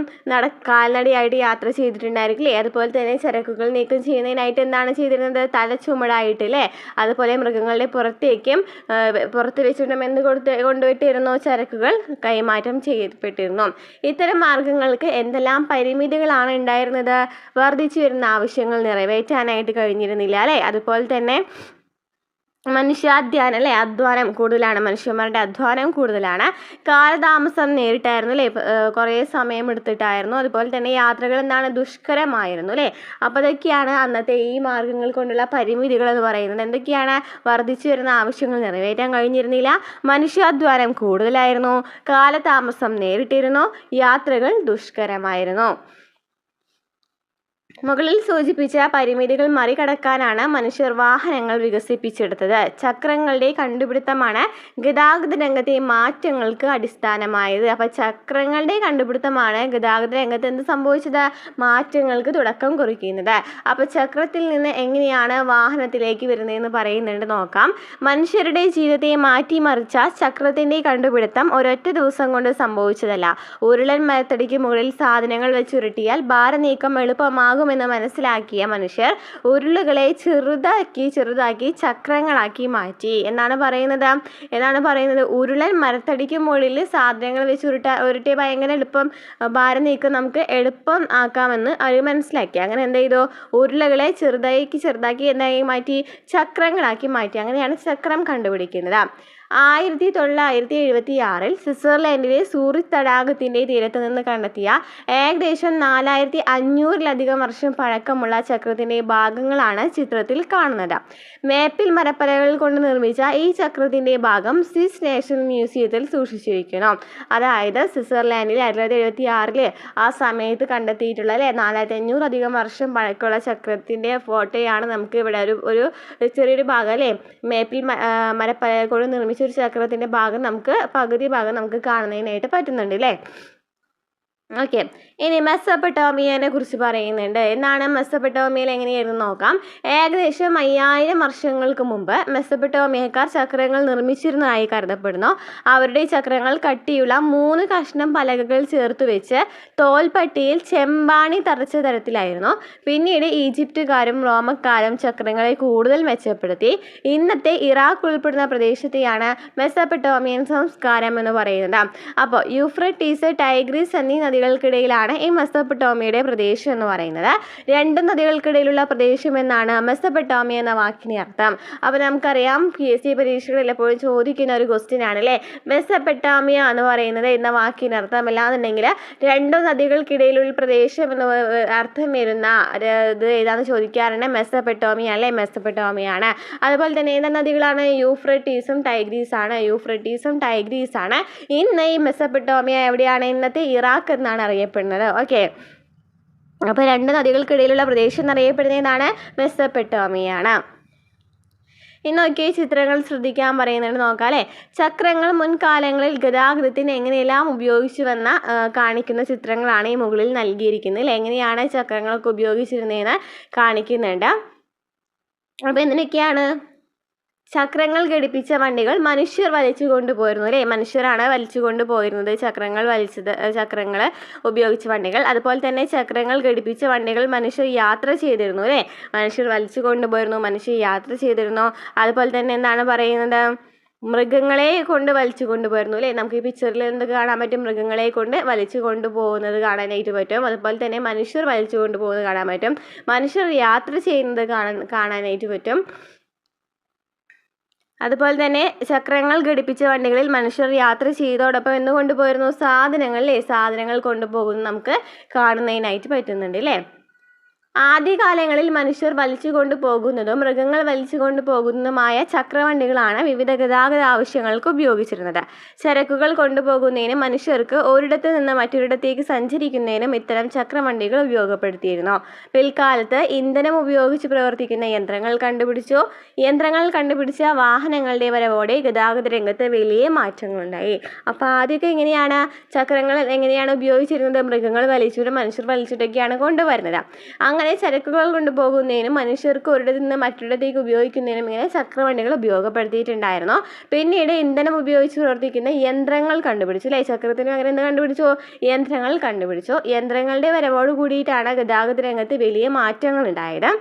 കാൽനടയായിട്ട് യാത്ര ചെയ്തിട്ടുണ്ടായിരിക്കില്ലേ. അതുപോലെ തന്നെ ചരക്കുകൾ നീക്കം ചെയ്യുന്നതിനായിട്ട് എന്താണ് ചെയ്തിരുന്നത്, തലച്ചുമടായിട്ട് അല്ലേ. അതുപോലെ മൃഗങ്ങളുടെ പുറത്ത് വെച്ചിട്ടും എന്ത് കൊണ്ടുപോയിട്ടിരുന്നു, ചരക്കുകൾ കൈമാറ്റം ചെയ്യപ്പെട്ടിരുന്നു. ഇത്തരം മാർഗങ്ങൾക്ക് എന്തെല്ലാം പരിമിതികളാണ് ഉണ്ടായിരുന്നത്, വർദ്ധിച്ചു വരുന്ന ആവശ്യങ്ങൾ നിറവേറ്റാനായിട്ട് കഴിഞ്ഞിരുന്നില്ല അല്ലേ. അതുപോലെ തന്നെ അധ്വാനം കൂടുതലാണ്, മനുഷ്യന്മാരുടെ അധ്വാനം കൂടുതലാണ്. കാലതാമസം നേരിട്ടായിരുന്നു അല്ലേ, കുറേ സമയം എടുത്തിട്ടായിരുന്നു. അതുപോലെ തന്നെ യാത്രകൾ എന്താണ്, ദുഷ്കരമായിരുന്നു അല്ലേ. അപ്പോൾ അതൊക്കെയാണ് അന്നത്തെ ഈ മാർഗങ്ങൾ കൊണ്ടുള്ള പരിമിതികൾ എന്ന് പറയുന്നത്. എന്തൊക്കെയാണ്, വർദ്ധിച്ചു വരുന്ന ആവശ്യങ്ങൾ നിറവേറ്റാൻ കഴിഞ്ഞിരുന്നില്ല, മനുഷ്യാധ്വാനം കൂടുതലായിരുന്നു, കാലതാമസം നേരിട്ടിരുന്നു, യാത്രകൾ ദുഷ്കരമായിരുന്നു. മുകളിൽ സൂചിപ്പിച്ച പരിമിതികൾ മറികടക്കാനാണ് മനുഷ്യർ വാഹനങ്ങൾ വികസിപ്പിച്ചെടുത്തത്. ചക്രങ്ങളുടെ കണ്ടുപിടുത്തമാണ് ഗതാഗത രംഗത്തെ മാറ്റങ്ങൾക്ക് അടിസ്ഥാനമായത്. അപ്പോൾ ചക്രങ്ങളുടെ കണ്ടുപിടുത്തമാണ് ഗതാഗത രംഗത്ത് എന്ത് സംഭവിച്ചത്, മാറ്റങ്ങൾക്ക് തുടക്കം കുറിക്കുന്നത്. അപ്പോൾ ചക്രത്തിൽ നിന്ന് എങ്ങനെയാണ് വാഹനത്തിലേക്ക് വരുന്നതെന്ന് പറയുന്നുണ്ട്, നോക്കാം. മനുഷ്യരുടെ ജീവിതത്തെ മാറ്റിമറിച്ച ചക്രത്തിൻ്റെ കണ്ടുപിടുത്തം ഒരൊറ്റ ദിവസം കൊണ്ട് സംഭവിച്ചതല്ല. ഉരുളൻ മരത്തടിക്ക് മുകളിൽ സാധനങ്ങൾ വെച്ചുരുട്ടിയാൽ ഭാരനീക്കം എളുപ്പമാകും എന്ന് മനസ്സിലാക്കിയ മനുഷ്യർ ഉരുളുകളെ ചെറുതാക്കി ചക്രങ്ങളാക്കി മാറ്റി എന്നാണ് പറയുന്നത്. ഉരുളൻ മരത്തടിക്ക് മുകളിൽ സാധനങ്ങൾ വെച്ച് ഉരുട്ടിയ ഭയങ്കര എളുപ്പം, ഭാരം നീക്കം നമുക്ക് എളുപ്പം ആക്കാമെന്ന് അവർ മനസ്സിലാക്കി. അങ്ങനെ എന്ത് ചെയ്തു, ഉരുളകളെ ചെറുതാക്കി എന്തായി മാറ്റി, ചക്രങ്ങളാക്കി മാറ്റി. അങ്ങനെയാണ് ചക്രം കണ്ടുപിടിക്കുന്നത്. 1976 സ്വിറ്റ്സർലൻഡിലെ സൂറിച്ച് തടാകത്തിൻ്റെ തീരത്ത് നിന്ന് കണ്ടെത്തിയ ഏകദേശം 4500 വർഷം പഴക്കമുള്ള ചക്രത്തിൻ്റെ ഭാഗങ്ങളാണ് ചിത്രത്തിൽ കാണുന്നത്. മേപ്പിൽ മരപ്പലകൾ കൊണ്ട് നിർമ്മിച്ച ഈ ചക്രത്തിൻ്റെ ഭാഗം സ്വിസ് നാഷണൽ മ്യൂസിയത്തിൽ സൂക്ഷിച്ചിരിക്കുന്നു. അതായത് സ്വിറ്റ്സർലാൻഡിൽ 1976 ആ സമയത്ത് കണ്ടെത്തിയിട്ടുള്ള 4500 വർഷം പഴക്കമുള്ള ചക്രത്തിൻ്റെ ഫോട്ടോയാണ് നമുക്ക് ഇവിടെ ഒരു ചെറിയൊരു ഭാഗം അല്ലേ, മേപ്പിൽ മരപ്പലകൾ കൊണ്ട് നിർമ്മിച്ച ഒരു ചക്രത്തിൻ്റെ ഭാഗം പകുതി ഭാഗം നമുക്ക് കാണുന്നതിനായിട്ട് പറ്റുന്നുണ്ട് അല്ലേ. ഓക്കെ, ഇനി മെസ്സപ്പൊട്ടോമിയനെ കുറിച്ച് പറയുന്നുണ്ട്. എന്താണ് മെസ്സപ്പൊട്ടോമിയയിൽ എങ്ങനെയായിരുന്നു നോക്കാം. ഏകദേശം 5000 വർഷങ്ങൾക്ക് മുമ്പ് മെസ്സപ്പൊട്ടോമിയക്കാർ ചക്രങ്ങൾ നിർമ്മിച്ചിരുന്നതായി കരുതപ്പെടുന്നു. അവരുടെ ചക്രങ്ങൾ കട്ടിയുള്ള 3 കഷ്ണം പലകകൾ ചേർത്ത് വെച്ച് തോൽപ്പട്ടിയിൽ ചെമ്പാണി തറച്ച തരത്തിലായിരുന്നു. പിന്നീട് ഈജിപ്തുകാരും റോമക്കാരും ചക്രങ്ങളെ കൂടുതൽ മെച്ചപ്പെടുത്തി. ഇന്നത്തെ ഇറാഖ് ഉൾപ്പെടുന്ന പ്രദേശത്തെയാണ് മെസ്സപ്പൊട്ടോമിയൻ സംസ്കാരം എന്ന് പറയുന്നത്. അപ്പോൾ യൂഫ്രട്ടീസ്, ടൈഗ്രീസ് എന്നീ നദികൾക്കിടയിലാണ് ഈ മെസ്സപ്പൊട്ടോമിയയുടെ പ്രദേശം എന്ന് പറയുന്നത്. 2 നദികൾക്കിടയിലുള്ള പ്രദേശം എന്നാണ് മെസ്സപ്പൊട്ടോമിയ എന്ന വാക്കിന് അർത്ഥം. അപ്പോൾ നമുക്കറിയാം PSC പരീക്ഷകളിൽ എപ്പോഴും ചോദിക്കുന്ന ഒരു ക്വസ്റ്റ്യൻ ആണ് അല്ലേ, മെസ്സപ്പൊട്ടോമിയ എന്ന് പറയുന്നത് എന്ന വാക്കിന് അർത്ഥം. അല്ലാന്നുണ്ടെങ്കിൽ 2 നദികൾക്കിടയിലുള്ള പ്രദേശം എന്ന് അർത്ഥം വരുന്ന ഇത് ഏതാണെന്ന് ചോദിക്കാറുണ്ട്. മെസ്സപ്പൊട്ടോമിയ അല്ലേ, മെസ്സപ്പൊട്ടോമിയാണ്. അതുപോലെ തന്നെ ഏതാ നദികളാണ്? യൂഫ്രട്ടീസും ടൈഗ്രീസ് ആണ്. യൂഫ്രട്ടീസും ടൈഗ്രീസ് ആണ്. ഇന്ന് ഈ മെസ്സപ്പൊട്ടോമിയ എവിടെയാണ്? ഇന്നത്തെ ഇറാഖ് എന്നാണ് അറിയപ്പെടുന്നത്. ഓക്കെ, അപ്പോൾ 2 നദികൾക്കിടയിലുള്ള പ്രദേശം എന്നറിയപ്പെടുന്നതാണ് മെസ്സപ്പൊട്ടോമിയാണ്. ഇനി നോക്കി ചിത്രങ്ങൾ ശ്രദ്ധിക്കാൻ പറയുന്നുണ്ട്, നോക്കാം അല്ലേ. ചക്രങ്ങൾ മുൻകാലങ്ങളിൽ ഗതാഗതത്തിന് എങ്ങനെയെല്ലാം ഉപയോഗിച്ചുവെന്ന കാണിക്കുന്ന ചിത്രങ്ങളാണ് ഈ മുകളിൽ നൽകിയിരിക്കുന്നത്. എങ്ങനെയാണ് ചക്രങ്ങളൊക്കെ ഉപയോഗിച്ചിരുന്നതെന്ന് കാണിക്കുന്നുണ്ട്. അപ്പോൾ എന്തിനൊക്കെയാണ്? ചക്രങ്ങൾ ഘടിപ്പിച്ച വണ്ടികൾ മനുഷ്യർ വലിച്ചു കൊണ്ടുപോയിരുന്നു അല്ലേ, മനുഷ്യരാണ് വലിച്ചു കൊണ്ടുപോയിരുന്നത് ചക്രങ്ങൾ ഉപയോഗിച്ച വണ്ടികൾ. അതുപോലെ തന്നെ ചക്രങ്ങൾ ഘടിപ്പിച്ച വണ്ടികൾ മനുഷ്യർ യാത്ര ചെയ്തിരുന്നു അല്ലേ, മനുഷ്യർ വലിച്ചു കൊണ്ടുപോയിരുന്നു, മനുഷ്യർ യാത്ര ചെയ്തിരുന്നു. അതുപോലെ തന്നെ എന്താണ് പറയുന്നത്? മൃഗങ്ങളെ കൊണ്ട് വലിച്ചു കൊണ്ടുപോയിരുന്നു അല്ലേ. നമുക്ക് ഈ പിക്ചറിൽ എന്ത് കാണാൻ പറ്റും? മൃഗങ്ങളെ കൊണ്ട് വലിച്ചു കൊണ്ടുപോകുന്നത് കാണാനായിട്ട് പറ്റും. അതുപോലെ തന്നെ മനുഷ്യർ വലിച്ചു കൊണ്ടുപോകുന്നത് കാണാൻ പറ്റും. മനുഷ്യർ യാത്ര ചെയ്യുന്നത് കാണാനായിട്ട് പറ്റും. അതുപോലെ തന്നെ ചക്രങ്ങൾ ഘടിപ്പിച്ച വണ്ടികളിൽ മനുഷ്യർ യാത്ര ചെയ്തോടൊപ്പം എന്ന് കൊണ്ടുപോയിരുന്നു? സാധനങ്ങൾ അല്ലേ, സാധനങ്ങൾ കൊണ്ടുപോകുന്നത് നമുക്ക് കാണുന്നതിനായിട്ട് പറ്റുന്നുണ്ട് അല്ലേ. ആദ്യകാലങ്ങളിൽ മനുഷ്യർ വലിച്ചു കൊണ്ടുപോകുന്നതും മൃഗങ്ങൾ വലിച്ചു കൊണ്ടുപോകുന്നതുമായ ചക്രവണ്ടികളാണ് വിവിധ ഗതാഗത ആവശ്യങ്ങൾക്ക് ഉപയോഗിച്ചിരുന്നത്. ചരക്കുകൾ കൊണ്ടുപോകുന്നതിനും മനുഷ്യർക്ക് ഒരിടത്ത് നിന്ന് മറ്റൊരിടത്തേക്ക് സഞ്ചരിക്കുന്നതിനും ഇത്തരം ചക്രവണ്ടികൾ ഉപയോഗപ്പെടുത്തിയിരുന്നു. പിൽക്കാലത്ത് ഇന്ധനം ഉപയോഗിച്ച് പ്രവർത്തിക്കുന്ന യന്ത്രങ്ങൾ കണ്ടുപിടിച്ച വാഹനങ്ങളുടെ വരവോടെ ഗതാഗത രംഗത്ത് വലിയ മാറ്റങ്ങളുണ്ടായി. അപ്പോൾ ആദ്യമൊക്കെ എങ്ങനെയാണ് ചക്രങ്ങൾ എങ്ങനെയാണ് ഉപയോഗിച്ചിരുന്നത്? മൃഗങ്ങൾ വലിച്ചിട്ടും മനുഷ്യർ വലിച്ചിട്ടൊക്കെയാണ് കൊണ്ടുവരുന്നത്. അങ്ങനെ ചരക്കുകൾ കൊണ്ടുപോകുന്നതിനും മനുഷ്യർക്ക് ഒരിടത്ത് നിന്ന് മറ്റൊരിടത്തേക്ക് ഉപയോഗിക്കുന്നതിനും ഇങ്ങനെ ചക്രവണ്ടികൾ ഉപയോഗപ്പെടുത്തിയിട്ടുണ്ടായിരുന്നു. പിന്നീട് ഇന്ധനം ഉപയോഗിച്ച് പ്രവർത്തിക്കുന്ന യന്ത്രങ്ങൾ കണ്ടുപിടിച്ചു അല്ലേ. ചക്രത്തിന് പകരം എന്ത് കണ്ടുപിടിച്ചു? യന്ത്രങ്ങൾ കണ്ടുപിടിച്ചു. യന്ത്രങ്ങളുടെ വരവോട് കൂടിയിട്ടാണ് ഗതാഗത രംഗത്ത് വലിയ മാറ്റങ്ങൾ ഉണ്ടായത്.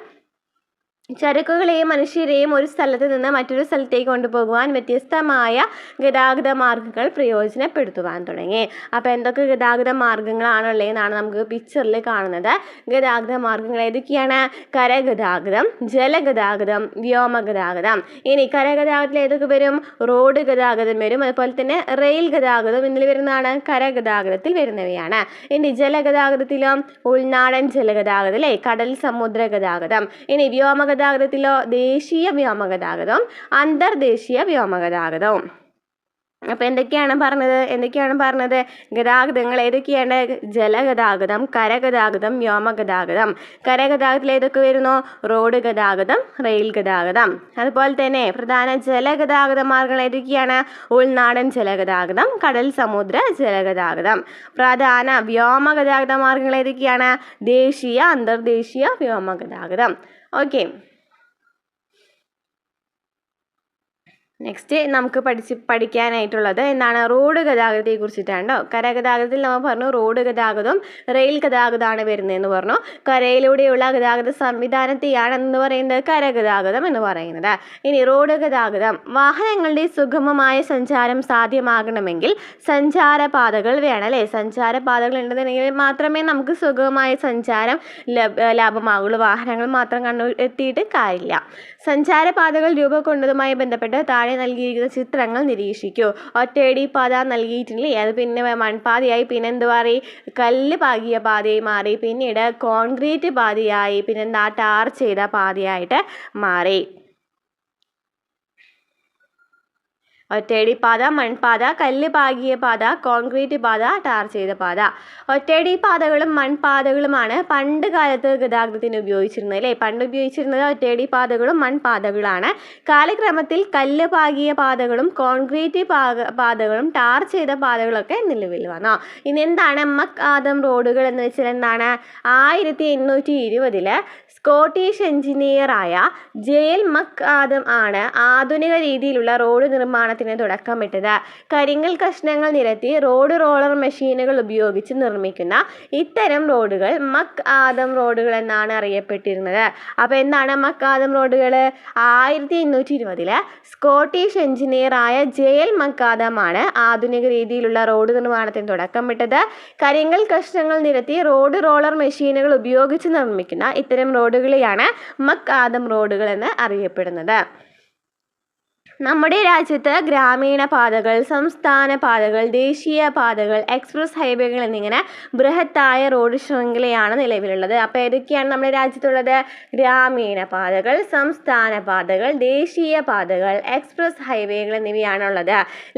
ചരക്കുകളെയും മനുഷ്യരെയും ഒരു സ്ഥലത്ത് നിന്ന് മറ്റൊരു സ്ഥലത്തേക്ക് കൊണ്ടുപോകുവാൻ വ്യത്യസ്തമായ ഗതാഗത മാർഗ്ഗങ്ങൾ പ്രയോജനപ്പെടുത്തുവാൻ തുടങ്ങി. അപ്പോൾ എന്തൊക്കെ ഗതാഗത മാർഗ്ഗങ്ങളാണുള്ളതെന്നാണ് നമുക്ക് പിക്ചറിൽ കാണുന്നത്. ഗതാഗത മാർഗ്ഗങ്ങൾ ഏതൊക്കെയാണ്? കരഗതാഗതം, ജലഗതാഗതം, വ്യോമഗതാഗതം. ഇനി കരഗതാഗതത്തിൽ ഏതൊക്കെ വരും? റോഡ് ഗതാഗതം വരും. അതുപോലെ തന്നെ റെയിൽ ഗതാഗതം ഇതിൽ വരുന്നതാണ്, കരഗതാഗതത്തിൽ വരുന്നവയാണ്. ഇനി ജലഗതാഗതത്തിലോ ഉൾനാടൻ ജലഗതാഗതം അല്ലേ, കടൽ സമുദ്ര ഗതാഗതം. ഇനി വ്യോമഗതാഗതത്തിലോ ദേശീയ വ്യോമഗതാഗതം, അന്തർദേശീയ വ്യോമഗതാഗതവും. അപ്പോൾ എന്തൊക്കെയാണ് പറഞ്ഞത്? ഗതാഗതങ്ങൾ ഏതൊക്കെയാണ്? ജലഗതാഗതം, കരഗതാഗതം, വ്യോമഗതാഗതം. കരഗതാഗതത്തിൽ ഏതൊക്കെ വരുന്നു? റോഡ് ഗതാഗതം, റെയിൽ ഗതാഗതം. അതുപോലെ തന്നെ പ്രധാന ജലഗതാഗത മാർഗ്ഗങ്ങൾ ഏതൊക്കെയാണ്? ഉൾനാടൻ ജലഗതാഗതം, കടൽ സമുദ്ര ജലഗതാഗതം. പ്രധാന വ്യോമഗതാഗത മാർഗ്ഗങ്ങൾ ഏതൊക്കെയാണ്? ദേശീയ, അന്തർദേശീയ വ്യോമഗതാഗതം. ഓക്കെ, നെക്സ്റ്റ് നമുക്ക് പഠിക്കാനായിട്ടുള്ളത് എന്താണ്? റോഡ് ഗതാഗതത്തെ കുറിച്ചിട്ടാണ്. കരഗതാഗതത്തിൽ നമ്മൾ പറഞ്ഞു റോഡ് ഗതാഗതവും റെയിൽ ഗതാഗതമാണ് വരുന്നതെന്ന് പറഞ്ഞു. കരയിലൂടെയുള്ള ഗതാഗത സംവിധാനത്തെയാണ് എന്ന് പറയുന്നത് കരഗതാഗതം എന്ന് പറയുന്നത്. ഇനി റോഡ് ഗതാഗതം, വാഹനങ്ങളുടെ സുഗമമായ സഞ്ചാരം സാധ്യമാകണമെങ്കിൽ സഞ്ചാരപാതകൾ വേണം അല്ലേ. സഞ്ചാരപാതകൾ ഉണ്ടെന്നുണ്ടെങ്കിൽ മാത്രമേ നമുക്ക് സുഗമമായ സഞ്ചാരം ലാഭമാകുള്ളൂ. വാഹനങ്ങൾ മാത്രം കണ്ടെത്തിയിട്ട് കാര്യമില്ല. സഞ്ചാരപാതകൾ രൂപം കൊണ്ടതുമായി ബന്ധപ്പെട്ട് താഴെ നൽകിയിരിക്കുന്ന ചിത്രങ്ങൾ നിരീക്ഷിക്കൂ. ഒറ്റയടി പാത നൽകിയിട്ടില്ലേ, അത് പിന്നെ മൺപാതയായി, പിന്നെ എന്ത് മാറി? കല്ല് പാകിയ പാതയായി മാറി. പിന്നീട് കോൺക്രീറ്റ് പാതയായി, പിന്നെ ടാർ ചെയ്ത പാതയായിട്ട് മാറി. ഒറ്റയടിപ്പാത, മൺപാത, കല്ല് പാകിയ പാത, കോൺക്രീറ്റ് പാത, ടാർ ചെയ്ത പാത. ഒറ്റയടി പാതകളും മൺപാതകളുമാണ് പണ്ട് കാലത്ത് ഗതാഗതത്തിന് ഉപയോഗിച്ചിരുന്നത് അല്ലേ. പണ്ട് ഉപയോഗിച്ചിരുന്നത് ഒറ്റയടി പാതകളും മൺപാതകളാണ്. കാലക്രമത്തിൽ കല്ല് പാകിയ പാതകളും കോൺക്രീറ്റ് പാതകളും ടാർ ചെയ്ത പാതകളൊക്കെ നിലവിൽ വന്നു. ഇനി എന്താണ് മക് ആദം റോഡുകൾ എന്ന് വെച്ചാൽ എന്താണ്? 1820 സ്കോട്ടിഷ് എഞ്ചിനീയറായ ജെയിൽ മക് ആദം ആണ് ആധുനിക രീതിയിലുള്ള റോഡ് നിർമ്മാണത്തിന് തുടക്കമിട്ടത്. കരിങ്കൽ കഷ്ണങ്ങൾ നിരത്തി റോഡ് റോളർ മെഷീനുകൾ ഉപയോഗിച്ച് നിർമ്മിക്കുന്ന ഇത്തരം റോഡുകൾ മക് ആദം റോഡുകൾ എന്നാണ് അറിയപ്പെട്ടിരുന്നത്. അപ്പോൾ എന്താണ് മക് ആദം റോഡുകൾ? 1820 സ്കോട്ടിഷ് എഞ്ചിനീയറായ ജെയിൽ മക് ആദം ആണ് ആധുനിക രീതിയിലുള്ള റോഡ് നിർമ്മാണത്തിന് തുടക്കമിട്ടത്. കരിങ്കൽ കഷ്ണങ്ങൾ നിരത്തി റോഡ് റോളർ മെഷീനുകൾ ഉപയോഗിച്ച് നിർമ്മിക്കുന്ന ഇത്തരം റോഡുകളെയാണ് മക് ആദം റോഡുകൾ എന്ന് അറിയപ്പെടുന്നത്. നമ്മുടെ രാജ്യത്ത് ഗ്രാമീണ പാതകൾ, സംസ്ഥാന പാതകൾ, ദേശീയ പാതകൾ, എക്സ്പ്രസ് ഹൈവേകൾ എന്നിങ്ങനെ ബൃഹത്തായ റോഡ് ശൃംഖലയാണ് നിലവിലുള്ളത്. അപ്പോൾ ഏതൊക്കെയാണ് നമ്മുടെ രാജ്യത്തുള്ളത്? ഗ്രാമീണ പാതകൾ, സംസ്ഥാന പാതകൾ, ദേശീയ പാതകൾ, എക്സ്പ്രസ് ഹൈവേകൾ എന്നിവയാണുള്ളത്.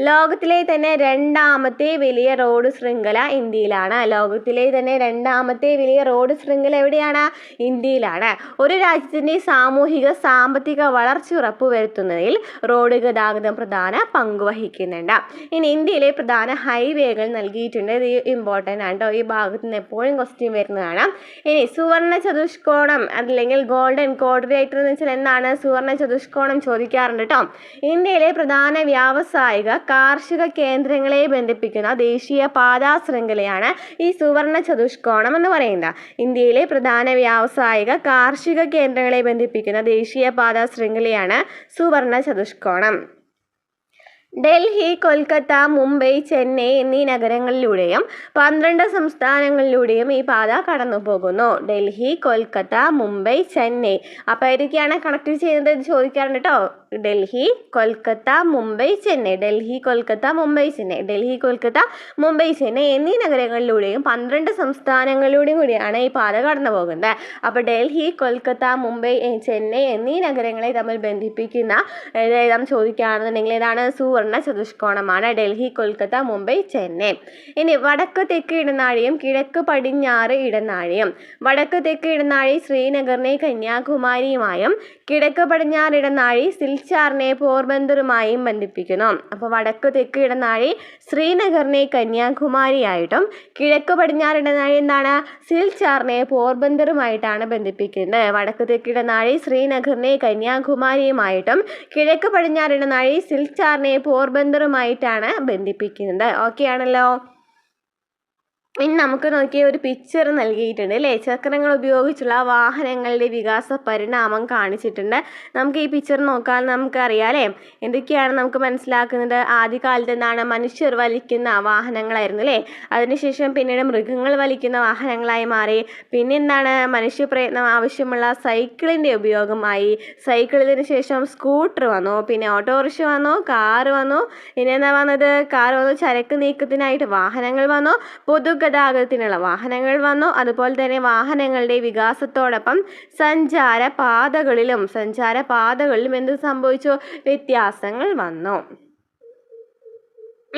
ലോകത്തിലെ തന്നെ രണ്ടാമത്തെ വലിയ റോഡ് ശൃംഖല ഇന്ത്യയിലാണ്. ലോകത്തിലെ തന്നെ രണ്ടാമത്തെ വലിയ റോഡ് ശൃംഖല എവിടെയാണ്? ഇന്ത്യയിലാണ്. ഒരു രാജ്യത്തിൻ്റെ സാമൂഹിക സാമ്പത്തിക വളർച്ച ഉറപ്പുവരുത്തുന്നതിൽ റോഡ് ഗതാഗതം പ്രധാന പങ്ക് വഹിക്കുന്നുണ്ട്. ഇനി ഇന്ത്യയിലെ പ്രധാന ഹൈവേകൾ നൽകിയിട്ടുണ്ട്. ഇത് ഇമ്പോർട്ടൻ്റ് ആണ് കേട്ടോ. ഈ ഭാഗത്ത് നിന്ന് എപ്പോഴും ക്വസ്റ്റ്യൻ വരുന്നതാണ്. ഇനി സുവർണ ചതുഷ്കോണം അല്ലെങ്കിൽ ഗോൾഡൻ ക്വാഡ്രിലേറ്റർ എന്ന് വെച്ചാൽ എന്താണ്? സുവർണ ചതുഷ്കോണം ചോദിക്കാറുണ്ട് കേട്ടോ. ഇന്ത്യയിലെ പ്രധാന വ്യാവസായിക കാർഷിക കേന്ദ്രങ്ങളെ ബന്ധിപ്പിക്കുന്ന ദേശീയ പാതാ ശൃംഖലയാണ് ഈ സുവർണ ചതുഷ്കോണം എന്ന് പറയുന്നത്. ഇന്ത്യയിലെ പ്രധാന വ്യാവസായിക കാർഷിക കേന്ദ്രങ്ങളെ ബന്ധിപ്പിക്കുന്ന ദേശീയ പാതാ ശൃംഖലയാണ് സുവർണ ചതുഷ്കോണം. ഡൽഹി, കൊൽക്കത്ത, മുംബൈ, ചെന്നൈ എന്നീ നഗരങ്ങളിലൂടെയും 12 സംസ്ഥാനങ്ങളിലൂടെയും ഈ പാത കടന്നു പോകുന്നു. ഡൽഹി, കൊൽക്കത്ത, മുംബൈ, ചെന്നൈ. അപ്പോൾ ഏതൊക്കെയാണ് കണക്ട് ചെയ്യുന്നത് ചോദിക്കാറുണ്ട് കേട്ടോ. ഡൽഹി, കൊൽക്കത്ത, മുംബൈ, ചെന്നൈ. ഡൽഹി, കൊൽക്കത്ത, മുംബൈ, ചെന്നൈ. ഡൽഹി, കൊൽക്കത്ത, മുംബൈ, ചെന്നൈ എന്നീ നഗരങ്ങളിലൂടെയും 12 സംസ്ഥാനങ്ങളിലൂടെയും കൂടിയാണ് ഈ പാത കടന്നു പോകുന്നത്. അപ്പോൾ ഡൽഹി, കൊൽക്കത്ത, മുംബൈ, ചെന്നൈ എന്നീ നഗരങ്ങളെ തമ്മിൽ ബന്ധിപ്പിക്കുന്ന ഏതാ ചോദിക്കുകയാണെന്നുണ്ടെങ്കിൽ ഏതാണ്? സുവർണ ചതുഷ്കോണമാണ്. ഡൽഹി, കൊൽക്കത്ത, മുംബൈ, ചെന്നൈ. ഇനി വടക്ക് തെക്ക് ഇടനാഴിയും കിഴക്ക് പടിഞ്ഞാറ് ഇടനാഴിയും. വടക്ക് തെക്ക് ഇടനാഴി ശ്രീനഗറിനെ കന്യാകുമാരിയുമായും കിഴക്ക് പടിഞ്ഞാറ് ഇടനാഴി സിൽച്ചാറിനെ പോർബന്ദറുമായും ബന്ധിപ്പിക്കുന്നു. അപ്പോൾ വടക്ക് തെക്ക് ഇടനാഴി ശ്രീനഗറിനെ കന്യാകുമാരിയായിട്ടും കിഴക്ക് പടിഞ്ഞാറ് ഇടനാഴി എന്താണ്? സിൽച്ചാറിനെ പോർബന്ദറുമായിട്ടാണ് ബന്ധിപ്പിക്കുന്നത്. വടക്ക് തെക്ക് ഇടനാഴി ശ്രീനഗറിനെ കന്യാകുമാരിയുമായിട്ടും കിഴക്ക് പടിഞ്ഞാറ് ഇടനാഴി സിൽച്ചാറിനെ പോർബന്ദറുമായിട്ടാണ് ബന്ധിപ്പിക്കുന്നത്. ഓക്കെ ആണല്ലോ. ഇനി നമുക്ക് നോക്കിയ ഒരു പിക്ചർ നൽകിയിട്ടുണ്ട് അല്ലേ. ചക്രങ്ങൾ ഉപയോഗിച്ചുള്ള വാഹനങ്ങളുടെ വികാസ പരിണാമം കാണിച്ചിട്ടുണ്ട്. നമുക്ക് ഈ പിക്ചർ നോക്കാൻ നമുക്കറിയാം അല്ലേ. എന്തൊക്കെയാണ് നമുക്ക് മനസ്സിലാക്കുന്നത്? ആദ്യകാലത്ത് എന്താണ്? മനുഷ്യർ വലിക്കുന്ന വാഹനങ്ങളായിരുന്നു അല്ലേ. അതിനുശേഷം പിന്നീട് മൃഗങ്ങൾ വലിക്കുന്ന വാഹനങ്ങളായി മാറി. പിന്നെ എന്താണ്? മനുഷ്യ പ്രയത്നം ആവശ്യമുള്ള സൈക്കിളിൻ്റെ ഉപയോഗമായി. സൈക്കിളിന് ശേഷം സ്കൂട്ടർ വന്നു, പിന്നെ ഓട്ടോറിക്ഷ വന്നു, കാറ് വന്നു. പിന്നെ എന്താ വന്നത്? കാർ വന്നു. ചരക്ക് നീക്കത്തിനായിട്ട് വാഹനങ്ങൾ വന്നു. പൊതുഗതാഗതത്തിനുള്ള വാഹനങ്ങൾ വന്നു. അതുപോലെ തന്നെ വാഹനങ്ങളുടെ വികാസത്തോടൊപ്പം സഞ്ചാര പാതകളിലും എന്ത് സംഭവിച്ചു? വ്യത്യാസങ്ങൾ വന്നു.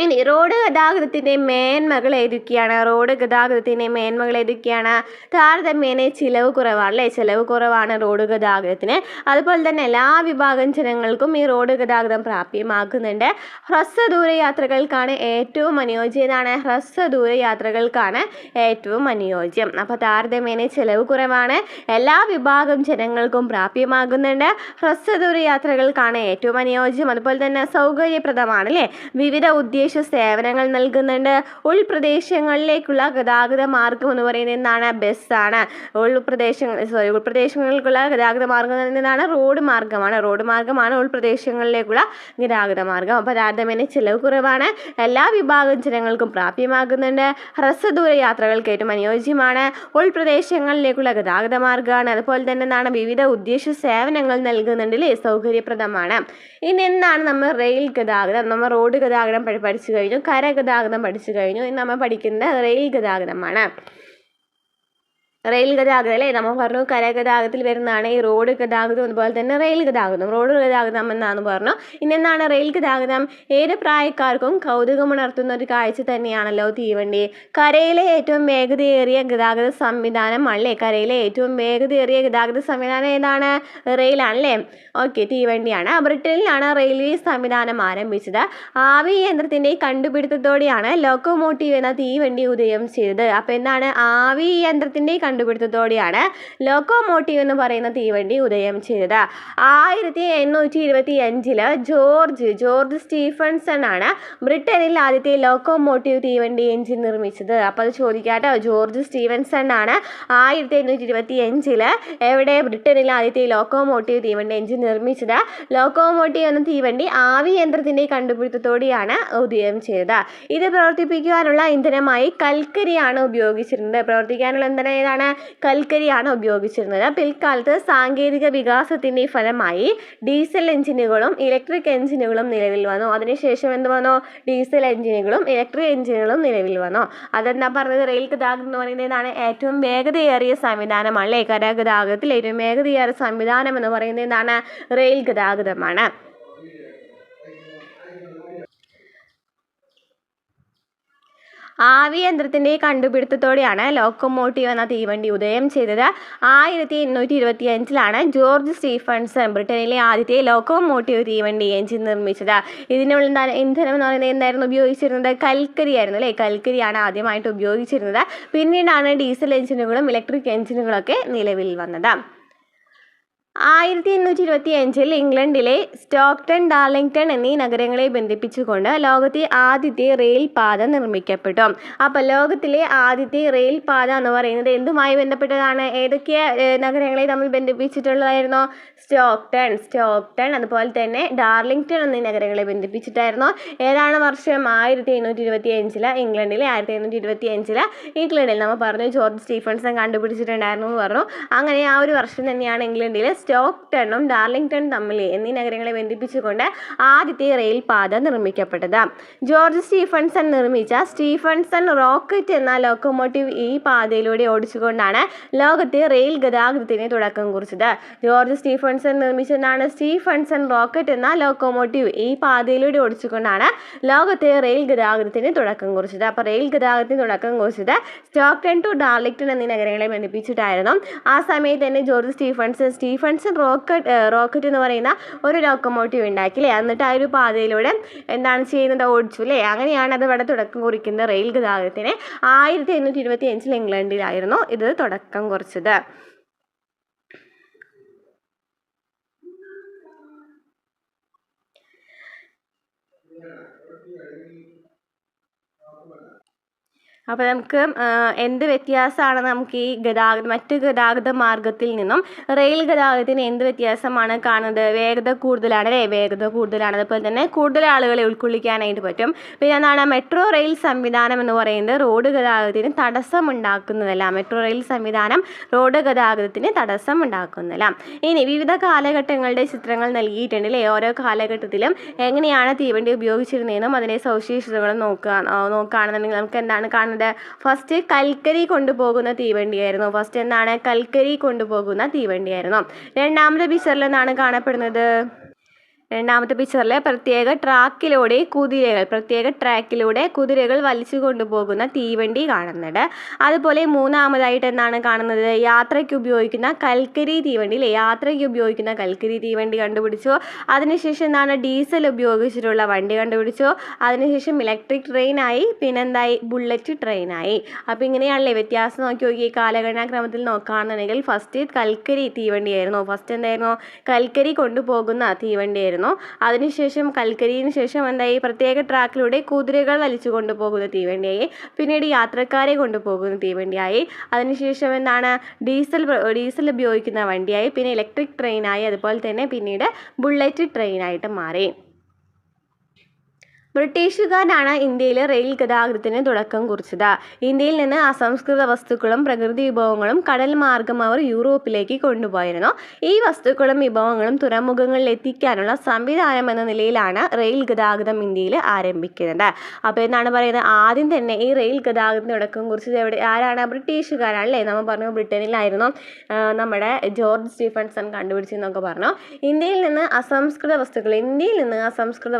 ഇനി റോഡ് ഗതാഗതത്തിൻ്റെ മേന്മകൾ ഏതൊക്കെയാണ്? റോഡ് ഗതാഗതത്തിൻ്റെ മേന്മകൾ ഏതൊക്കെയാണ്? താരതമ്യേന ചിലവ് കുറവാണ് അല്ലേ. ചിലവ് കുറവാണ് റോഡ് ഗതാഗതത്തിന്. അതുപോലെ തന്നെ എല്ലാ വിഭാഗം ജനങ്ങൾക്കും ഈ റോഡ് ഗതാഗതം പ്രാപ്യമാക്കുന്നുണ്ട്. ഹ്രസ്വദൂര യാത്രകൾക്കാണ് ഏറ്റവും അനുയോജ്യതാണ്. ഹ്രസ്വദൂര യാത്രകൾക്കാണ് ഏറ്റവും അനുയോജ്യം. അപ്പോൾ താരതമ്യേന ചിലവ് കുറവാണ്, എല്ലാ വിഭാഗം ജനങ്ങൾക്കും പ്രാപ്യമാകുന്നുണ്ട്, ഹ്രസ്വദൂര യാത്രകൾക്കാണ് ഏറ്റവും അനുയോജ്യം. അതുപോലെ തന്നെ സൗകര്യപ്രദമാണ് അല്ലേ. വിവിധ ഉദ്ദേശ സേവനങ്ങൾ നൽകുന്നുണ്ട്. ഉൾപ്രദേശങ്ങളിലേക്കുള്ള ഗതാഗത മാർഗം എന്ന് പറയുന്നത് എന്താണ്? ബസ്സാണ്. ഉൾപ്രദേശങ്ങൾക്കുള്ള ഗതാഗത മാർഗം എന്നതാണ് റോഡ് മാർഗമാണ്. റോഡ് മാർഗമാണ് ഉൾപ്രദേശങ്ങളിലേക്കുള്ള ഗതാഗത മാർഗം. അപ്പോൾ താരതമ്യേന ചിലവ് കുറവാണ്, എല്ലാ വിഭാഗം ജനങ്ങൾക്കും പ്രാപ്യമാകുന്നുണ്ട്, ഹ്രസ്വദൂര യാത്രകൾക്ക് ഏറ്റവും അനുയോജ്യമാണ്, ഉൾപ്രദേശങ്ങളിലേക്കുള്ള ഗതാഗത മാർഗമാണ്. അതുപോലെ തന്നെ എന്താണ്? വിവിധ ഉദ്ദേശ സേവനങ്ങൾ നൽകുന്നുണ്ട് അല്ലേ. സൗകര്യപ്രദമാണ്. ഇനി എന്താണ്? നമ്മൾ റെയിൽ ഗതാഗതം, നമ്മൾ റോഡ് ഗതാഗതം പഠിച്ചു കഴിഞ്ഞു, കര ഗതാഗതം പഠിച്ചു കഴിഞ്ഞു. ഇനി നമ്മൾ പഠിക്കുന്നത് റെയിൽ ഗതാഗതമാണ്. റെയിൽ ഗതാഗതം അല്ലേ, നമ്മൾ പറഞ്ഞു കരഗതാഗതത്തിൽ വരുന്നതാണ് ഈ റോഡ് ഗതാഗതം, അതുപോലെ തന്നെ റെയിൽ ഗതാഗതം. റോഡ് ഗതാഗതം എന്നാന്ന് പറഞ്ഞു. ഇനി എന്താണ് റെയിൽ ഗതാഗതം? ഏത് പ്രായക്കാർക്കും കൗതുകമുണർത്തുന്ന ഒരു കാഴ്ച തന്നെയാണല്ലോ തീവണ്ടി. കരയിലെ ഏറ്റവും വേഗതയേറിയ ഗതാഗത സംവിധാനം അല്ലേ, കരയിലെ ഏറ്റവും വേഗതയേറിയ ഗതാഗത സംവിധാനം ഏതാണ്? റെയിലാണല്ലേ. ഓക്കെ, തീവണ്ടിയാണ്. ബ്രിട്ടനിലാണ് റെയിൽവേ സംവിധാനം ആരംഭിച്ചത്. ആവി യന്ത്രത്തിന്റെ കണ്ടുപിടുത്തത്തോടെയാണ് ലോക്കോമോട്ടീവ് എന്ന തീവണ്ടി ഉദയം ചെയ്തത്. അപ്പോൾ എന്താണ്? ആവി യന്ത്രത്തിന്റെ കണ്ടുപിടുത്തത്തോടെയാണ് ലോക്കോമോട്ടീവ് എന്ന് പറയുന്ന തീവണ്ടി ഉദയം ചെയ്തത്. 1825 ജോർജ് സ്റ്റീഫൻസൺ ആണ് ബ്രിട്ടനിൽ ആദ്യത്തെ ലോക്കോമോട്ടീവ് തീവണ്ടി എഞ്ചിൻ നിർമ്മിച്ചത്. അപ്പോൾ അത് ചോദിക്കാട്ടോ, ജോർജ് സ്റ്റീഫൻസൺ ആണ് 1825 എവിടെ? ബ്രിട്ടനിൽ ആദ്യത്തെ ലോക്കോമോട്ടീവ് തീവണ്ടി എഞ്ചിൻ നിർമ്മിച്ചത്. ലോക്കോമോട്ടീവ് എന്ന തീവണ്ടി ആവി യന്ത്രത്തിന്റെ കണ്ടുപിടുത്തത്തോടെയാണ് ഉദയം ചെയ്തത്. ഇത് പ്രവർത്തിപ്പിക്കുവാനുള്ള ഇന്ധനമായി കൽക്കരിയാണ് ഉപയോഗിച്ചിരുന്നത്. പ്രവർത്തിക്കാനുള്ള ഇന്ധനം ഏതാണ്? കൽക്കരിയാണ് ഉപയോഗിച്ചിരുന്നത്. പിൽക്കാലത്ത് സാങ്കേതിക വികാസത്തിന്റെ ഫലമായി ഡീസൽ എഞ്ചിനുകളും ഇലക്ട്രിക് എഞ്ചിനുകളും നിലവിൽ വന്നു. അതിനുശേഷം എന്ത് വന്നു? ഡീസൽ എഞ്ചിനുകളും ഇലക്ട്രിക് എഞ്ചിനുകളും നിലവിൽ വന്നു. അതെന്താ പറഞ്ഞത്? റെയിൽ ഗതാഗതം എന്ന് പറയുന്നതാണ് ഏറ്റവും വേഗതയേറിയ സംവിധാനമല്ലേ. കരഗതാഗതത്തിൽ ഏറ്റവും വേഗതയേറിയ സംവിധാനം എന്ന് പറയുന്നത് എന്താണ്? റെയിൽ ഗതാഗതമാണ്. ആവി യന്ത്രത്തിന്റെ കണ്ടുപിടുത്തത്തോടെയാണ് ലോക്കോമോട്ടീവ് എന്ന തീവണ്ടി ഉദയം ചെയ്തത്. 1825 ജോർജ് സ്റ്റീഫൻസൺ ബ്രിട്ടനിലെ ആദ്യത്തെ ലോക്കോമോട്ടീവ് തീവണ്ടി എഞ്ചിൻ നിർമ്മിച്ചത്. ഇതിനുള്ള ഇന്ധനം എന്ന് പറയുന്നത് എന്തായിരുന്നു ഉപയോഗിച്ചിരുന്നത്? കൽക്കരിയായിരുന്നു അല്ലേ. കൽക്കരിയാണ് ആദ്യമായിട്ട് ഉപയോഗിച്ചിരുന്നത്. പിന്നീടാണ് ഡീസൽ എഞ്ചിനുകളും ഇലക്ട്രിക് എഞ്ചിനുകളൊക്കെ നിലവിൽ വന്നത്. 1825 ഇംഗ്ലണ്ടിലെ സ്റ്റോക്ടൺ, ഡാർലിംഗ്ടൺ എന്നീ നഗരങ്ങളെ ബന്ധിപ്പിച്ചുകൊണ്ട് ലോകത്തെ ആദ്യത്തെ റെയിൽ പാത നിർമ്മിക്കപ്പെട്ടു. അപ്പോൾ ലോകത്തിലെ ആദ്യത്തെ റെയിൽ പാത എന്ന് പറയുന്നത് എന്തുമായി ബന്ധപ്പെട്ടതാണ്? ഏതൊക്കെ നഗരങ്ങളെ തമ്മിൽ ബന്ധിപ്പിച്ചിട്ടുള്ളതായിരുന്നു? സ്റ്റോക്ടൺ അതുപോലെ തന്നെ ഡാർലിംഗ്ടൺ എന്നീ നഗരങ്ങളെ ബന്ധിപ്പിച്ചിട്ടായിരുന്നു. ഏതാണ് വർഷം? 1825 ഇംഗ്ലണ്ടിലെ 1825 ഇംഗ്ലണ്ടിൽ നമ്മൾ പറഞ്ഞു ജോർജ് സ്റ്റീഫൻസൺ കണ്ടുപിടിച്ചിട്ടുണ്ടായിരുന്നു എന്ന് പറഞ്ഞു. അങ്ങനെ ആ ഒരു വർഷം തന്നെയാണ് ഇംഗ്ലണ്ടിലെ സ്റ്റോക്ടണും ഡാർലിംഗ്ടൺ തമ്മിൽ എന്നീ നഗരങ്ങളെ ബന്ധിപ്പിച്ചുകൊണ്ട് ആദ്യത്തെ റെയിൽ പാത നിർമ്മിക്കപ്പെട്ടത്. ജോർജ് സ്റ്റീഫൻസൺ നിർമ്മിച്ച സ്റ്റീഫൻസൺ റോക്കറ്റ് എന്ന ലോക്കോമോട്ടീവ് ഈ പാതയിലൂടെ ഓടിച്ചുകൊണ്ടാണ് ലോകത്തെ റെയിൽ ഗതാഗതത്തിന് തുടക്കം കുറിച്ചത്. ജോർജ് സ്റ്റീഫൻസൺ നിർമ്മിച്ചതാണ് സ്റ്റീഫൻസൺ റോക്കറ്റ് എന്ന ലോക്കോമോട്ടീവ് ഈ പാതയിലൂടെ ഓടിച്ചുകൊണ്ടാണ് ലോകത്തെ റെയിൽ ഗതാഗതത്തിന് തുടക്കം കുറിച്ചത്. അപ്പോൾ റെയിൽ ഗതാഗതത്തിന് തുടക്കം കുറിച്ചത് സ്റ്റോക്ടൺ ടു ഡാർലിംഗ്ടൺ എന്നീ നഗരങ്ങളെ ബന്ധിപ്പിച്ചിട്ടായിരുന്നു. ആ സമയത്ത് തന്നെ ജോർജ് സ്റ്റീഫൻസൺ റോക്കറ്റ് എന്ന് പറയുന്ന ഒരു ലോക്കോമോട്ടീവ് ഉണ്ടാക്കില്ലേ. എന്നിട്ട് ആ ഒരു പാതയിലൂടെ എന്താണ് ചെയ്യുന്നത്? ഓടിച്ചു അല്ലേ. അങ്ങനെയാണ് അത് ഇവിടെ തുടക്കം കുറിക്കുന്നത് റെയിൽ ഗതാഗതത്തിന്. 1825 ഇംഗ്ലണ്ടിലായിരുന്നു ഇത് തുടക്കം കുറിച്ചത്. അപ്പോൾ നമുക്ക് എന്ത് വ്യത്യാസമാണ് നമുക്ക് ഈ മറ്റ് ഗതാഗത മാർഗത്തിൽ നിന്നും റെയിൽ ഗതാഗതത്തിന് എന്ത് വ്യത്യാസമാണ് കാണുന്നത്? വേഗത കൂടുതലാണ് അല്ലേ. വേഗത കൂടുതലാണ്. അതുപോലെ തന്നെ കൂടുതൽ ആളുകളെ ഉൾക്കൊള്ളിക്കാനായിട്ട് പറ്റും. പിന്നെ എന്താണ്? മെട്രോ റെയിൽ സംവിധാനം എന്ന് പറയുന്നത് റോഡ് ഗതാഗതത്തിന് തടസ്സം ഉണ്ടാക്കുന്നതല്ല. മെട്രോ റെയിൽ സംവിധാനം റോഡ് ഗതാഗതത്തിന് തടസ്സം ഉണ്ടാക്കുന്നില്ല. ഇനി വിവിധ കാലഘട്ടങ്ങളുടെ ചിത്രങ്ങൾ നൽകിയിട്ടുണ്ട് അല്ലേ. ഓരോ കാലഘട്ടത്തിലും എങ്ങനെയാണ് തീവണ്ടി ഉപയോഗിച്ചിരുന്നതെന്നും അതിൻ്റെ സവിശേഷതകളും നോക്കുകയാണെന്നുണ്ടെങ്കിൽ നമുക്ക് എന്താണ് കാണുന്നത്? ഫസ്റ്റ് കൽക്കരി കൊണ്ടുപോകുന്ന തീവണ്ടിയായിരുന്നു. ഫസ്റ്റ് എന്താണ്? കൽക്കരി കൊണ്ടുപോകുന്ന തീവണ്ടിയായിരുന്നു. രണ്ടാമത്തെ പിക്ചറിൽ എന്താണ് കാണപ്പെടുന്നത്? രണ്ടാമത്തെ പിക്ചറിൽ പ്രത്യേക കുതിരകൾ വലിച്ചു കൊണ്ടുപോകുന്ന തീവണ്ടി കാണുന്നുണ്ട്. അതുപോലെ മൂന്നാമതായിട്ട് എന്താണ് കാണുന്നത്? യാത്രയ്ക്ക് ഉപയോഗിക്കുന്ന കൽക്കരി തീവണ്ടി കണ്ടുപിടിച്ചു. അതിനുശേഷം എന്താണ്? ഡീസൽ ഉപയോഗിച്ചിട്ടുള്ള വണ്ടി കണ്ടുപിടിച്ചു. അതിനുശേഷം ഇലക്ട്രിക് ട്രെയിനായി. പിന്നെന്തായി? ബുള്ളറ്റ് ട്രെയിനായി. അപ്പോൾ ഇങ്ങനെയാണല്ലേ വ്യത്യാസം. നോക്കി കാലഗണനാക്രമത്തിൽ നോക്കുകയാണെന്നുണ്ടെങ്കിൽ ഫസ്റ്റ് കൽക്കരി തീവണ്ടിയായിരുന്നു. ഫസ്റ്റ് എന്തായിരുന്നു? കൽക്കരി കൊണ്ടുപോകുന്ന തീവണ്ടിയായിരുന്നു. അതിനുശേഷം കൽക്കരിന് ശേഷം എന്തായി? പ്രത്യേക ട്രാക്കിലൂടെ കുതിരകൾ വലിച്ചു കൊണ്ടുപോകുന്ന തീവണ്ടിയായി. പിന്നീട് യാത്രക്കാരെ കൊണ്ടുപോകുന്ന തീവണ്ടിയായി. അതിനുശേഷം എന്താണ്? ഡീസൽ ഉപയോഗിക്കുന്ന വണ്ടിയായി. പിന്നെ ഇലക്ട്രിക് ട്രെയിനായി. അതുപോലെ തന്നെ പിന്നീട് ബുള്ളറ്റ് ട്രെയിനായിട്ട് മാറി. ബ്രിട്ടീഷുകാരാണ് ഇന്ത്യയിൽ റെയിൽ ഗതാഗതത്തിന് തുടക്കം കുറിച്ചത്. ഇന്ത്യയിൽ നിന്ന് അസംസ്കൃത വസ്തുക്കളും പ്രകൃതി വിഭവങ്ങളും കടൽ മാർഗം അവർ യൂറോപ്പിലേക്ക് കൊണ്ടുപോയിരുന്നു. ഈ വസ്തുക്കളും വിഭവങ്ങളും തുറമുഖങ്ങളിൽ എത്തിക്കാനുള്ള സംവിധാനം എന്ന നിലയിലാണ് റെയിൽ ഗതാഗതം ഇന്ത്യയിൽ ആരംഭിക്കുന്നത്. അപ്പോൾ എന്താണ് പറയുന്നത്, ആദ്യം തന്നെ ഈ റെയിൽ ഗതാഗതത്തിന് തുടക്കം കുറിച്ചത് ആരാണ്? ബ്രിട്ടീഷുകാരാണ് അല്ലേ. നമ്മൾ പറഞ്ഞു ബ്രിട്ടനിലായിരുന്നു നമ്മുടെ ജോർജ് സ്റ്റീഫൻസൺ കണ്ടുപിടിച്ചെന്നൊക്കെ പറഞ്ഞു. ഇന്ത്യയിൽ നിന്ന് അസംസ്കൃത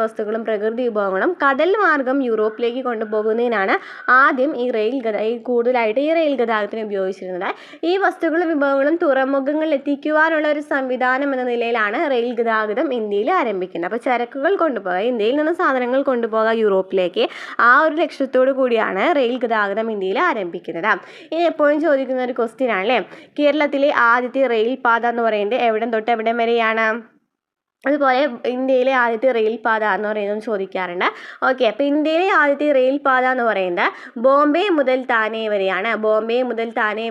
വസ്തുക്കളും പ്രകൃതി വിഭവങ്ങളും കടൽ മാർഗം യൂറോപ്പിലേക്ക് കൊണ്ടുപോകുന്നതിനാണ് ആദ്യം ഈ റെയിൽ ഗതാഗതത്തിന് ഉപയോഗിച്ചിരുന്നത്. ഈ വസ്തുക്കളും വിഭവങ്ങളും തുറമുഖങ്ങളിൽ എത്തിക്കുവാനുള്ള ഒരു സംവിധാനം എന്ന നിലയിലാണ് റെയിൽ ഗതാഗതം ഇന്ത്യയിൽ ആരംഭിക്കുന്നത്. അപ്പോൾ ചരക്കുകൾ കൊണ്ടുപോകുക, ഇന്ത്യയിൽ നിന്ന് സാധനങ്ങൾ കൊണ്ടുപോകുക യൂറോപ്പിലേക്ക്, ആ ഒരു ലക്ഷ്യത്തോടു കൂടിയാണ് റെയിൽ ഗതാഗതം ഇന്ത്യയിൽ ആരംഭിക്കുന്നത്. ഇനി എപ്പോഴും ചോദിക്കുന്ന ഒരു ക്വസ്റ്റ്യൻ ആണല്ലേ, കേരളത്തിലെ ആദ്യത്തെ റെയിൽ പാത എന്ന് പറയുന്നത് എവിടം തൊട്ട് എവിടം വരെയാണ്? അതുപോലെ ഇന്ത്യയിലെ ആദ്യത്തെ റെയിൽ പാത എന്ന് പറയുന്നത് ചോദിക്കാറുണ്ട്. ഓക്കെ, അപ്പോൾ ഇന്ത്യയിലെ ആദ്യത്തെ റെയിൽ പാത എന്ന് പറയുന്നത് ബോംബെ മുതൽ താനെ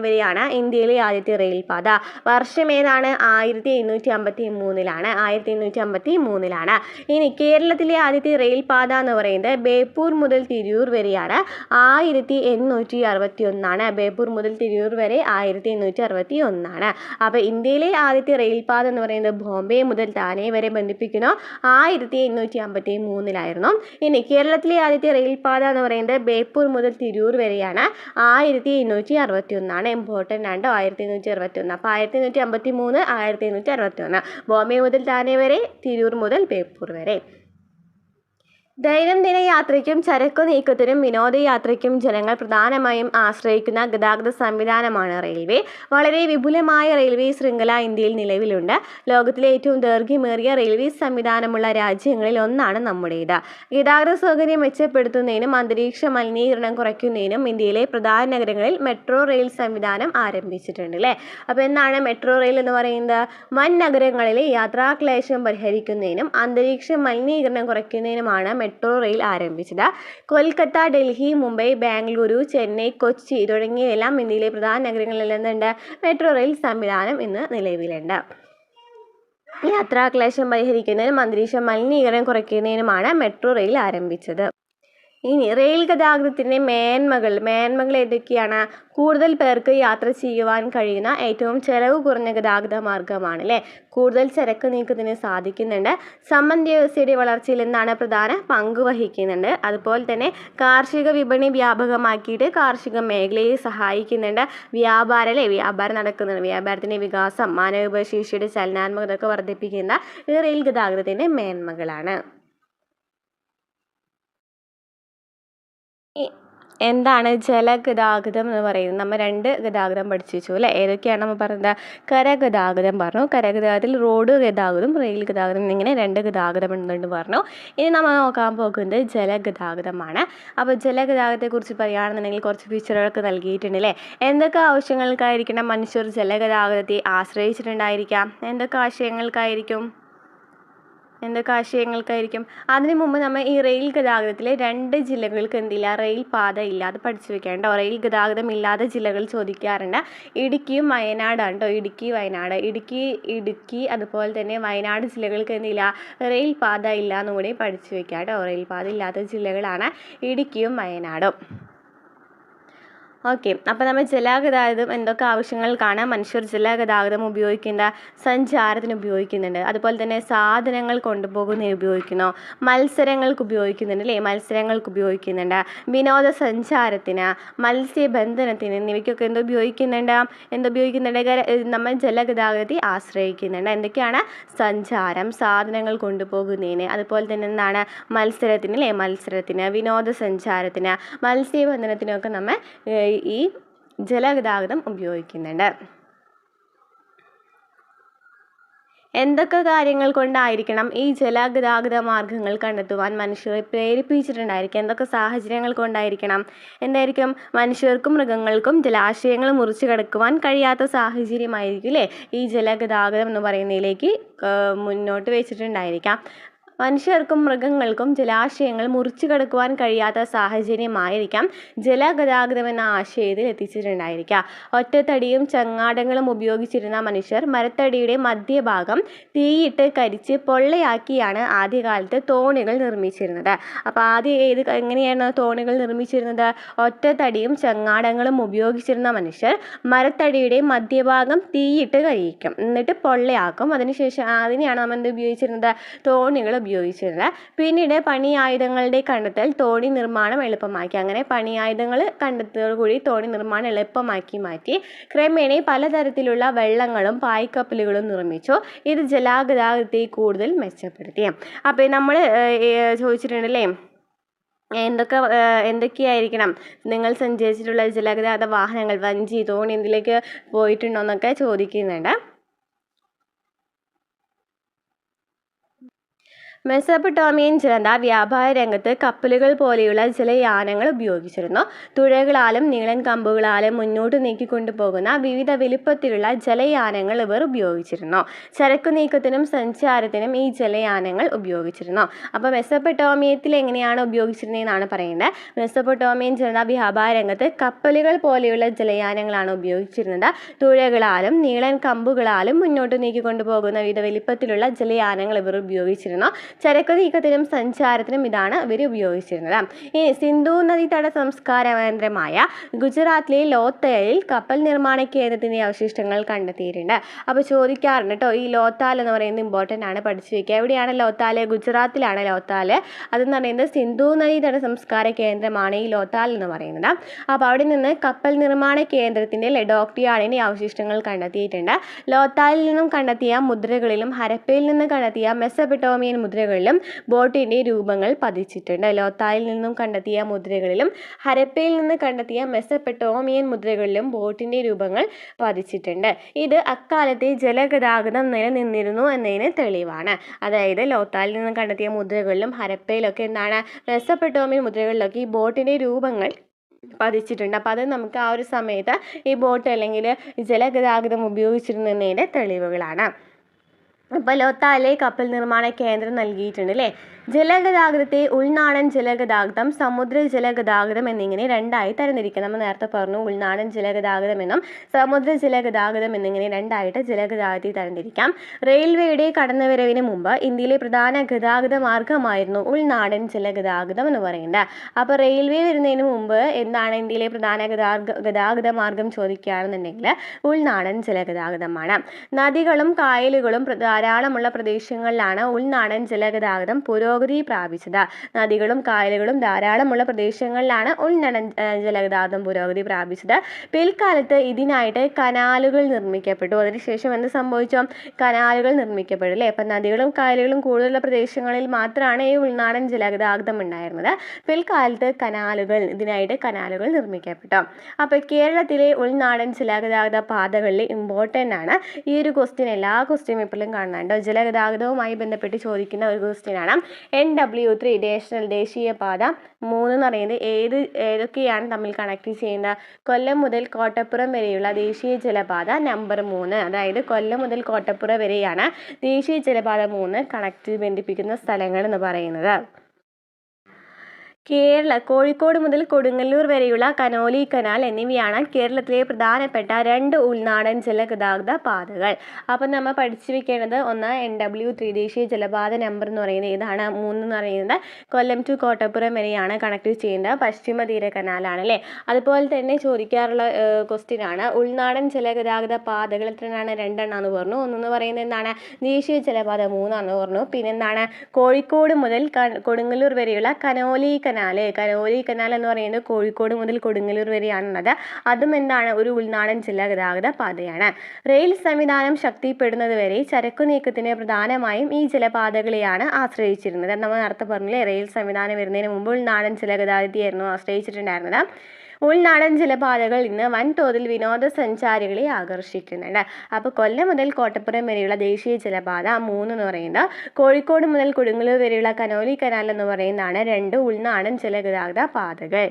വരെയാണ്. ഇന്ത്യയിലെ ആദ്യത്തെ റെയിൽ പാത. വർഷം ഏതാണ്? 1853. ഇനി കേരളത്തിലെ ആദ്യത്തെ റെയിൽ പാത എന്ന് പറയുന്നത് ബേപ്പൂർ മുതൽ തിരൂർ വരെയാണ്. 1861. ബേപ്പൂർ മുതൽ തിരൂർ വരെ 1861. അപ്പോൾ ഇന്ത്യയിലെ ആദ്യത്തെ റെയിൽ പാത എന്ന് പറയുന്നത് ബോംബെ മുതൽ താനെ വരെ ബന്ധിപ്പിക്കുന്നു. 1853. ഇനി കേരളത്തിലെ ആദ്യത്തെ റെയിൽ പാത എന്ന് പറയുന്നത് ബേപ്പൂർ മുതൽ തിരൂർ വരെയാണ്. 1861. ഇമ്പോർട്ടൻ്റ് ആണ് 1861. അപ്പോൾ 1853, 1861. ബോംബെ മുതൽ താനെ വരെ, തിരൂർ മുതൽ ബേപ്പൂർ വരെ. ദൈനംദിന യാത്രയ്ക്കും ചരക്കു നീക്കത്തിനും വിനോദയാത്രയ്ക്കും ജനങ്ങൾ പ്രധാനമായും ആശ്രയിക്കുന്ന ഗതാഗത സംവിധാനമാണ് റെയിൽവേ. വളരെ വിപുലമായ റെയിൽവേ ശൃംഖല ഇന്ത്യയിൽ നിലവിലുണ്ട്. ലോകത്തിലെ ഏറ്റവും ദൈർഘ്യമേറിയ റെയിൽവേ സംവിധാനമുള്ള രാജ്യങ്ങളിൽ ഒന്നാണ് നമ്മുടേത്. ഗതാഗത സൗകര്യം മെച്ചപ്പെടുത്തുന്നതിനും അന്തരീക്ഷ മലിനീകരണം കുറയ്ക്കുന്നതിനും ഇന്ത്യയിലെ പ്രധാന നഗരങ്ങളിൽ മെട്രോ റെയിൽ സംവിധാനം ആരംഭിച്ചിട്ടുണ്ട് അല്ലേ. അപ്പോൾ എന്താണ് മെട്രോ റെയിൽ എന്ന് പറയുന്നത്? വൻ നഗരങ്ങളിലെ യാത്രാക്ലേശം പരിഹരിക്കുന്നതിനും അന്തരീക്ഷ മലിനീകരണം കുറയ്ക്കുന്നതിനുമാണ് മെട്രോ റെയിൽ ആരംഭിച്ചത്. കൊൽക്കത്ത, ഡൽഹി, മുംബൈ, ബാംഗ്ലൂരു, ചെന്നൈ, കൊച്ചി തുടങ്ങിയവയെല്ലാം ഇന്ത്യയിലെ പ്രധാന നഗരങ്ങളിൽ എന്തുണ്ട്? മെട്രോ റെയിൽ സംവിധാനം ഇന്ന് നിലവിലുണ്ട്. യാത്രാക്ലേശം പരിഹരിക്കുന്നതിനും അന്തരീക്ഷ മലിനീകരണം കുറയ്ക്കുന്നതിനുമാണ് മെട്രോ റെയിൽ ആരംഭിച്ചത്. ഇനി റെയിൽ ഗതാഗതത്തിൻ്റെ മേന്മകൾ ഏതൊക്കെയാണ്? കൂടുതൽ പേർക്ക് യാത്ര ചെയ്യുവാൻ കഴിയുന്ന ഏറ്റവും ചെലവ് കുറഞ്ഞ ഗതാഗത മാർഗമാണ് അല്ലേ. കൂടുതൽ ചരക്ക് നീക്കത്തിന് സാധിക്കുന്നുണ്ട്. സമ്പദ് വ്യവസ്ഥയുടെ വളർച്ചയിൽ എന്താണ് പ്രധാന പങ്ക് വഹിക്കുന്നുണ്ട്. അതുപോലെ തന്നെ കാർഷിക വിപണി വ്യാപകമാക്കിയിട്ട് കാർഷിക മേഖലയെ സഹായിക്കുന്നുണ്ട്. വ്യാപാരം നടക്കുന്നുണ്ട്. വ്യാപാരത്തിൻ്റെ വികാസം, മാനവവിഭവശേഷിയുടെ ചലനാത്മകതയൊക്കെ വർദ്ധിപ്പിക്കുന്ന ഈ റെയിൽ ഗതാഗതത്തിൻ്റെ മേന്മകളാണ്. എന്താണ് ജലഗതാഗതം എന്ന് പറയുന്നത്? നമ്മൾ 2 ഗതാഗതം പഠിച്ചു വെച്ചു അല്ലേ. ഏതൊക്കെയാണ് നമ്മൾ പറയുന്നത്? കരഗതാഗതം പറഞ്ഞു. കരഗതാഗതത്തിൽ റോഡ് ഗതാഗതം, റെയിൽ ഗതാഗതം എന്നിങ്ങനെ 2 ഗതാഗതം ഉണ്ടെന്ന് പറഞ്ഞു. ഇനി നമ്മൾ നോക്കാൻ പോകുന്നത് ജലഗതാഗതമാണ്. അപ്പോൾ ജലഗതാഗതത്തെക്കുറിച്ച് പറയുകയാണെന്നുണ്ടെങ്കിൽ കുറച്ച് ഫീച്ചറുകളൊക്കെ നൽകിയിട്ടുണ്ട് അല്ലേ. എന്തൊക്കെ ആവശ്യങ്ങൾക്കായിരിക്കണം മനുഷ്യർ ജലഗതാഗതത്തെ ആശ്രയിച്ചിട്ടുണ്ടായിരിക്കാം? എന്തൊക്കെ ആശയങ്ങൾക്കായിരിക്കും? അതിനു മുമ്പ് നമ്മൾ ഈ റെയിൽ ഗതാഗതത്തിലെ 2 ജില്ലകൾക്ക് എന്തില്ല? റെയിൽ പാത ഇല്ല. അത് പഠിച്ചു വെക്കേണ്ട. റെയിൽ ഗതാഗതം ഇല്ലാത്ത ജില്ലകൾ ചോദിക്കാറുണ്ട്. ഇടുക്കിയും വയനാടാണ് കേട്ടോ. ഇടുക്കി അതുപോലെ തന്നെ വയനാട് ജില്ലകൾക്ക് എന്തില്ല? റെയിൽ പാത ഇല്ല എന്നും കൂടി പഠിച്ചു വെക്കാം കേട്ടോ. റെയിൽ പാത ഇല്ലാത്ത ജില്ലകളാണ് ഇടുക്കിയും വയനാടും. ഓക്കെ, അപ്പോൾ നമ്മൾ ജലഗതാഗതം എന്തൊക്കെ ആവശ്യങ്ങൾക്കാണ് മനുഷ്യർ ജലഗതാഗതം ഉപയോഗിക്കുന്നത്? സഞ്ചാരത്തിന് ഉപയോഗിക്കുന്നുണ്ട്. അതുപോലെ തന്നെ സാധനങ്ങൾ കൊണ്ടുപോകുന്നതിന് ഉപയോഗിക്കുന്നു. മത്സരങ്ങൾക്ക് ഉപയോഗിക്കുന്നുണ്ട്. വിനോദസഞ്ചാരത്തിന്, മത്സ്യബന്ധനത്തിന് എന്നിവയ്ക്കൊക്കെ ഉപയോഗിക്കുന്നുണ്ട്. നമ്മൾ ജലഗതാഗതത്തെ ആശ്രയിക്കുന്നുണ്ട്. എന്തൊക്കെയാണ്? സഞ്ചാരം, സാധനങ്ങൾ കൊണ്ടുപോകുന്നതിന്, അതുപോലെ തന്നെ എന്താണ്? മത്സരത്തിന്, വിനോദസഞ്ചാരത്തിന്, മത്സ്യബന്ധനത്തിനൊക്കെ നമ്മൾ ഈ ജലഗതാഗതം ഉപയോഗിക്കുന്നുണ്ട്. എന്തൊക്കെ കാര്യങ്ങൾ കൊണ്ടായിരിക്കണം ഈ ജലഗതാഗത മാർഗങ്ങൾ കണ്ടെത്തുവാൻ മനുഷ്യരെ പ്രേരിപ്പിച്ചിട്ടുണ്ടായിരിക്കും? എന്തൊക്കെ സാഹചര്യങ്ങൾ കൊണ്ടായിരിക്കണം? എന്തായിരിക്കും? മനുഷ്യർക്കും മൃഗങ്ങൾക്കും ജലാശയങ്ങൾ മുറിച്ച് കടക്കുവാൻ കഴിയാത്ത സാഹചര്യമായിരിക്കും അല്ലേ ഈ ജലഗതാഗതം എന്ന് പറയുന്നതിലേക്ക് മുന്നോട്ട് വെച്ചിട്ടുണ്ടായിരിക്കാം. മനുഷ്യർക്കും മൃഗങ്ങൾക്കും ജലാശയങ്ങൾ മുറിച്ചു കടക്കുവാൻ കഴിയാത്ത സാഹചര്യമായിരിക്കാം ജലഗതാഗതം എന്ന ആശയത്തിൽ എത്തിച്ചിട്ടുണ്ടായിരിക്കുക. ഒറ്റത്തടിയും ചങ്ങാടങ്ങളും ഉപയോഗിച്ചിരുന്ന മനുഷ്യർ മരത്തടിയുടെ മധ്യഭാഗം തീയിട്ട് കരിച്ച് പൊള്ളയാക്കിയാണ് ആദ്യകാലത്ത് തോണികൾ നിർമ്മിച്ചിരുന്നത്. അപ്പോൾ ആദ്യം എങ്ങനെയാണ് തോണികൾ നിർമ്മിച്ചിരുന്നത്? ഒറ്റത്തടിയും ചങ്ങാടങ്ങളും ഉപയോഗിച്ചിരുന്ന മനുഷ്യർ മരത്തടിയുടെ മധ്യഭാഗം തീയിട്ട് കരിയിക്കും, എന്നിട്ട് പൊള്ളയാക്കും. അതിനുശേഷം അതിനെയാണ് നമ്മൾ എന്ത് ഉപയോഗിച്ചിരുന്നത്? തോണികൾ ഉപയോഗിച്ചിരുന്നത്. പിന്നീട് പണിയായുധങ്ങളുടെ കണ്ടെത്തൽ തോണി നിർമ്മാണം എളുപ്പമാക്കി. അങ്ങനെ പണിയായുധങ്ങൾ കണ്ടെത്തലോടുകൂടി തോണി നിർമ്മാണം എളുപ്പമാക്കി മാറ്റി. ക്രമേണ പലതരത്തിലുള്ള വെള്ളങ്ങളും പായ്ക്കപ്പലുകളും നിർമ്മിച്ചു. ഇത് ജലഗതാഗതത്തെ കൂടുതൽ മെച്ചപ്പെടുത്തി. അപ്പോൾ നമ്മൾ ചോദിച്ചിട്ടുണ്ടല്ലേ, എന്തൊക്കെയായിരിക്കണം നിങ്ങൾ സഞ്ചരിച്ചിട്ടുള്ള ജലഗതാഗത വാഹനങ്ങൾ, വഞ്ചി, തോണി എന്തിലേക്ക് പോയിട്ടുണ്ടോ എന്നൊക്കെ ചോദിക്കുന്നുണ്ട്. മെസൊപ്പൊട്ടേമിയൻ ജനത വ്യാപാര രംഗത്ത് കപ്പലുകൾ പോലെയുള്ള ജലയാനങ്ങൾ ഉപയോഗിച്ചിരുന്നു. തുഴകളാലും നീളൻ കമ്പുകളാലും മുന്നോട്ട് നീക്കിക്കൊണ്ടുപോകുന്ന വിവിധ വലിപ്പത്തിലുള്ള ജലയാനങ്ങൾ ഇവർ ഉപയോഗിച്ചിരുന്നു. ചരക്കു നീക്കത്തിനും സഞ്ചാരത്തിനും ഈ ജലയാനങ്ങൾ ഉപയോഗിച്ചിരുന്നു. അപ്പോൾ മെസൊപ്പൊട്ടേമിയത്തിൽ എങ്ങനെയാണ് ഉപയോഗിച്ചിരുന്നതെന്നാണ് പറയുന്നത്. മെസൊപ്പൊട്ടേമിയൻ ജനത വ്യാപാര രംഗത്ത് കപ്പലുകൾ പോലെയുള്ള ജലയാനങ്ങളാണ് ഉപയോഗിച്ചിരുന്നത്. തുഴകളാലും നീളൻ കമ്പുകളാലും മുന്നോട്ട് നീക്കിക്കൊണ്ടുപോകുന്ന വിവിധ വലിപ്പത്തിലുള്ള ജലയാനങ്ങൾ ഇവർ ഉപയോഗിച്ചിരുന്നു. ചരക്കു നീക്കത്തിനും സഞ്ചാരത്തിനും ഇതാണ് ഇവർ ഉപയോഗിച്ചിരുന്നത്. ഇനി സിന്ധു നദീതട സംസ്കാര കേന്ദ്രമായ ഗുജറാത്തിലെ ലോത്തലിൽ കപ്പൽ നിർമ്മാണ കേന്ദ്രത്തിന്റെ അവശിഷ്ടങ്ങൾ കണ്ടെത്തിയിട്ടുണ്ട്. അപ്പോൾ ചോദിക്കാറുണ്ട് കേട്ടോ, ഈ ലോത്താൽ എന്ന് പറയുന്നത് ഇമ്പോർട്ടൻ്റ് ആണ്, പഠിച്ചു വയ്ക്കുക. എവിടെയാണ് ലോത്താൽ? ഗുജറാത്തിലാണ് ലോത്താൽ. അതെന്ന് പറയുന്നത് സിന്ധു നദീതട സംസ്കാര കേന്ദ്രമാണ് ഈ ലോത്താൽ എന്ന് പറയുന്നത്. അപ്പോൾ അവിടെ നിന്ന് കപ്പൽ നിർമ്മാണ കേന്ദ്രത്തിന്റെ ഡോക്യാർഡിന്റെ അവശിഷ്ടങ്ങൾ കണ്ടെത്തിയിട്ടുണ്ട്. ലോത്താലിൽ നിന്നും കണ്ടെത്തിയ മുദ്രകളിലും ഹരപ്പയിൽ നിന്ന് കണ്ടെത്തിയ മെസൊപ്പൊട്ടേമിയൻ മുദ്രകളിലും ബോട്ടിന്റെ രൂപങ്ങൾ പതിച്ചിട്ടുണ്ട്. ലോത്താലിൽ നിന്നും കണ്ടെത്തിയ മുദ്രകളിലും ഹരപ്പയിൽ നിന്ന് കണ്ടെത്തിയ മെസൊപ്പൊട്ടേമിയൻ മുദ്രകളിലും ബോട്ടിന്റെ രൂപങ്ങൾ പതിച്ചിട്ടുണ്ട്. ഇത് അക്കാലത്തെ ജലഗതാഗതം നിലനിന്നിരുന്നു എന്നതിന് തെളിവാണ്. അതായത് ലോത്താലിൽ നിന്നും കണ്ടെത്തിയ മുദ്രകളിലും ഹരപ്പയിലൊക്കെ എന്താണ്, മെസൊപ്പൊട്ടേമിയൻ മുദ്രകളിലൊക്കെ ഈ ബോട്ടിന്റെ രൂപങ്ങൾ പതിച്ചിട്ടുണ്ട്. അപ്പോൾ അത് നമുക്ക് ആ ഒരു സമയത്ത് ഈ ബോട്ട് അല്ലെങ്കിൽ ജലഗതാഗതം ഉപയോഗിച്ചിരുന്നതിൻ്റെ തെളിവുകളാണ്. അപ്പോൾ ലോത്താലിലെ കപ്പൽ നിർമ്മാണ കേന്ദ്രം നൽകിയിട്ടുണ്ട് അല്ലേ. ജലഗതാഗതത്തെ ഉൾനാടൻ ജലഗതാഗതം, സമുദ്ര ജലഗതാഗതം എന്നിങ്ങനെ രണ്ടായി തരംതിരിക്കാം. നമ്മൾ നേരത്തെ പറഞ്ഞു ഉൾനാടൻ ജലഗതാഗതം എന്നും സമുദ്ര ജലഗതാഗതം എന്നിങ്ങനെ രണ്ടായിട്ട് ജലഗതാഗതത്തെ തരംതിരിക്കാം. റെയിൽവേയുടെ കടന്നുവരവിന് മുമ്പ് ഇന്ത്യയിലെ പ്രധാന ഗതാഗത മാർഗമായിരുന്നു ഉൾനാടൻ ജലഗതാഗതം എന്ന് പറയുന്നത്. അപ്പോൾ റെയിൽവേ വരുന്നതിന് മുമ്പ് എന്താണ് ഇന്ത്യയിലെ പ്രധാന ഗതാഗത മാർഗം ചോദിക്കുകയാണെന്നുണ്ടെങ്കിൽ ഉൾനാടൻ ജലഗതാഗതമാണ്. നദികളും കായലുകളും ധാരാളമുള്ള പ്രദേശങ്ങളിലാണ് ഉൾനാടൻ ജലഗതാഗതം പുരോഗതി പ്രാപിച്ചത്. നദികളും കായലുകളും ധാരാളമുള്ള പ്രദേശങ്ങളിലാണ് ഉൾനാടൻ ജലഗതാഗതം പുരോഗതി പ്രാപിച്ചത്. പിൽക്കാലത്ത് ഇതിനായിട്ട് കനാലുകൾ നിർമ്മിക്കപ്പെട്ടു. അതിനുശേഷം എന്ത് സംഭവിച്ചു? കനാലുകൾ നിർമ്മിക്കപ്പെട്ടു അല്ലേ. അപ്പം നദികളും കായലുകളും കൂടുതലുള്ള പ്രദേശങ്ങളിൽ മാത്രമാണ് ഈ ഉൾനാടൻ ജലഗതാഗതം ഉണ്ടായിരുന്നത്. പിൽക്കാലത്ത് ഇതിനായിട്ട് കനാലുകൾ നിർമ്മിക്കപ്പെട്ടു. അപ്പോൾ കേരളത്തിലെ ഉൾനാടൻ ജലഗതാഗത പാതകളിൽ ഇമ്പോർട്ടൻ്റ് ആണ് ഈ ഒരു ക്വസ്റ്റ്യൻ. എല്ലാ ക്വസ്റ്റ്യൻ പേപ്പറിലും കാണുന്നുണ്ട്. ജലഗതാഗതവുമായി ബന്ധപ്പെട്ട് ചോദിക്കുന്ന ഒരു ക്വസ്റ്റ്യനാണ്. NW3 ദേശീയപാത 3 എന്ന് പറയുന്നത് ഏതൊക്കെയാണ് തമ്മിൽ കണക്ട് ചെയ്യുന്നത്? കൊല്ലം മുതൽ കോട്ടപ്പുറം വരെയുള്ള ദേശീയ ജലപാത നമ്പർ 3, അതായത് കൊല്ലം മുതൽ കോട്ടപ്പുറം വരെയാണ് ദേശീയ ജലപാത 3 ബന്ധിപ്പിക്കുന്ന സ്ഥലങ്ങൾ എന്ന് പറയുന്നത്. കോഴിക്കോട് മുതൽ കൊടുങ്ങല്ലൂർ വരെയുള്ള കനോലി കനാൽ എന്നിവയാണ് കേരളത്തിലെ പ്രധാനപ്പെട്ട 2 ഉൾനാടൻ ജലഗതാഗത പാതകൾ. അപ്പം നമ്മൾ പഠിച്ചു വെക്കേണ്ടത് ഒന്ന് NW3 ദേശീയ ജലപാത നമ്പർ എന്ന് പറയുന്നത് ഇതാണ്. 3 എന്ന് പറയുന്നത് കൊല്ലം ടു കോട്ടപ്പുറം വരെയാണ് കണക്ട് ചെയ്യുന്നത്. പശ്ചിമ തീര കനാലാണ് അല്ലേ. അതുപോലെ തന്നെ ചോദിക്കാറുള്ള ക്വസ്റ്റ്യൻ ആണ് ഉൾനാടൻ ജലഗതാഗത പാതകൾ എത്രയാണ്? 2 എണ്ണാന്ന് പറഞ്ഞു. ഒന്നെന്ന് പറയുന്നത് എന്താണ്? ദേശീയ ജലപാത 3 ആണെന്ന് പറഞ്ഞു. പിന്നെന്താണ്? കോഴിക്കോട് മുതൽ കൊടുങ്ങല്ലൂർ വരെയുള്ള കനോലി കനാൽ എന്ന് പറയുന്നത് കോഴിക്കോട് മുതൽ കൊടുങ്ങല്ലൂർ വരെയാണുള്ളത്. അതും എന്താണ്? ഒരു ഉൾനാടൻ ജലഗതാഗത പാതയാണ്. റെയിൽ സംവിധാനം ശക്തിപ്പെടുന്നത് വരെ ചരക്കു നീക്കത്തിന് പ്രധാനമായും ഈ ജലപാതകളെയാണ് ആശ്രയിച്ചിരുന്നത്. നമ്മൾ നേരത്തെ പറഞ്ഞില്ലേ, റെയിൽ സംവിധാനം വരുന്നതിന് മുമ്പ് ഉൾനാടൻ ജലഗതാഗതത്തെയായിരുന്നു ആശ്രയിച്ചിട്ടുണ്ടായിരുന്നത്. ഉൾനാടൻ ജലപാതകൾ ഇന്ന് വൻതോതിൽ വിനോദസഞ്ചാരികളെ ആകർഷിക്കുന്നുണ്ട്. അപ്പോൾ കൊല്ലം മുതൽ കോട്ടപ്പുറം വരെയുള്ള ദേശീയ ജലപാത 3 എന്ന് പറയുന്നത്, കോഴിക്കോട് മുതൽ കൊടുങ്ങല്ലൂർ വരെയുള്ള കനോലി കനാൽ എന്ന് പറയുന്നതാണ് 2 ഉൾനാടൻ ജലഗതാഗത പാതകൾ.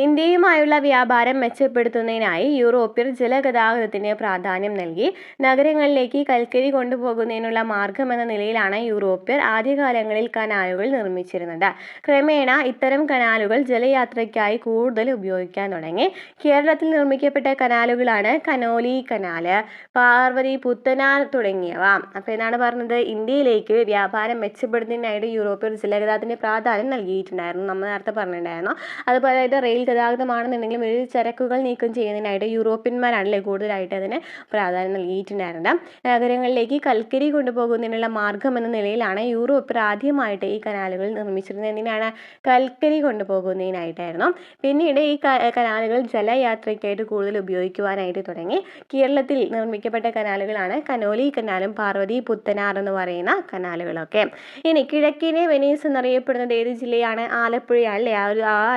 ഇന്ത്യയുമായുള്ള വ്യാപാരം മെച്ചപ്പെടുത്തുന്നതിനായി യൂറോപ്യർ ജലഗതാഗതത്തിന് പ്രാധാന്യം നൽകി. നഗരങ്ങളിലേക്ക് കൽക്കരി കൊണ്ടുപോകുന്നതിനുള്ള മാർഗമെന്ന നിലയിലാണ് യൂറോപ്യർ ആദ്യകാലങ്ങളിൽ കനാലുകൾ നിർമ്മിച്ചിരുന്നത്. ക്രമേണ ഇത്തരം കനാലുകൾ ജലയാത്രയ്ക്കായി കൂടുതൽ ഉപയോഗിക്കാൻ തുടങ്ങി. കേരളത്തിൽ നിർമ്മിക്കപ്പെട്ട കനാലുകളാണ് കനോലി കനാല്, പാർവതി പുത്തനാർ തുടങ്ങിയവ. അപ്പോൾ എന്നാണ് പറഞ്ഞത്, ഇന്ത്യയിലേക്ക് വ്യാപാരം മെച്ചപ്പെടുത്തുന്നതിനായിട്ട് യൂറോപ്യർ ജലഗതാഗതത്തിന് പ്രാധാന്യം നൽകിയിട്ടുണ്ടായിരുന്നു. നമ്മൾ നേരത്തെ പറഞ്ഞിട്ടുണ്ടായിരുന്നു. അതുപോലെ റെയിൽ ഗതാഗതമാണെന്നുണ്ടെങ്കിലും ഒരു ചരക്കുകൾ നീക്കം ചെയ്യുന്നതിനായിട്ട് യൂറോപ്യന്മാരാണല്ലേ കൂടുതലായിട്ട് അതിന് പ്രാധാന്യം നൽകിയിട്ടുണ്ടായിരുന്നത്. നഗരങ്ങളിലേക്ക് കൽക്കരി കൊണ്ടുപോകുന്നതിനുള്ള മാർഗം എന്ന നിലയിലാണ് യൂറോപ്യർ ആദ്യമായിട്ട് ഈ കനാലുകൾ നിർമ്മിച്ചിരുന്നത്. എന്തിനാണ്? കൽക്കരി കൊണ്ടുപോകുന്നതിനായിട്ടായിരുന്നു. പിന്നീട് ഈ കനാലുകൾ ജലയാത്രയ്ക്കായിട്ട് കൂടുതൽ ഉപയോഗിക്കുവാനായിട്ട് തുടങ്ങി. കേരളത്തിൽ നിർമ്മിക്കപ്പെട്ട കനാലുകളാണ് കനോലി കനാലും പാർവതി പുത്തനാർ എന്ന് പറയുന്ന കനാലുകളൊക്കെ. ഇനി കിഴക്കിനെ വെനീസ് എന്നറിയപ്പെടുന്നത് ഏത് ജില്ലയാണ്? ആലപ്പുഴയാണല്ലേ. ആ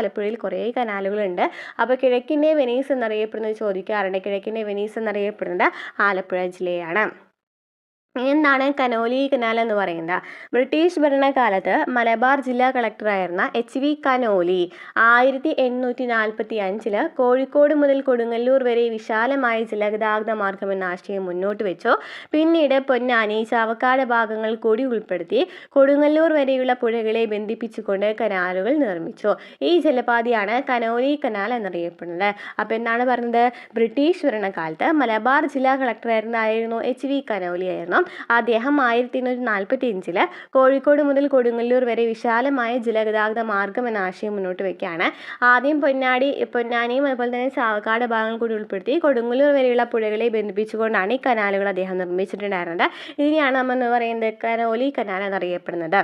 ആലപ്പുഴയിൽ കുറേ കനാലുകളുണ്ട്. അപ്പോൾ കിഴക്കിൻ്റെ വെനീസ് എന്നറിയപ്പെടുന്നത് ചോദിക്കാറുണ്ട്. കിഴക്കിൻ്റെ വെനീസ് എന്നറിയപ്പെടുന്നത് ആലപ്പുഴ ജില്ലയാണ്. എന്താണ് കനോലി കനാൽ എന്ന് പറയുന്നത്? ബ്രിട്ടീഷ് ഭരണകാലത്ത് മലബാർ ജില്ലാ കളക്ടറായിരുന്ന HV കനോലി 1845 കോഴിക്കോട് മുതൽ കൊടുങ്ങല്ലൂർ വരെ വിശാലമായ ജലഗതാഗത മാർഗം എന്ന ആശയം മുന്നോട്ട് വെച്ചു. പിന്നീട് പൊന്നാനി, ചാവക്കാട് ഭാഗങ്ങൾ കൂടി ഉൾപ്പെടുത്തി കൊടുങ്ങല്ലൂർ വരെയുള്ള പുഴകളെ ബന്ധിപ്പിച്ചുകൊണ്ട് കനാലുകൾ നിർമ്മിച്ചു. ഈ ജലപാതയാണ് കനോലി കനാൽ എന്നറിയപ്പെടുന്നത്. അപ്പോൾ എന്താണ് പറഞ്ഞത്? ബ്രിട്ടീഷ് ഭരണകാലത്ത് മലബാർ ജില്ലാ കളക്ടറായിരുന്ന HV കനോലി ആയിരുന്നു. അദ്ദേഹം 1845 കോഴിക്കോട് മുതൽ കൊടുങ്ങല്ലൂർ വരെ വിശാലമായ ജലഗതാഗത മാർഗം എന്ന ആശയം മുന്നോട്ട് വയ്ക്കുകയാണ്. ആദ്യം പൊന്നാനിയും അതുപോലെ തന്നെ ചാവക്കാട് ഭാഗങ്ങൾ കൂടി ഉൾപ്പെടുത്തി കൊടുങ്ങല്ലൂർ വരെയുള്ള പുഴകളെ ബന്ധിപ്പിച്ചുകൊണ്ടാണ് ഈ കനാലുകൾ അദ്ദേഹം നിർമ്മിച്ചിട്ടുണ്ടായിരുന്നത്. ഇതിനെയാണ് നമ്മൾ പറയുന്നത് കനോലി കനാൽ എന്നറിയപ്പെടുന്നത്.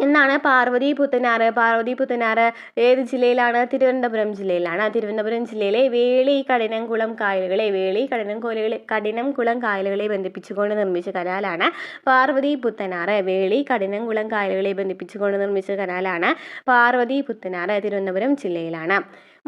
എന്താണ് പാർവതി പുത്തനാർ? പാർവതി പുത്തനാർ ഏത് ജില്ലയിലാണ്? തിരുവനന്തപുരം ജില്ലയിലാണ്. തിരുവനന്തപുരം ജില്ലയിലെ വേളി കഠിനംകുളം കായലുകളെ ബന്ധിപ്പിച്ചുകൊണ്ട് നിർമ്മിച്ച കനാലാണ് പാർവതി പുത്തനാർ. വേളി കഠിനംകുളം കായലുകളെ ബന്ധിപ്പിച്ചുകൊണ്ട് നിർമ്മിച്ച കനാലാണ് പാർവതി പുത്തനാർ. തിരുവനന്തപുരം ജില്ലയിലാണ്.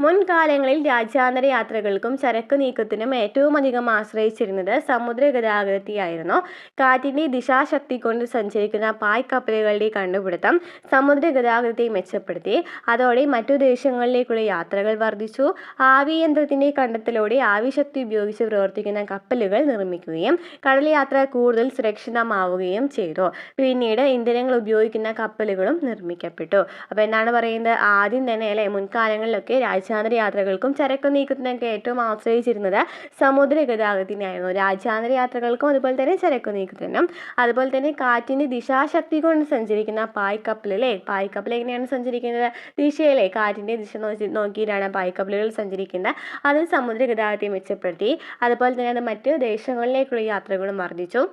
മുൻകാലങ്ങളിൽ രാജ്യാന്തര യാത്രകൾക്കും ചരക്ക് നീക്കത്തിനും ഏറ്റവും അധികം ആശ്രയിച്ചിരുന്നത് സമുദ്ര ഗതാഗതത്തെയായിരുന്നു. കാറ്റിൻ്റെ ദിശാശക്തി കൊണ്ട് സഞ്ചരിക്കുന്ന പായ്ക്കപ്പലുകളുടെ കണ്ടുപിടുത്തം സമുദ്ര ഗതാഗതത്തെ മെച്ചപ്പെടുത്തി. അതോടെ മറ്റു ദേശങ്ങളിലേക്കുള്ള യാത്രകൾ വർദ്ധിച്ചു. ആവിയന്ത്രത്തിൻ്റെ കണ്ടെത്തലോടെ ആവിശക്തി ഉപയോഗിച്ച് പ്രവർത്തിക്കുന്ന കപ്പലുകൾ നിർമ്മിക്കുകയും കടൽ യാത്ര കൂടുതൽ സുരക്ഷിതമാവുകയും ചെയ്തു. പിന്നീട് ഇന്ധനങ്ങൾ ഉപയോഗിക്കുന്ന കപ്പലുകളും നിർമ്മിക്കപ്പെട്ടു. അപ്പോൾ എന്താണ് പറയുന്നത്? ആദ്യം തന്നെ അല്ലേ മുൻകാലങ്ങളിലൊക്കെ രാജ്യാന്തര യാത്രകൾക്കും ചരക്ക് നീക്കത്തിനൊക്കെ ഏറ്റവും ആശ്രയിച്ചിരുന്നത് സമുദ്ര ഗതാഗതത്തിനായിരുന്നു. രാജ്യാന്തര യാത്രകൾക്കും അതുപോലെ തന്നെ ചരക്ക് നീക്കത്തിനും. അതുപോലെ തന്നെ കാറ്റിൻ്റെ ദിശാശക്തി കൊണ്ട് സഞ്ചരിക്കുന്ന പായ്ക്കപ്പൽ അല്ലേ. പായ്ക്കപ്പൽ എങ്ങനെയാണ് സഞ്ചരിക്കുന്നത്? ദിശയിലെ കാറ്റിൻ്റെ ദിശ നോക്കിയിട്ടാണ് പായ്ക്കപ്പലുകൾ സഞ്ചരിക്കുന്നത്. അത് സമുദ്ര ഗതാഗതത്തെ മെച്ചപ്പെടുത്തി. അതുപോലെ തന്നെ അത് മറ്റ് ദേശങ്ങളിലേക്കുള്ള യാത്രകളും വർദ്ധിച്ചു.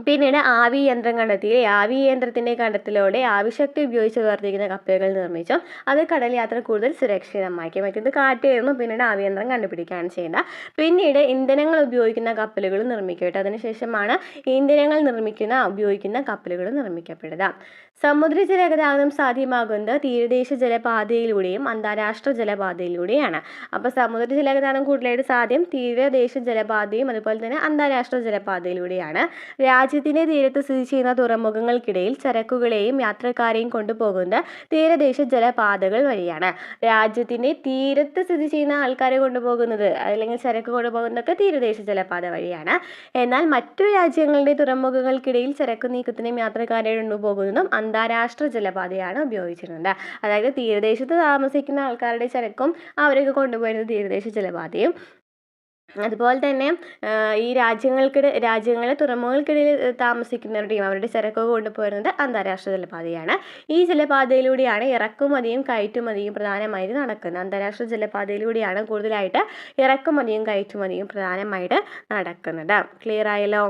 പിന്നീട് ആവിയന്ത്രം കണ്ടെത്തി. ആവിയന്ത്രത്തിൻ്റെ കണ്ടെത്തലോടെ ആവിശക്തി ഉപയോഗിച്ച് പ്രവർത്തിക്കുന്ന കപ്പലുകൾ നിർമ്മിച്ചു. അത് കടൽ യാത്ര കൂടുതൽ സുരക്ഷിതമാക്കി. മറ്റേത് കാറ്റായിരുന്നു. പിന്നീട് ആവിയന്ത്രം കണ്ടുപിടിക്കുകയാണ് ചെയ്യുന്നത്. പിന്നീട് ഇന്ധനങ്ങൾ ഉപയോഗിക്കുന്ന കപ്പലുകൾ നിർമ്മിക്കപ്പെട്ടു. അതിനുശേഷമാണ് ഇന്ധനങ്ങൾ ഉപയോഗിക്കുന്ന കപ്പലുകൾ നിർമ്മിക്കപ്പെടുക. സമുദ്ര ജലഗതാഗതം സാധ്യമാകുന്നത് തീരദേശ ജലപാതയിലൂടെയും അന്താരാഷ്ട്ര ജലപാതയിലൂടെയാണ്. അപ്പോൾ സമുദ്ര ജലഗതാഗതം കൂടുതലായിട്ട് സാധ്യം തീരദേശ ജലപാതയും അതുപോലെ തന്നെ അന്താരാഷ്ട്ര ജലപാതയിലൂടെയാണ്. രാജ്യത്തിൻ്റെ തീരത്ത് സ്ഥിതി ചെയ്യുന്ന തുറമുഖങ്ങൾക്കിടയിൽ ചരക്കുകളെയും യാത്രക്കാരെയും കൊണ്ടുപോകുന്നത് തീരദേശ ജലപാതകൾ വഴിയാണ്. രാജ്യത്തിൻ്റെ തീരത്ത് സ്ഥിതി ചെയ്യുന്ന ആൾക്കാരെ കൊണ്ടുപോകുന്നത് അല്ലെങ്കിൽ ചരക്ക് കൊണ്ടുപോകുന്നതൊക്കെ തീരദേശ ജലപാത വഴിയാണ്. എന്നാൽ മറ്റു രാജ്യങ്ങളുടെ തുറമുഖങ്ങൾക്കിടയിൽ ചരക്ക് നീക്കത്തിനും യാത്രക്കാരെ കൊണ്ടുപോകുന്നതും അന്താരാഷ്ട്ര ജലപാതയാണ് ഉപയോഗിച്ചിരുന്നത്. അതായത് തീരദേശത്ത് താമസിക്കുന്ന ആൾക്കാരുടെ ചരക്കും അവരൊക്കെ കൊണ്ടുപോയിരുന്നത് തീരദേശ ജലപാതയും. അതുപോലെ തന്നെ ഈ രാജ്യങ്ങളെ തുറമുഖങ്ങൾക്കിടയിൽ താമസിക്കുന്നവരുടെയും അവരുടെ ചരക്ക് കൊണ്ടുപോരുന്നത് അന്താരാഷ്ട്ര ജലപാതയാണ്. ഈ ജലപാതയിലൂടെയാണ് ഇറക്കുമതിയും കയറ്റുമതിയും പ്രധാനമായിട്ട് നടക്കുന്നത്. അന്താരാഷ്ട്ര ജലപാതയിലൂടെയാണ് കൂടുതലായിട്ട് ഇറക്കുമതിയും കയറ്റുമതിയും പ്രധാനമായിട്ട് നടക്കുന്നത്. ക്ലിയർ ആയല്ലോ?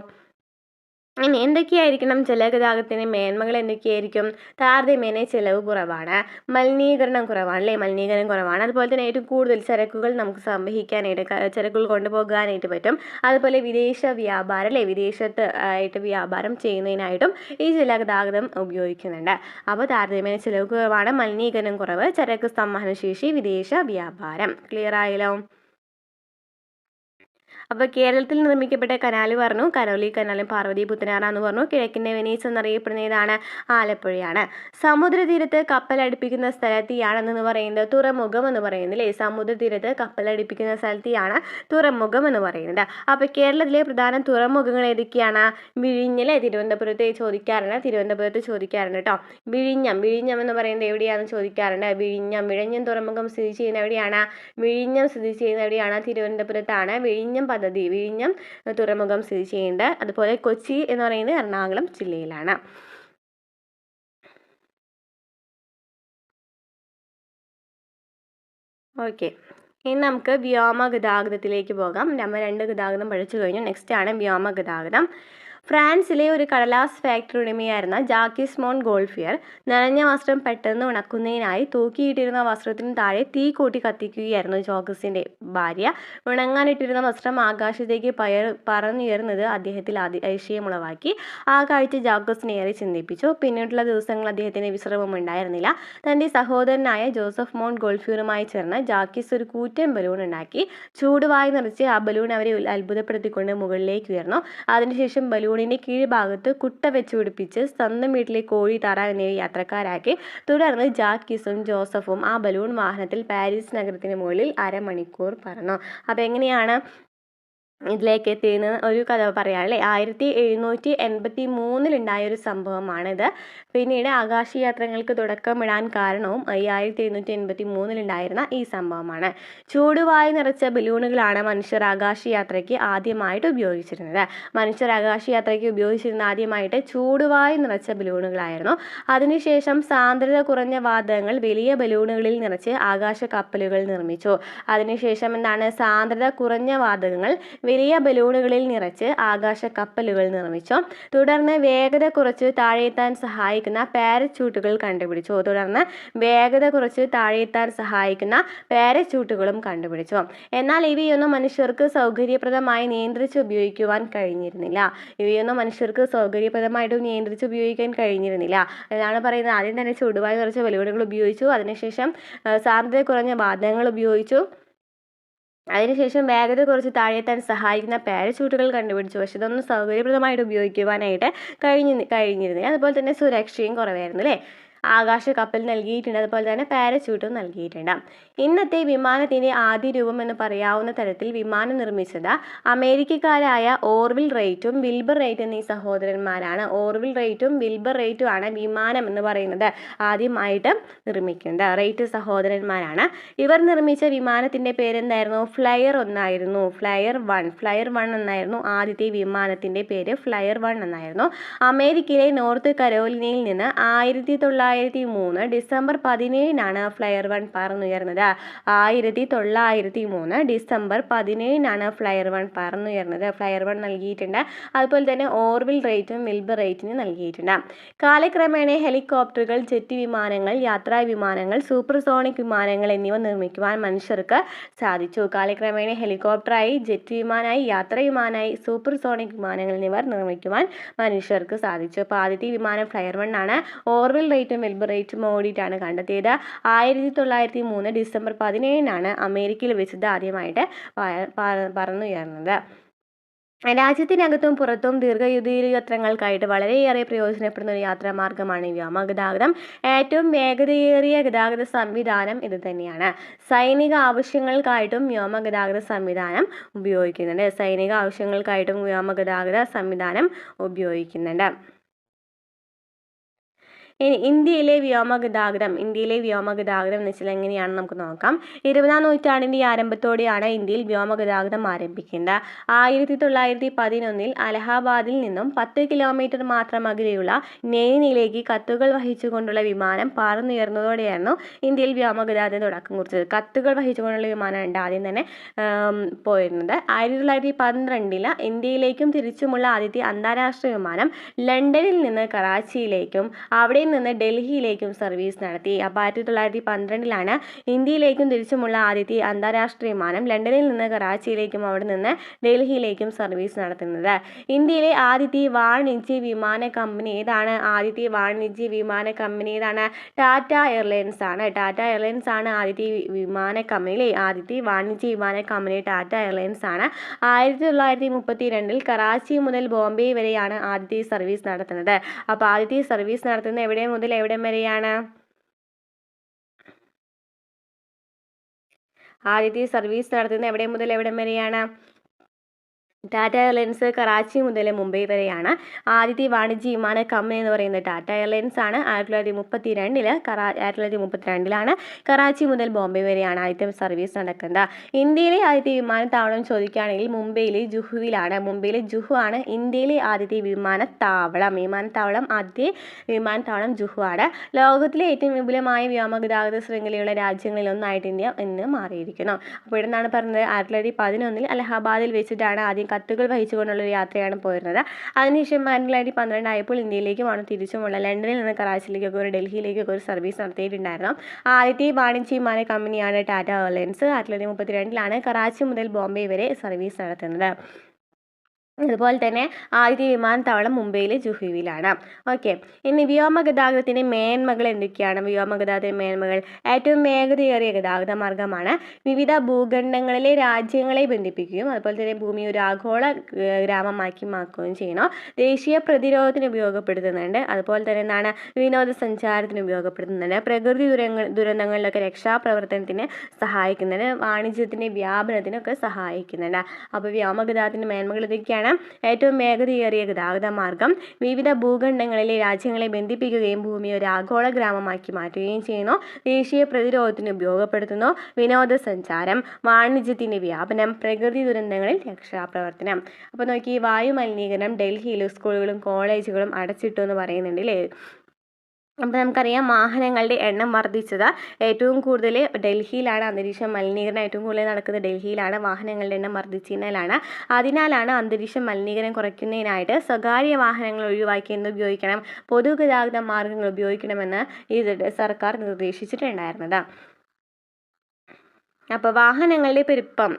ഇനി എന്തൊക്കെയായിരിക്കണം ജലഗതാഗതത്തിന് മേന്മകൾ? എന്തൊക്കെയായിരിക്കും? താരതമ്യേന ചിലവ് കുറവാണ്, മലിനീകരണം കുറവാണ് അല്ലേ. മലിനീകരണം കുറവാണ്. അതുപോലെ തന്നെ ഏറ്റവും കൂടുതൽ ചരക്കുകൾ നമുക്ക് സംവഹിക്കാനായിട്ട് ചരക്കുകൾ കൊണ്ടുപോകാനായിട്ട് പറ്റും. അതുപോലെ വിദേശ വ്യാപാരം അല്ലേ, വിദേശത്ത് ആയിട്ട് വ്യാപാരം ചെയ്യുന്നതിനായിട്ടും ഈ ജലഗതാഗതം ഉപയോഗിക്കുന്നുണ്ട്. അപ്പോൾ താരതമ്യേന ചിലവ് കുറവാണ്, മലിനീകരണം കുറവ്, ചരക്ക് സംവഹനശേഷി, വിദേശ വ്യാപാരം. ക്ലിയർ ആയല്ലോ? അപ്പോൾ കേരളത്തിൽ നിർമ്മിക്കപ്പെട്ട കനാൽ പറഞ്ഞു കരോലി കനാലും പാർവതി പുത്തനാറ എന്ന് പറഞ്ഞു. കിഴക്കിൻ്റെ വെനീസ് എന്നറിയപ്പെടുന്ന ഏതാണ്? ആലപ്പുഴയാണ്. സമുദ്രതീരത്ത് കപ്പലടുപ്പിക്കുന്ന സ്ഥലത്തെയാണെന്ന് പറയുന്നത് തുറമുഖം എന്ന് പറയുന്നില്ലേ. സമുദ്രതീരത്ത് കപ്പലടുപ്പിക്കുന്ന സ്ഥലത്തെയാണ് തുറമുഖം എന്ന് പറയുന്നത്. അപ്പോൾ കേരളത്തിലെ പ്രധാന തുറമുഖങ്ങൾ ഏതൊക്കെയാണ്? വിഴിഞ്ഞിലെ തിരുവനന്തപുരത്ത് ചോദിക്കാറുണ്ട് കേട്ടോ. വിഴിഞ്ഞം എന്ന് പറയുന്നത് എവിടെയാണെന്ന് ചോദിക്കാറുണ്ട്. വിഴിഞ്ഞം തുറമുഖം സ്ഥിതി ചെയ്യുന്ന എവിടെയാണ്? തിരുവനന്തപുരത്താണ്. വിഴിഞ്ഞം തുറമുഖം സ്ഥിതി ചെയ്യുന്നുണ്ട്. അതുപോലെ കൊച്ചി എന്ന് പറയുന്നത് എറണാകുളം ജില്ലയിലാണ്. ഓക്കെ, ഇനി നമുക്ക് വ്യോമഗതാഗതത്തിലേക്ക് പോകാം. നമ്മൾ 2 ഗതാഗതം പഠിച്ചു കഴിഞ്ഞു. നെക്സ്റ്റ് ആണ് വ്യോമഗതാഗതം. ഫ്രാൻസിലെ ഒരു കടലാസ് ഫാക്ടറി ഉടമയായിരുന്ന ജാക്കിസ് മോൺ ഗോൾഫിയർ നനഞ്ഞ വസ്ത്രം പെട്ടെന്ന് ഉണക്കുന്നതിനായി തൂക്കിയിട്ടിരുന്ന വസ്ത്രത്തിന് താഴെ തീ കൂട്ടി കത്തിക്കുകയായിരുന്നു ജോക്കസിൻ്റെ ഭാര്യ. ഉണങ്ങാനിട്ടിരുന്ന വസ്ത്രം ആകാശത്തേക്ക് പറന്നുയർന്നത് അദ്ദേഹത്തിൽ അതിശയമുളവാക്കി. ആ കാഴ്ച ജാക്കസിനെ ഏറെ ചിന്തിപ്പിച്ചു. പിന്നീടുള്ള ദിവസങ്ങൾ അദ്ദേഹത്തിന് വിശ്രമമുണ്ടായിരുന്നില്ല. തൻ്റെ സഹോദരനായ ജോസഫ് മോൺ ഗോൾഫിയറുമായി ചേർന്ന് ജാക്കിസ് ഒരു കൂറ്റൻ ബലൂൺ ഉണ്ടാക്കി. ചൂടുവായി നിറച്ച് ആ ബലൂൺ അവരെ അത്ഭുതപ്പെടുത്തിക്കൊണ്ട് മുകളിലേക്ക് ഉയർന്നു. അതിനുശേഷം ബലൂണിൻ്റെ കീഴ്ഭാഗത്ത് കുട്ട വെച്ച് പിടിപ്പിച്ച് സ്വന്തം വീട്ടിലെ കോഴി, താറാവ് എന്നിവ യാത്രക്കാരാക്കി. തുടർന്ന് ജാക്കിസും ജോസഫും ആ ബലൂൺ വാഹനത്തിൽ പാരീസ് നഗരത്തിന് മുകളിൽ അരമണിക്കൂർ പറന്നു. അപ്പോൾ എങ്ങനെയാണ് ഇതിലേക്ക് എത്തിയെന്ന് ഒരു കഥ പറയാം അല്ലേ. 1783 ഒരു സംഭവമാണിത്. പിന്നീട് ആകാശയാത്രകൾക്ക് തുടക്കമിടാൻ കാരണവും 1783 ഈ സംഭവമാണ്. ചൂടുവായി നിറച്ച ബലൂണുകളാണ് മനുഷ്യർ ആകാശയാത്രയ്ക്ക് ആദ്യമായിട്ട് ഉപയോഗിച്ചിരുന്നത്. ആദ്യമായിട്ട് ചൂടുവായി നിറച്ച ബലൂണുകളായിരുന്നു. അതിനുശേഷം സാന്ദ്രത കുറഞ്ഞ വാതകങ്ങൾ വലിയ ബലൂണുകളിൽ നിറച്ച് ആകാശ കപ്പലുകൾ നിർമ്മിച്ചു. അതിനുശേഷം എന്താണ്? സാന്ദ്രത കുറഞ്ഞ വാതകങ്ങൾ വലിയ ബലൂണുകളിൽ നിറച്ച് ആകാശ കപ്പലുകൾ നിർമ്മിച്ചു. തുടർന്ന് വേഗത കുറച്ച് താഴെത്താൻ സഹായിക്കുന്ന പാരച്യൂട്ടുകൾ കണ്ടുപിടിച്ചു. എന്നാൽ ഇവയൊന്നും മനുഷ്യർക്ക് സൗകര്യപ്രദമായി നിയന്ത്രിച്ച് ഉപയോഗിക്കുവാൻ കഴിഞ്ഞിരുന്നില്ല. എന്നാണ് പറയുന്നത്. ആദ്യം തന്നെ ചൂടുവായി നിറച്ച ബലൂണുകൾ ഉപയോഗിച്ചു. അതിനുശേഷം സാന്ദ്രത കുറഞ്ഞ വാതകങ്ങൾ ഉപയോഗിച്ചു. അതിനുശേഷം വേഗത കുറച്ച് താഴെത്താൻ സഹായിക്കുന്ന പാരച്യൂട്ടുകൾ കണ്ടുപിടിച്ചു. പക്ഷെ ഇതൊന്നും സൗകര്യപ്രദമായിട്ട് ഉപയോഗിക്കുവാനായിട്ട് കഴിഞ്ഞിരുന്നില്ല. അതുപോലെ തന്നെ സുരക്ഷയും കുറവായിരുന്നു അല്ലേ. ആകാശ കപ്പൽ നൽകിയിട്ടുണ്ട്. അതുപോലെ തന്നെ പാരച്യൂട്ടും നൽകിയിട്ടുണ്ട്. ഇന്നത്തെ വിമാനത്തിൻ്റെ ആദ്യ രൂപം എന്ന് പറയാവുന്ന തരത്തിൽ വിമാനം നിർമ്മിച്ചത് അമേരിക്കക്കാരായ ഓർവിൽ റൈറ്റും വിൽബർ റൈറ്റ് എന്നീ സഹോദരന്മാരാണ്. ഓർവിൽ റൈറ്റും വിൽബർ റൈറ്റും ആണ് വിമാനം എന്ന് പറയുന്നത് ആദ്യമായിട്ട് നിർമ്മിക്കുന്നത്. റൈറ്റ് സഹോദരന്മാരാണ്. ഇവർ നിർമ്മിച്ച വിമാനത്തിൻ്റെ പേരെന്തായിരുന്നു? ഫ്ലയർ 1 ആയിരുന്നു. ഫ്ലയർ 1 എന്നായിരുന്നു ആദ്യത്തെ വിമാനത്തിൻ്റെ പേര്. ഫ്ലയർ 1 എന്നായിരുന്നു. അമേരിക്കയിലെ നോർത്ത് കരോലിനയിൽ നിന്ന് 1903 ഡിസംബർ 17 ഫ്ലയർ 1 പറന്നുയർന്നത്. 1903 ഡിസംബർ 17 ഫ്ലയർ 1 പറന്നുയർന്നത്. ഫ്ലയർ 1 നൽകിയിട്ടുണ്ട്. അതുപോലെ തന്നെ ഓർവിൽ റൈറ്റും വിൽബർ റൈറ്റിന് നൽകിയിട്ടുണ്ട്. കാലക്രമേണ ഹെലികോപ്റ്ററുകൾ, ജെറ്റ് വിമാനങ്ങൾ, യാത്രാ വിമാനങ്ങൾ, സൂപ്പർസോണിക് വിമാനങ്ങൾ എന്നിവ നിർമ്മിക്കുവാൻ മനുഷ്യർക്ക് സാധിച്ചു. കാലക്രമേണ ഹെലികോപ്റ്ററായി, ജെറ്റ് വിമാനമായി, യാത്രാ വിമാനമായി, സൂപ്പർസോണിക് വിമാനങ്ങൾ എന്നിവ നിർമ്മിക്കുവാൻ മനുഷ്യർക്ക് സാധിച്ചു. അപ്പോൾ ആദ്യത്തെ വിമാനം ഫ്ലയർ 1 ആണ്. ഓർവിൽ റൈറ്റും വിൽബർ റൈറ്റും ഓടിയിട്ടാണ് കണ്ടെത്തിയത്. 1903 ഡിസംബർ 17 അമേരിക്കയിൽ വെച്ചത് ആദ്യമായിട്ട് പറന്നുയർന്നത്. രാജ്യത്തിനകത്തും പുറത്തും ദീർഘദൂരയാത്രകൾക്കായിട്ട് വളരെയേറെ പ്രയോജനപ്പെടുന്ന ഒരു യാത്രാമാർഗമാണ് വ്യോമഗതാഗതം. ഏറ്റവും വേഗതയേറിയ ഗതാഗത സംവിധാനം ഇത് തന്നെയാണ്. സൈനിക ആവശ്യങ്ങൾക്കായിട്ടും വ്യോമഗതാഗത സംവിധാനം ഉപയോഗിക്കുന്നുണ്ട്. ഇനി ഇന്ത്യയിലെ വ്യോമഗതാഗതം എന്ന് വെച്ചാൽ എങ്ങനെയാണെന്ന് നമുക്ക് നോക്കാം. 20-ാം നൂറ്റാണ്ടിൻ്റെ ആരംഭത്തോടെയാണ് ഇന്ത്യയിൽ വ്യോമഗതാഗതം ആരംഭിക്കുന്നത്. 1911 അലഹാബാദിൽ നിന്നും 10 കിലോമീറ്റർ മാത്രം അകലെയുള്ള നെയ്നിലേക്ക് കത്തുകൾ വഹിച്ചുകൊണ്ടുള്ള വിമാനം പറന്നുയർന്നതോടെയായിരുന്നു ഇന്ത്യയിൽ വ്യോമഗതാഗതം തുടക്കം കുറിച്ചത്. കത്തുകൾ വഹിച്ചുകൊണ്ടുള്ള വിമാനമാണ് ആദ്യം തന്നെ പോയിരുന്നത്. 1912 ഇന്ത്യയിലേക്കും തിരിച്ചുമുള്ള ആദ്യത്തെ അന്താരാഷ്ട്ര വിമാനം ലണ്ടനിൽ നിന്ന് കറാച്ചിയിലേക്കും അവിടെ ബോംബെയിൽ നിന്ന് ഡൽഹിയിലേക്കും സർവീസ് നടത്തി. അപ്പോൾ 1912 ഇന്ത്യയിലേക്കും തിരിച്ചുമുള്ള ആദ്യത്തെ അന്താരാഷ്ട്ര വിമാനം ലണ്ടനിൽ നിന്ന് കറാച്ചിയിലേക്കും അവിടെ നിന്ന് ഡൽഹിയിലേക്കും സർവീസ് നടത്തുന്നത്. ഇന്ത്യയിലെ ആദ്യത്തെ വാണിജ്യ വിമാന കമ്പനി ഏതാണ്? ആദ്യത്തെ വാണിജ്യ വിമാന കമ്പനി ഏതാണ്? ടാറ്റ എയർലൈൻസ് ആണ്. ടാറ്റ എയർലൈൻസ് ആണ് ആദ്യത്തെ വിമാന കമ്പനി. ആദ്യത്തെ വാണിജ്യ വിമാന കമ്പനി ടാറ്റ എയർലൈൻസ് ആണ്. 1932 കറാച്ചി മുതൽ ബോംബെ വരെയാണ് ആദ്യത്തെ സർവീസ് നടത്തുന്നത്. അപ്പോൾ ആദ്യത്തെ സർവീസ് നടത്തുന്നത് എവിടെ മുതൽ എവിടം വരെയാണ്? ആദ്യത്തെ സർവീസ് നടത്തുന്നത് എവിടെ മുതൽ എവിടം വരെയാണ്? ടാറ്റ എയർലൈൻസ് കറാച്ചി മുതൽ മുംബൈ വരെയാണ്. ആദ്യത്തെ വാണിജ്യ വിമാന കമ്പനി എന്ന് പറയുന്നത് ടാറ്റ എയർലൈൻസ് ആണ്. 1932 കറാച്ചി മുതൽ ബോംബെ വരെയാണ് ആദ്യത്തെ സർവീസ് നടക്കുന്നത്. ഇന്ത്യയിലെ ആദ്യത്തെ വിമാനത്താവളം ചോദിക്കുകയാണെങ്കിൽ മുംബൈയിലെ ജുഹുവിലാണ്. മുംബൈയിലെ ജുഹു ആണ് ഇന്ത്യയിലെ ആദ്യത്തെ വിമാനത്താവളം. ആദ്യത്തെ വിമാനത്താവളം ജുഹു ആണ്. ലോകത്തിലെ ഏറ്റവും വിപുലമായ വ്യോമഗതാഗത ശൃംഖലയുള്ള രാജ്യങ്ങളിൽ ഒന്നായിട്ട് ഇന്ത്യ ഇന്ന് മാറിയിരിക്കുന്നു. അപ്പോൾ ഇവിടെ നിന്നാണ് പറഞ്ഞത് 1911 അലഹാബാദിൽ വെച്ചിട്ടാണ് ആദ്യം കത്തുകൾ വഹിച്ചുകൊണ്ടുള്ള ഒരു യാത്രയാണ് പോയിരുന്നത്. അതിനുശേഷം 1912 ആയപ്പോൾ ഇന്ത്യയിലേക്കുമാണ് തിരിച്ചുമുള്ള ലണ്ടനിൽ നിന്ന് കറാച്ചിയിലേക്കൊക്കെ ഡൽഹിയിലേക്കൊക്കെ ഒരു സർവീസ് നടത്തിയിട്ടുണ്ടായിരുന്നു. ആദ്യത്തെ വാണിജ്യ വിമാന കമ്പനിയാണ് ടാറ്റ എയർലൈൻസ്. 1932 കറാച്ചി മുതൽ ബോംബെ വരെ സർവീസ് നടത്തുന്നത്. അതുപോലെ തന്നെ ആദ്യത്തെ വിമാനത്താവളം മുംബൈയിലെ ജുഹുവിലാണ്. ഓക്കെ, ഇനി വ്യോമഗതാഗതത്തിൻ്റെ മേന്മകൾ എന്തൊക്കെയാണ്? വ്യോമഗതാഗത മേന്മകൾ ഏറ്റവും വേഗതയേറിയ ഗതാഗത മാർഗമാണ്. വിവിധ ഭൂഖണ്ഡങ്ങളിലെ രാജ്യങ്ങളെ ബന്ധിപ്പിക്കുകയും അതുപോലെ തന്നെ ഭൂമി ഒരു ആഗോള ഗ്രാമമാക്കുകയും ചെയ്യുന്നു. ദേശീയ പ്രതിരോധത്തിന് ഉപയോഗപ്പെടുത്തുന്നുണ്ട്. അതുപോലെ തന്നെ എന്താണ്? വിനോദസഞ്ചാരത്തിന് ഉപയോഗപ്പെടുത്തുന്നുണ്ട്. പ്രകൃതി ദുരന്തങ്ങളിലൊക്കെ രക്ഷാപ്രവർത്തനത്തിന് സഹായിക്കുന്നുണ്ട്. വാണിജ്യത്തിൻ്റെ വ്യാപനത്തിനൊക്കെ സഹായിക്കുന്നുണ്ട്. അപ്പോൾ വ്യോമഗതാഗതത്തിൻ്റെ മേന്മകൾ ഇതൊക്കെയാണ്. ഏറ്റവും വേഗതയേറിയ ഗതാഗത മാർഗം, വിവിധ ഭൂഖണ്ഡങ്ങളിലെ രാജ്യങ്ങളെ ബന്ധിപ്പിക്കുകയും ഭൂമി ഒരു ആഗോള ഗ്രാമമാക്കി മാറ്റുകയും ചെയ്യുന്നു. ദേശീയ പ്രതിരോധത്തിന് ഉപയോഗപ്പെടുത്തുന്നു. വിനോദസഞ്ചാരം, വാണിജ്യത്തിൻ്റെ വ്യാപനം, പ്രകൃതി ദുരന്തങ്ങളിൽ രക്ഷാപ്രവർത്തനം. അപ്പോൾ നോക്കി, വായു മലിനീകരണം ഡൽഹിയിലും സ്കൂളുകളും കോളേജുകളും അടച്ചിട്ടു എന്ന് പറയുന്നുണ്ട് അല്ലേ? അപ്പോൾ നമുക്കറിയാം വാഹനങ്ങളുടെ എണ്ണം വർദ്ധിച്ചത് ഏറ്റവും കൂടുതൽ ഡൽഹിയിലാണ്. അന്തരീക്ഷ മലിനീകരണം ഏറ്റവും കൂടുതൽ നടക്കുന്നത് ഡൽഹിയിലാണ്. വാഹനങ്ങളുടെ എണ്ണം അതിനാലാണ് അന്തരീക്ഷ മലിനീകരണം കുറയ്ക്കുന്നതിനായിട്ട് സ്വകാര്യ വാഹനങ്ങൾ ഒഴിവാക്കി ഉപയോഗിക്കണം, പൊതുഗതാഗത മാർഗങ്ങൾ ഉപയോഗിക്കണമെന്ന് സർക്കാർ നിർദ്ദേശിച്ചിട്ടുണ്ടായിരുന്നത്. അപ്പോൾ വാഹനങ്ങളുടെ പെരുപ്പം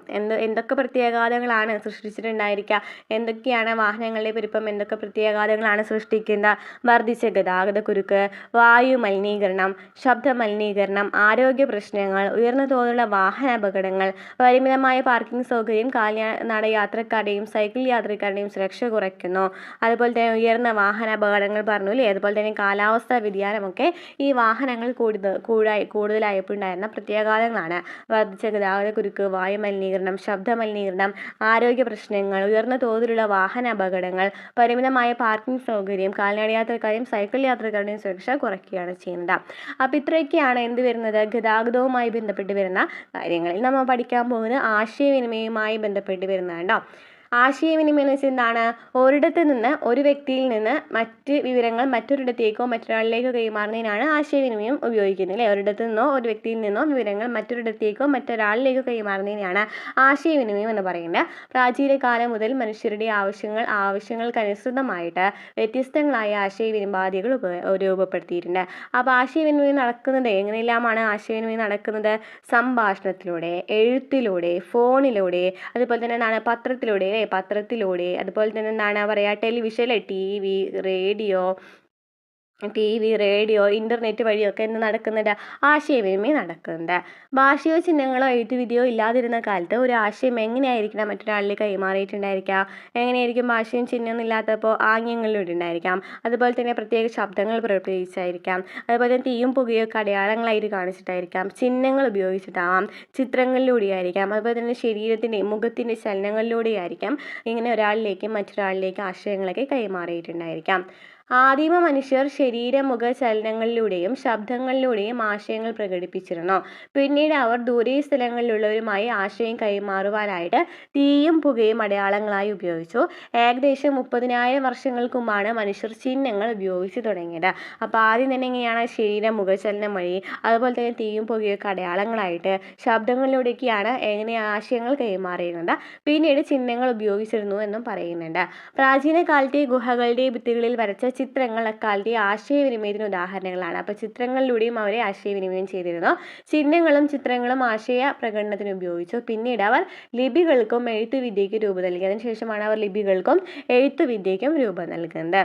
എന്തൊക്കെ പ്രത്യാഘാതങ്ങളാണ് സൃഷ്ടിച്ചിട്ടുണ്ടായിരിക്കുക? എന്തൊക്കെയാണ് വാഹനങ്ങളുടെ പെരുപ്പം എന്തൊക്കെ പ്രത്യാഘാതങ്ങളാണ് സൃഷ്ടിക്കുന്നത്? വർദ്ധിച്ച ഗതാഗതക്കുരുക്ക്, വായു മലിനീകരണം, ശബ്ദ മലിനീകരണം, ആരോഗ്യ പ്രശ്നങ്ങൾ, ഉയർന്ന തോതിലുള്ള വാഹന അപകടങ്ങൾ, പരിമിതമായ പാർക്കിംഗ് സൗകര്യം കാൽനട യാത്രക്കാരുടെയും സൈക്കിൾ യാത്രക്കാരുടെയും സുരക്ഷ കുറയ്ക്കുന്നു. അതുപോലെ തന്നെ ഉയർന്ന വാഹന അപകടങ്ങൾ പറഞ്ഞു അല്ലേ? അതുപോലെ തന്നെ കാലാവസ്ഥാ വ്യതിയാനമൊക്കെ ഈ വാഹനങ്ങൾ കൂടുതലായപ്പോൾ ഉണ്ടായിരുന്ന പ്രത്യാഘാതങ്ങളാണ്. ഗതാഗതക്കുരുക്ക്, വായു മലിനീകരണം, ശബ്ദ മലിനീകരണം, ആരോഗ്യ പ്രശ്നങ്ങൾ, ഉയർന്ന തോതിലുള്ള വാഹന അപകടങ്ങൾ, പരിമിതമായ പാർക്കിംഗ് സൗകര്യം, കാൽനട യാത്രക്കാരെയും സൈക്കിൾ യാത്രക്കാരുടെയും സുരക്ഷ കുറയ്ക്കുകയാണ് ചെയ്യുന്നത്. അപ്പോൾ ഇത്രയൊക്കെയാണ് എന്ത് വരുന്നത്? ഗതാഗതവുമായി ബന്ധപ്പെട്ട് വരുന്ന കാര്യങ്ങളിൽ നമ്മൾ പഠിക്കാൻ പോകുന്നത് ആശയവിനിമയവുമായി ബന്ധപ്പെട്ട് വരുന്നതുണ്ടോ. ആശയവിനിമയം എന്ന് വെച്ചാൽ എന്താണ്? ഒരിടത്ത് നിന്ന് ഒരു വ്യക്തിയിൽ നിന്ന് മറ്റ് വിവരങ്ങൾ മറ്റൊരിടത്തേക്കോ മറ്റൊരാളിലേക്കോ കൈമാറുന്നതിനാണ് ആശയവിനിമയം ഉപയോഗിക്കുന്നത് അല്ലേ? ഒരിടത്തു നിന്നോ ഒരു വ്യക്തിയിൽ നിന്നോ വിവരങ്ങൾ മറ്റൊരിടത്തേക്കോ മറ്റൊരാളിലേക്കോ കൈമാറുന്നതിനാണ് ആശയവിനിമയം എന്ന് പറയുന്നത്. പ്രാചീന കാലം മുതൽ മനുഷ്യരുടെ ആവശ്യങ്ങൾക്കനുസൃതമായിട്ട് വ്യത്യസ്തങ്ങളായ ആശയവിനിമയോപാധികൾ രൂപപ്പെടുത്തിയിട്ടുണ്ട്. അപ്പോൾ ആശയവിനിമയം നടക്കുന്നത് എങ്ങനെയെല്ലാമാണ്? ആശയവിനിമയം നടക്കുന്നത് സംഭാഷണത്തിലൂടെ, എഴുത്തിലൂടെ, ഫോണിലൂടെ, അതുപോലെ തന്നെ എന്താണ് പത്രത്തിലൂടെ, അതുപോലെ തന്നെ എന്താണ് പറയുക ടെലിവിഷൻ, റേഡിയോ, ഇൻ്റർനെറ്റ് വഴിയൊക്കെ എന്ത് നടക്കുന്നുണ്ട്? ആശയവിനിമയം നടക്കുന്നുണ്ട്. ഭാഷയോ ചിഹ്നങ്ങളോ എഴുത്തുവിദ്യയോ ഇല്ലാതിരുന്ന കാലത്ത് ഒരു ആശയം എങ്ങനെയായിരിക്കണം മറ്റൊരാളിലേക്ക് കൈമാറിയിട്ടുണ്ടായിരിക്കുക? എങ്ങനെയായിരിക്കും? ഭാഷയും ചിഹ്നമൊന്നും ഇല്ലാത്തപ്പോൾ ആംഗ്യങ്ങളിലൂടെ ഉണ്ടായിരിക്കാം. അതുപോലെ തന്നെ പ്രത്യേക ശബ്ദങ്ങൾ പ്രയോഗിച്ചായിരിക്കാം. അതുപോലെ തന്നെ തീയും പുകയൊക്കെ അടയാളങ്ങളായിട്ട് കാണിച്ചിട്ടായിരിക്കാം. ചിഹ്നങ്ങൾ ഉപയോഗിച്ചിട്ടാവാം, ചിത്രങ്ങളിലൂടെയായിരിക്കാം. അതുപോലെ തന്നെ ശരീരത്തിൻ്റെ മുഖത്തിൻ്റെ ചലനങ്ങളിലൂടെയായിരിക്കാം ഇങ്ങനെ ഒരാളിലേക്ക് മറ്റൊരാളിലേക്ക് ആശയങ്ങളൊക്കെ കൈമാറിയിട്ടുണ്ടായിരിക്കാം. ആദിമ മനുഷ്യർ ശരീരമുഖ ചലനങ്ങളിലൂടെയും ശബ്ദങ്ങളിലൂടെയും ആശയങ്ങൾ പ്രകടിപ്പിച്ചിരുന്നു. പിന്നീട് അവർ ദൂരെ സ്ഥലങ്ങളിലുള്ളവരുമായി ആശയം കൈമാറുവാനായിട്ട് തീയും പുകയും അടയാളങ്ങളായി ഉപയോഗിച്ചു. ഏകദേശം 30,000 വർഷങ്ങൾക്ക് മുമ്പാണ് മനുഷ്യർ ചിഹ്നങ്ങൾ ഉപയോഗിച്ച് തുടങ്ങിയത്. അപ്പോൾ ആദ്യം തന്നെ എങ്ങനെയാണ്? ശരീരമുഖ ചലനം വഴി, അതുപോലെ തന്നെ തീയും പുകയൊക്കെ അടയാളങ്ങളായിട്ട്, ശബ്ദങ്ങളിലൂടെയൊക്കെയാണ് എങ്ങനെ ആശയങ്ങൾ കൈമാറിയിരുന്നത്. പിന്നീട് ചിഹ്നങ്ങൾ ഉപയോഗിച്ചിരുന്നു എന്നും പറയുന്നുണ്ട്. പ്രാചീന കാലത്തെ ഗുഹകളുടെ ഭിത്തികളിൽ വരച്ച ചിത്രങ്ങൾ അക്കാലത്തെ ആശയവിനിമയത്തിന് ഉദാഹരണങ്ങളാണ്. അപ്പോൾ ചിത്രങ്ങളിലൂടെയും അവരെ ആശയവിനിമയം ചെയ്തിരുന്നു. ചിഹ്നങ്ങളും ചിത്രങ്ങളും ആശയ പ്രകടനത്തിന് ഉപയോഗിച്ചു. പിന്നീട് അവർ ലിപികൾക്കും എഴുത്തുവിദ്യയ്ക്കും രൂപം നൽകി. അതിനുശേഷമാണ് അവർ ലിപികൾക്കും എഴുത്തുവിദ്യയ്ക്കും രൂപം നൽകുന്നത്.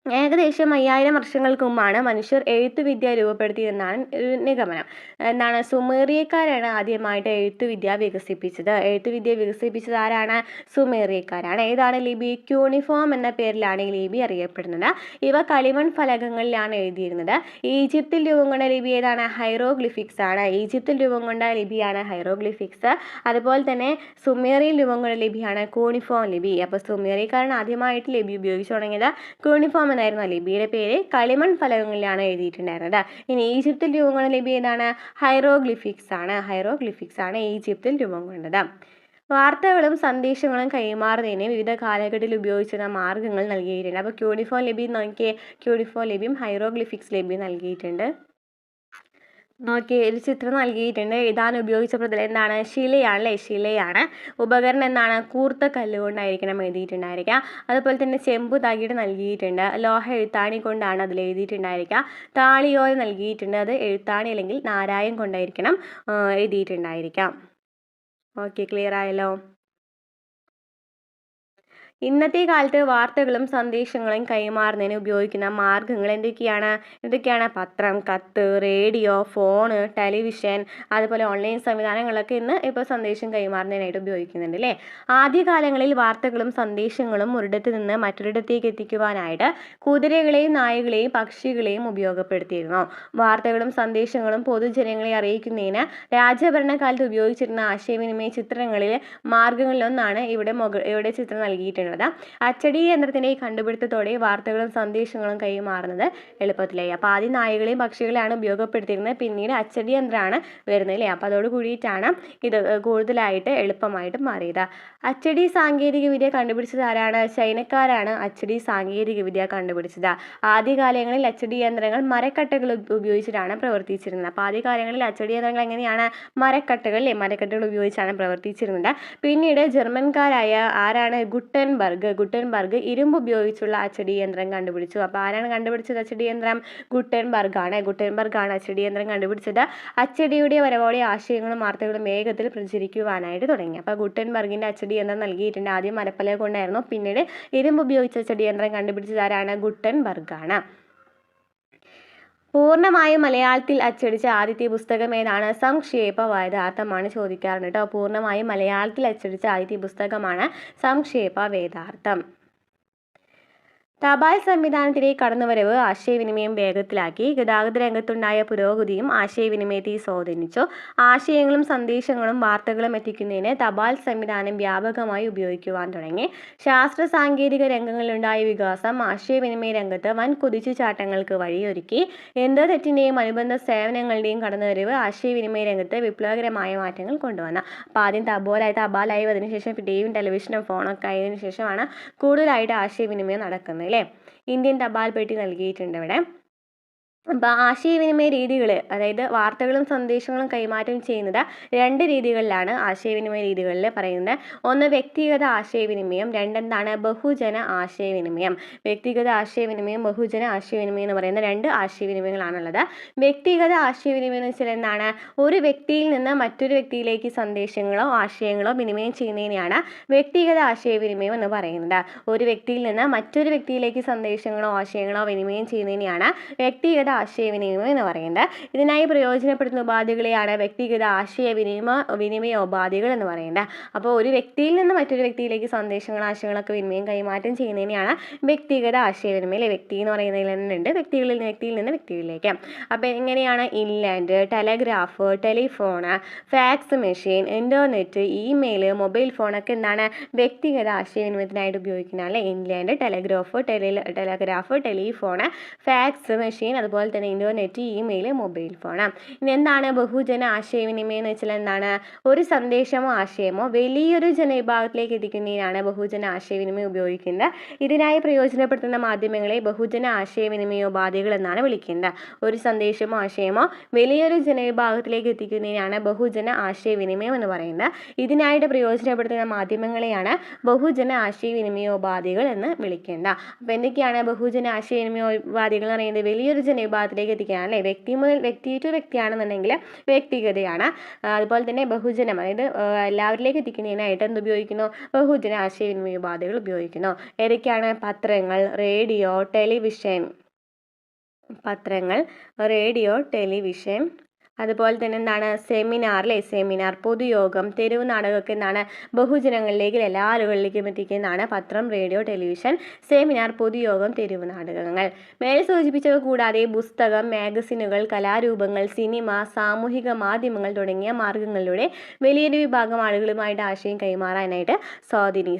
ഏകദേശം 5000 വർഷങ്ങൾക്ക് മുമ്പാണ് മനുഷ്യർ എഴുത്തുവിദ്യ രൂപപ്പെടുത്തിയതെന്നാണ് ഒരു നിഗമനം. എന്താണ്, സുമേറിയക്കാരാണ് ആദ്യമായിട്ട് എഴുത്തുവിദ്യ വികസിപ്പിച്ചത്. എഴുത്തുവിദ്യ വികസിപ്പിച്ചത് ആരാണ്? സുമേറിയക്കാരാണ്. ഏതാണ് ലിപി? ക്യൂണിഫോം എന്ന പേരിലാണ് ഈ ലിപി അറിയപ്പെടുന്നത്. ഇവ കളിമൺ ഫലകങ്ങളിലാണ് എഴുതിയിരുന്നത്. ഈജിപ്തിൽ രൂപം കൊണ്ട ലിപി ഏതാണ്? ഹൈറോഗ്ലിഫിക്സ് ആണ്. ഈജിപ്തിൽ രൂപം കൊണ്ട ലിപിയാണ് ഹൈറോഗ്ലിഫിക്സ്. അതുപോലെ തന്നെ സുമേറിയയിൽ രൂപം കൊണ്ട ലിപിയാണ് ക്യൂണിഫോം ലിപി. അപ്പോൾ സുമേറിയക്കാരാണ് ആദ്യമായിട്ട് ലിപി ഉപയോഗിച്ചു തുടങ്ങിയത്. ക്യൂണിഫോം എന്നായിരുന്നു ലിപിയുടെ പേര്. കളിമൺ ഫലകങ്ങളിലാണ് എഴുതിയിട്ടുണ്ടായിരുന്നത്. ഇനി ഈജിപ്തിൽ രൂപം കൊണ്ട ലിപി ഏതാണ്? ഹൈറോഗ്ലിഫിക്സ് ആണ്. ഹൈറോഗ്ലിഫിക്സ് ആണ് ഈജിപ്തിൽ രൂപം കൊണ്ടത്. വാർത്തകളും സന്ദേശങ്ങളും കൈമാറുന്നതിന് വിവിധ കാലഘട്ടത്തിൽ ഉപയോഗിച്ചിരുന്ന മാർഗ്ഗങ്ങൾ നൽകിയിട്ടുണ്ട്. അപ്പോൾ ക്യൂണിഫോം ലിപി നോക്കിയേ, ക്യൂണിഫോം ലിപിയും ഹൈറോഗ്ലിഫിക്സ് ലിപിയും നൽകിയിട്ടുണ്ട്. നോക്കി ഒരു ചിത്രം നൽകിയിട്ടുണ്ട്. എഴുതാൻ ഉപയോഗിച്ച പ്രതലം എന്താണ്? ശിലയാണല്ലേ, ശിലയാണ്. ഉപകരണം എന്താണ്? കൂർത്ത കല്ലുകൊണ്ടായിരിക്കണം എഴുതിയിട്ടുണ്ടായിരിക്കുക. അതുപോലെ തന്നെ ചെമ്പു തകിട് നൽകിയിട്ടുണ്ട്. ലോഹ എഴുത്താണി കൊണ്ടാണ് അതിൽ എഴുതിയിട്ടുണ്ടായിരിക്കുക. താളിയോല നൽകിയിട്ടുണ്ട്. അത് എഴുത്താണി അല്ലെങ്കിൽ നാരായം കൊണ്ടായിരിക്കണം എഴുതിയിട്ടുണ്ടായിരിക്കാം. ഓക്കെ, ക്ലിയർ ആയല്ലോ? ഇന്നത്തെ കാലത്ത് വാർത്തകളും സന്ദേശങ്ങളും കൈമാറുന്നതിന് ഉപയോഗിക്കുന്ന മാർഗ്ഗങ്ങൾ എന്തൊക്കെയാണ്? പത്രം, കത്ത്, റേഡിയോ, ഫോണ്, ടെലിവിഷൻ, അതുപോലെ ഓൺലൈൻ സംവിധാനങ്ങളൊക്കെ ഇന്ന് ഇപ്പോൾ സന്ദേശം കൈമാറുന്നതിനായിട്ട് ഉപയോഗിക്കുന്നുണ്ട് അല്ലേ. ആദ്യകാലങ്ങളിൽ വാർത്തകളും സന്ദേശങ്ങളും ഒരിടത്ത് നിന്ന് മറ്റൊരിടത്തേക്ക് എത്തിക്കുവാനായിട്ട് കുതിരകളെയും നായകളെയും പക്ഷികളെയും ഉപയോഗപ്പെടുത്തിയിരുന്നു. വാർത്തകളും സന്ദേശങ്ങളും പൊതുജനങ്ങളെ അറിയിക്കുന്നതിന് രാജഭരണകാലത്ത് ഉപയോഗിച്ചിരുന്ന ആശയവിനിമയ ചിത്രങ്ങളിലെ മാർഗ്ഗങ്ങളിലൊന്നാണ് ഇവിടെ ചിത്രം നൽകിയിട്ടുള്ളത്. അച്ചടി യന്ത്രത്തിന്റെ കണ്ടുപിടുത്തത്തോടെ വാർത്തകളും സന്ദേശങ്ങളും കൈമാറുന്നത് എളുപ്പത്തിലായി. അപ്പോൾ ആദ്യം നായകളെയും പക്ഷികളെയാണ് ഉപയോഗപ്പെടുത്തിയിരുന്നത്. പിന്നീട് അച്ചടി യന്ത്രമാണ് വരുന്നത് അല്ലേ. അപ്പോൾ അതോട് കൂടിയിട്ടാണ് ഇത് കൂടുതലായിട്ട് എളുപ്പമായിട്ട് മാറിയത്. അച്ചടി സാങ്കേതിക വിദ്യ കണ്ടുപിടിച്ചത് ആരാണ്? ചൈനക്കാരാണ് അച്ചടി സാങ്കേതിക വിദ്യ കണ്ടുപിടിച്ചത്. ആദ്യകാലങ്ങളിൽ അച്ചടി യന്ത്രങ്ങൾ മരക്കട്ടകൾ ഉപയോഗിച്ചിട്ടാണ് പ്രവർത്തിച്ചിരുന്നത്. അപ്പോൾ ആദ്യകാലങ്ങളിൽ അച്ചടി യന്ത്രങ്ങൾ എങ്ങനെയാണ്? മരക്കട്ടകൾ ഉപയോഗിച്ചാണ് പ്രവർത്തിച്ചിരുന്നത്. പിന്നീട് ജർമ്മൻകാരായ ആരാണ്? ഗുട്ടൻബർഗ് ഇരുമ്പ് ഉപയോഗിച്ചുള്ള അച്ചടി യന്ത്രം കണ്ടുപിടിച്ചു. അപ്പോൾ ആരാണ് കണ്ടുപിടിച്ചത് അച്ചടി യന്ത്രം? ഗുട്ടൻബർഗ് ആണ് അച്ചടി യന്ത്രം കണ്ടുപിടിച്ചത്. അച്ചടിയുടെ വരവോടെ ആശയങ്ങളും വാർത്തകളും വേഗത്തിൽ പ്രചരിക്കുവാനായിട്ട് തുടങ്ങി. അപ്പോൾ ഗുട്ടൻബർഗിന്റെ അച്ചടി യന്ത്രം നൽകിയിട്ടുണ്ട്. ആദ്യം മരപ്പലക കൊണ്ടായിരുന്നു. പിന്നീട് ഇരുമ്പ് ഉപയോഗിച്ച അച്ചടി യന്ത്രം കണ്ടുപിടിച്ചത് ആരാണ്? ഗുട്ടൻബർഗ് ആണ്. പൂർണ്ണമായും മലയാളത്തിൽ അച്ചടിച്ച ആദ്യത്തെ പുസ്തകം ഏതാണ്? സംക്ഷേപ വേദാർത്ഥമാണ് ചോദിക്കാറുണ്ട് കേട്ടോ. പൂർണ്ണമായും മലയാളത്തിൽ അച്ചടിച്ച ആദ്യത്തെ പുസ്തകമാണ് സംക്ഷേപ വേദാർത്ഥം. തപാൽ സംവിധാനത്തിലേക്ക് കടന്നുവരവ് ആശയവിനിമയം വേഗത്തിലാക്കി. ഗതാഗത രംഗത്തുണ്ടായ പുരോഗതിയും ആശയവിനിമയത്തെ സ്വാധീനിച്ചു. ആശയങ്ങളും സന്ദേശങ്ങളും വാർത്തകളും എത്തിക്കുന്നതിന് തപാൽ സംവിധാനം വ്യാപകമായി ഉപയോഗിക്കുവാൻ തുടങ്ങി. ശാസ്ത്ര സാങ്കേതിക രംഗങ്ങളിലുണ്ടായ വികാസം ആശയവിനിമയ രംഗത്ത് വൻ കുതിച്ചുചാട്ടങ്ങൾക്ക് വഴിയൊരുക്കി. ഇന്റർനെറ്റിന്റെയും അനുബന്ധ സേവനങ്ങളുടെയും കടന്നുവരവ് ആശയവിനിമയ രംഗത്ത് വിപ്ലവകരമായ മാറ്റങ്ങൾ കൊണ്ടുവന്നു. അപ്പോൾ ആദ്യം തപാലായി അതിനുശേഷം ടിവിയും ടെലിവിഷനും ഫോണൊക്കെ ആയതിനു ശേഷമാണ് കൂടുതലായിട്ട് ആശയവിനിമയം നടക്കുന്നത് അല്ലേ. ഇന്ത്യൻ തപാൽ പെട്ടി നൽകിയിട്ടുണ്ട് ഇവിടെ. അപ്പോൾ ആശയവിനിമയ രീതികൾ, അതായത് വാർത്തകളും സന്ദേശങ്ങളും കൈമാറ്റം ചെയ്യുന്നത് 2 രീതികളിലാണ് ആശയവിനിമയ രീതികളിൽ പറയുന്നത്. ഒന്ന് വ്യക്തിഗത ആശയവിനിമയം, രണ്ടെന്താണ്? ബഹുജന ആശയവിനിമയം. വ്യക്തിഗത ആശയവിനിമയം, ബഹുജന ആശയവിനിമയം എന്ന് പറയുന്ന 2 ആശയവിനിമയങ്ങളാണുള്ളത്. വ്യക്തിഗത ആശയവിനിമയം എന്ന് വെച്ചാൽ എന്താണ്? ഒരു വ്യക്തിയിൽ നിന്ന് മറ്റൊരു വ്യക്തിയിലേക്ക് സന്ദേശങ്ങളോ ആശയങ്ങളോ വിനിമയം ചെയ്യുന്നതിനെയാണ് വ്യക്തിഗത ആശയവിനിമയം എന്ന് പറയുന്നത്. ഒരു വ്യക്തിയിൽ നിന്ന് മറ്റൊരു വ്യക്തിയിലേക്ക് സന്ദേശങ്ങളോ ആശയങ്ങളോ വിനിമയം ചെയ്യുന്നതിനെയാണ് വ്യക്തിഗത ആശയവിനിമയം എന്ന് പറയുന്നത്. ഇതിനായി പ്രയോജനപ്പെടുത്തുന്ന ഉപാധികളെയാണ് വ്യക്തിഗത ആശയവിനിമയ ഉപാധികൾ എന്ന് പറയുന്നത്. അപ്പോൾ ഒരു വ്യക്തിയിൽ നിന്ന് മറ്റൊരു വ്യക്തിയിലേക്ക് സന്ദേശങ്ങൾ ആശയങ്ങളൊക്കെ വിനിമയം കൈമാറ്റം ചെയ്യുന്നതിനെയാണ് വ്യക്തിഗത ആശയവിനിമയം. വ്യക്തി എന്ന് പറയുന്നതിൽ തന്നെ ഉണ്ട് വ്യക്തിയിൽ നിന്ന് വ്യക്തികളിലേക്ക്. അപ്പോൾ എങ്ങനെയാണ്? Inland, telegraph, telephone, fax machine, internet, email, mobile ഫോണൊക്കെ എന്താണ്? വ്യക്തിഗത ആശയവിനിമയത്തിനായിട്ട് ഉപയോഗിക്കുന്നതാണ്. Inland, telegraph, telephone, fax machine, അതുപോലെ അതുപോലെ തന്നെ ഇൻ്റർനെറ്റ്, ഇമെയിൽ, മൊബൈൽ ഫോൺ. ഇനി എന്താണ് ബഹുജന ആശയവിനിമയം എന്ന് വെച്ചാൽ എന്താണ്? ഒരു സന്ദേശമോ ആശയമോ വലിയൊരു ജനവിഭാഗത്തിലേക്ക് എത്തിക്കുന്നതിനാണ് ബഹുജന ആശയവിനിമയം ഉപയോഗിക്കുന്നത്. ഇതിനായി പ്രയോജനപ്പെടുത്തുന്ന മാധ്യമങ്ങളെ ബഹുജന ആശയവിനിമയോപാധികൾ എന്നാണ് വിളിക്കുന്നത്. ഒരു സന്ദേശമോ ആശയമോ വലിയൊരു ജനവിഭാഗത്തിലേക്ക് എത്തിക്കുന്നതിനാണ് ബഹുജന ആശയവിനിമയം എന്ന് പറയുന്നത്. ഇതിനായിട്ട് പ്രയോജനപ്പെടുത്തുന്ന മാധ്യമങ്ങളെയാണ് ബഹുജന ആശയവിനിമയോപാധികൾ എന്ന് വിളിക്കുന്നത്. അപ്പോൾ എന്തൊക്കെയാണ് ബഹുജന ആശയവിനിമയോപാധികൾ എന്ന് പറയുന്നത്? വലിയൊരു ജനവിഭാഗത്തിലേക്ക് എത്തിക്കുകയാണ് അല്ലേ. വ്യക്തി ടു വ്യക്തിയാണെന്നുണ്ടെങ്കിൽ വ്യക്തിഗതയാണ്. അതുപോലെ തന്നെ ബഹുജനം, അതായത് എല്ലാവരിലേക്ക് എത്തിക്കുന്നതിനായിട്ട് എന്ത് ഉപയോഗിക്കുന്നു? ബഹുജന ആശയവിനിമയോപാധികൾ ഉപയോഗിക്കുന്നു. ഏതൊക്കെയാണ്? പത്രങ്ങൾ, റേഡിയോ, ടെലിവിഷൻ, അതുപോലെ തന്നെ എന്താണ്? സെമിനാർ, പൊതുയോഗം, തെരുവ് നാടകമൊക്കെ എന്താണ്? ബഹുജനങ്ങളിലേക്ക് എല്ലാ ആളുകളിലേക്കും എത്തിക്കുന്നതാണ് പത്രം, റേഡിയോ, ടെലിവിഷൻ, സെമിനാർ, പൊതുയോഗം, തെരുവ് നാടകങ്ങൾ. മേലെ സൂചിപ്പിച്ചവ കൂടാതെ പുസ്തകം, മാഗസിനുകൾ, കലാരൂപങ്ങൾ, സിനിമ, സാമൂഹിക മാധ്യമങ്ങൾ തുടങ്ങിയ മാർഗങ്ങളിലൂടെ വലിയൊരു വിഭാഗം ആളുകളുമായിട്ട് ആശയം കൈമാറാനായിട്ട്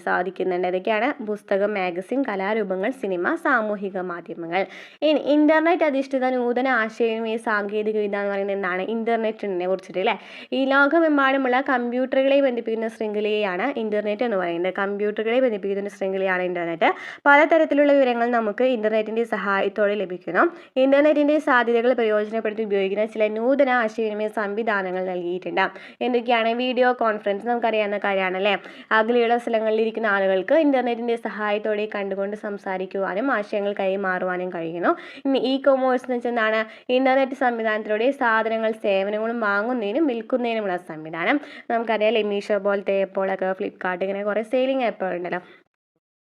സാധിക്കുന്നുണ്ട്. ഇതൊക്കെയാണ് പുസ്തകം, മാഗസിൻ, കലാരൂപങ്ങൾ, സിനിമ, സാമൂഹിക മാധ്യമങ്ങൾ. ഇനി ഇൻ്റർനെറ്റ് അധിഷ്ഠിത നൂതന ആശയവിനിമയ സാങ്കേതിക വിദ്യ എന്ന് പറയുന്നത് എന്താണ്? ഇൻ്റർനെറ്റിനെ കുറിച്ചിട്ട് അല്ലേ. ഈ ലോകമെമ്പാടുമുള്ള കമ്പ്യൂട്ടറുകളെ ബന്ധിപ്പിക്കുന്ന ശൃംഖലയാണ് ഇൻ്റർനെറ്റ് എന്ന് പറയുന്നത്. കമ്പ്യൂട്ടറുകളെ ബന്ധിപ്പിക്കുന്ന ശൃംഖലയാണ് ഇൻ്റർനെറ്റ്. പലതരത്തിലുള്ള വിവരങ്ങൾ നമുക്ക് ഇൻ്റർനെറ്റിൻ്റെ സഹായത്തോടെ ലഭിക്കുന്നു. ഇൻ്റർനെറ്റിൻ്റെ സാധ്യതകൾ പ്രയോജനപ്പെടുത്തി ഉപയോഗിക്കുന്ന ചില നൂതന ആശയവിനിമയ സംവിധാനങ്ങൾ നൽകിയിട്ടുണ്ട്. എന്തൊക്കെയാണ്? വീഡിയോ കോൺഫറൻസ്, നമുക്കറിയാവുന്ന കാര്യമാണല്ലേ. അകലെയുള്ള സ്ഥലങ്ങളിലിരിക്കുന്ന ആളുകൾക്ക് ഇൻ്റർനെറ്റിൻ്റെ സഹായത്തോടെ കണ്ടുകൊണ്ട് സംസാരിക്കുവാനും ആശയങ്ങൾ കൈമാറുവാനും കഴിയുന്നു. ഇനി ഇ കൊമേഴ്സ് എന്ന് വെച്ചാൽ എന്താണ്? ഇൻ്റർനെറ്റ് സംവിധാനത്തിലൂടെ സാധനങ്ങൾ, സേവനങ്ങളും വാങ്ങുന്നതിനും വിൽക്കുന്നതിനുമുള്ള സംവിധാനം. നമുക്കറിയാം മീഷോ പോലത്തെ ആപ്പുകളൊക്കെ, ഫ്ലിപ്കാർട്ട്, ഇങ്ങനെ കുറേ സെയിലിംഗ് ആപ്പുകൾ ഉണ്ടല്ലോ.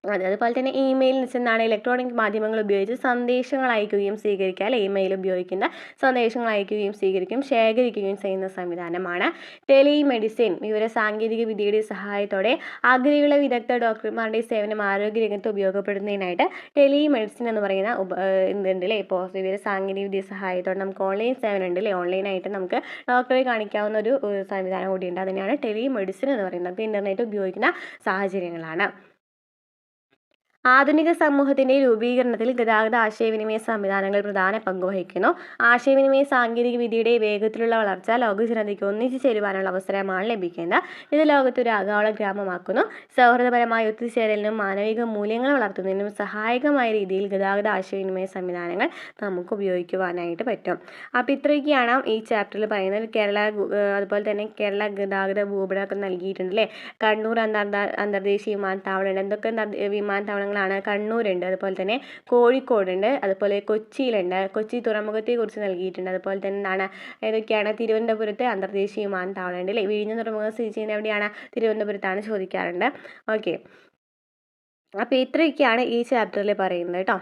അതുപോലെ തന്നെ ഇമെയിൽ എന്ന് വെച്ചാൽ എന്താണ്? ഇലക്ട്രോണിക് മാധ്യമങ്ങൾ ഉപയോഗിച്ച് സന്ദേശങ്ങൾ അയക്കുകയും സ്വീകരിക്കുക അല്ലെ. ഇമെയിൽ ഉപയോഗിക്കുന്ന സന്ദേശങ്ങൾ അയക്കുകയും സ്വീകരിക്കുകയും ശേഖരിക്കുകയും ചെയ്യുന്ന സംവിധാനമാണ്. ടെലിമെഡിസിൻ, വിവര സാങ്കേതിക വിദ്യയുടെ സഹായത്തോടെ അകലെയുള്ള വിദഗ്ധ ഡോക്ടർമാരുടെ സേവനം ആരോഗ്യരംഗത്ത് ഉപയോഗപ്പെടുത്തുന്നതിനായിട്ട് ടെലിമെഡിസിൻ എന്ന് പറയുന്ന എന്തുണ്ട് അല്ലേ. ഇപ്പോൾ വിവര സാങ്കേതിക വിദ്യ സഹായത്തോടെ നമുക്ക് ഓൺലൈൻ സേവനം ഉണ്ട് അല്ലേ. ഓൺലൈനായിട്ട് നമുക്ക് ഡോക്ടറെ കാണിക്കാവുന്ന ഒരു സംവിധാനം കൂടിയുണ്ട്. അതിനെയാണ് ടെലിമെഡിസിൻ എന്ന് പറയുന്നത്. അപ്പോൾ ഇൻ്റർനെറ്റ് ഉപയോഗിക്കുന്ന സാഹചര്യങ്ങളാണ്. ആധുനിക സമൂഹത്തിൻ്റെ രൂപീകരണത്തിൽ ഗതാഗത ആശയവിനിമയ സംവിധാനങ്ങൾ പ്രധാന പങ്ക് വഹിക്കുന്നു. ആശയവിനിമയ സാങ്കേതിക വിദ്യയുടെ വേഗത്തിലുള്ള വളർച്ച ലോകജനതയ്ക്ക് ഒന്നിച്ചു ചേരുവാനുള്ള അവസരമാണ് ലഭിക്കുന്നത്. ഇത് ലോകത്തൊരു ആഗോള ഗ്രാമമാക്കുന്നു. സൗഹൃദപരമായ ഒത്തുചേരലിനും മാനവിക മൂല്യങ്ങൾ വളർത്തുന്നതിനും സഹായകമായ രീതിയിൽ ഗതാഗത ആശയവിനിമയ സംവിധാനങ്ങൾ നമുക്ക് ഉപയോഗിക്കുവാനായിട്ട് പറ്റും. അപ്പോൾ ഇത്രയൊക്കെയാണ് ഈ ചാപ്റ്ററിൽ പറയുന്നത്. അതുപോലെ തന്നെ കേരള ഗതാഗത ഭൂപടമൊക്കെ നൽകിയിട്ടുണ്ട് അല്ലേ. കണ്ണൂർ അന്തർദേശീയ വിമാനത്താവളമുണ്ട്. എന്തൊക്കെ വിമാനത്താവളങ്ങൾ ാണ്? കണ്ണൂരുണ്ട്, അതുപോലെ തന്നെ കോഴിക്കോടുണ്ട്, അതുപോലെ കൊച്ചിയിലുണ്ട്. കൊച്ചി തുറമുഖത്തെ കുറിച്ച് നൽകിയിട്ടുണ്ട്. അതുപോലെ തന്നെ എന്താണ്? ഏതൊക്കെയാണ്? തിരുവനന്തപുരത്ത് അന്തർദേശീയ വിമാനത്താവളമുണ്ട് അല്ലേ. വിഴിഞ്ഞം തുറമുഖം സ്ഥിതി ചെയ്യുന്നത് എവിടെയാണ്? തിരുവനന്തപുരത്താണ് ചോദിക്കാറുണ്ട്. ഓക്കെ, അപ്പോൾ ഇത്രയൊക്കെയാണ് ഈ ചാപ്റ്ററിൽ പറയുന്നത് കേട്ടോ.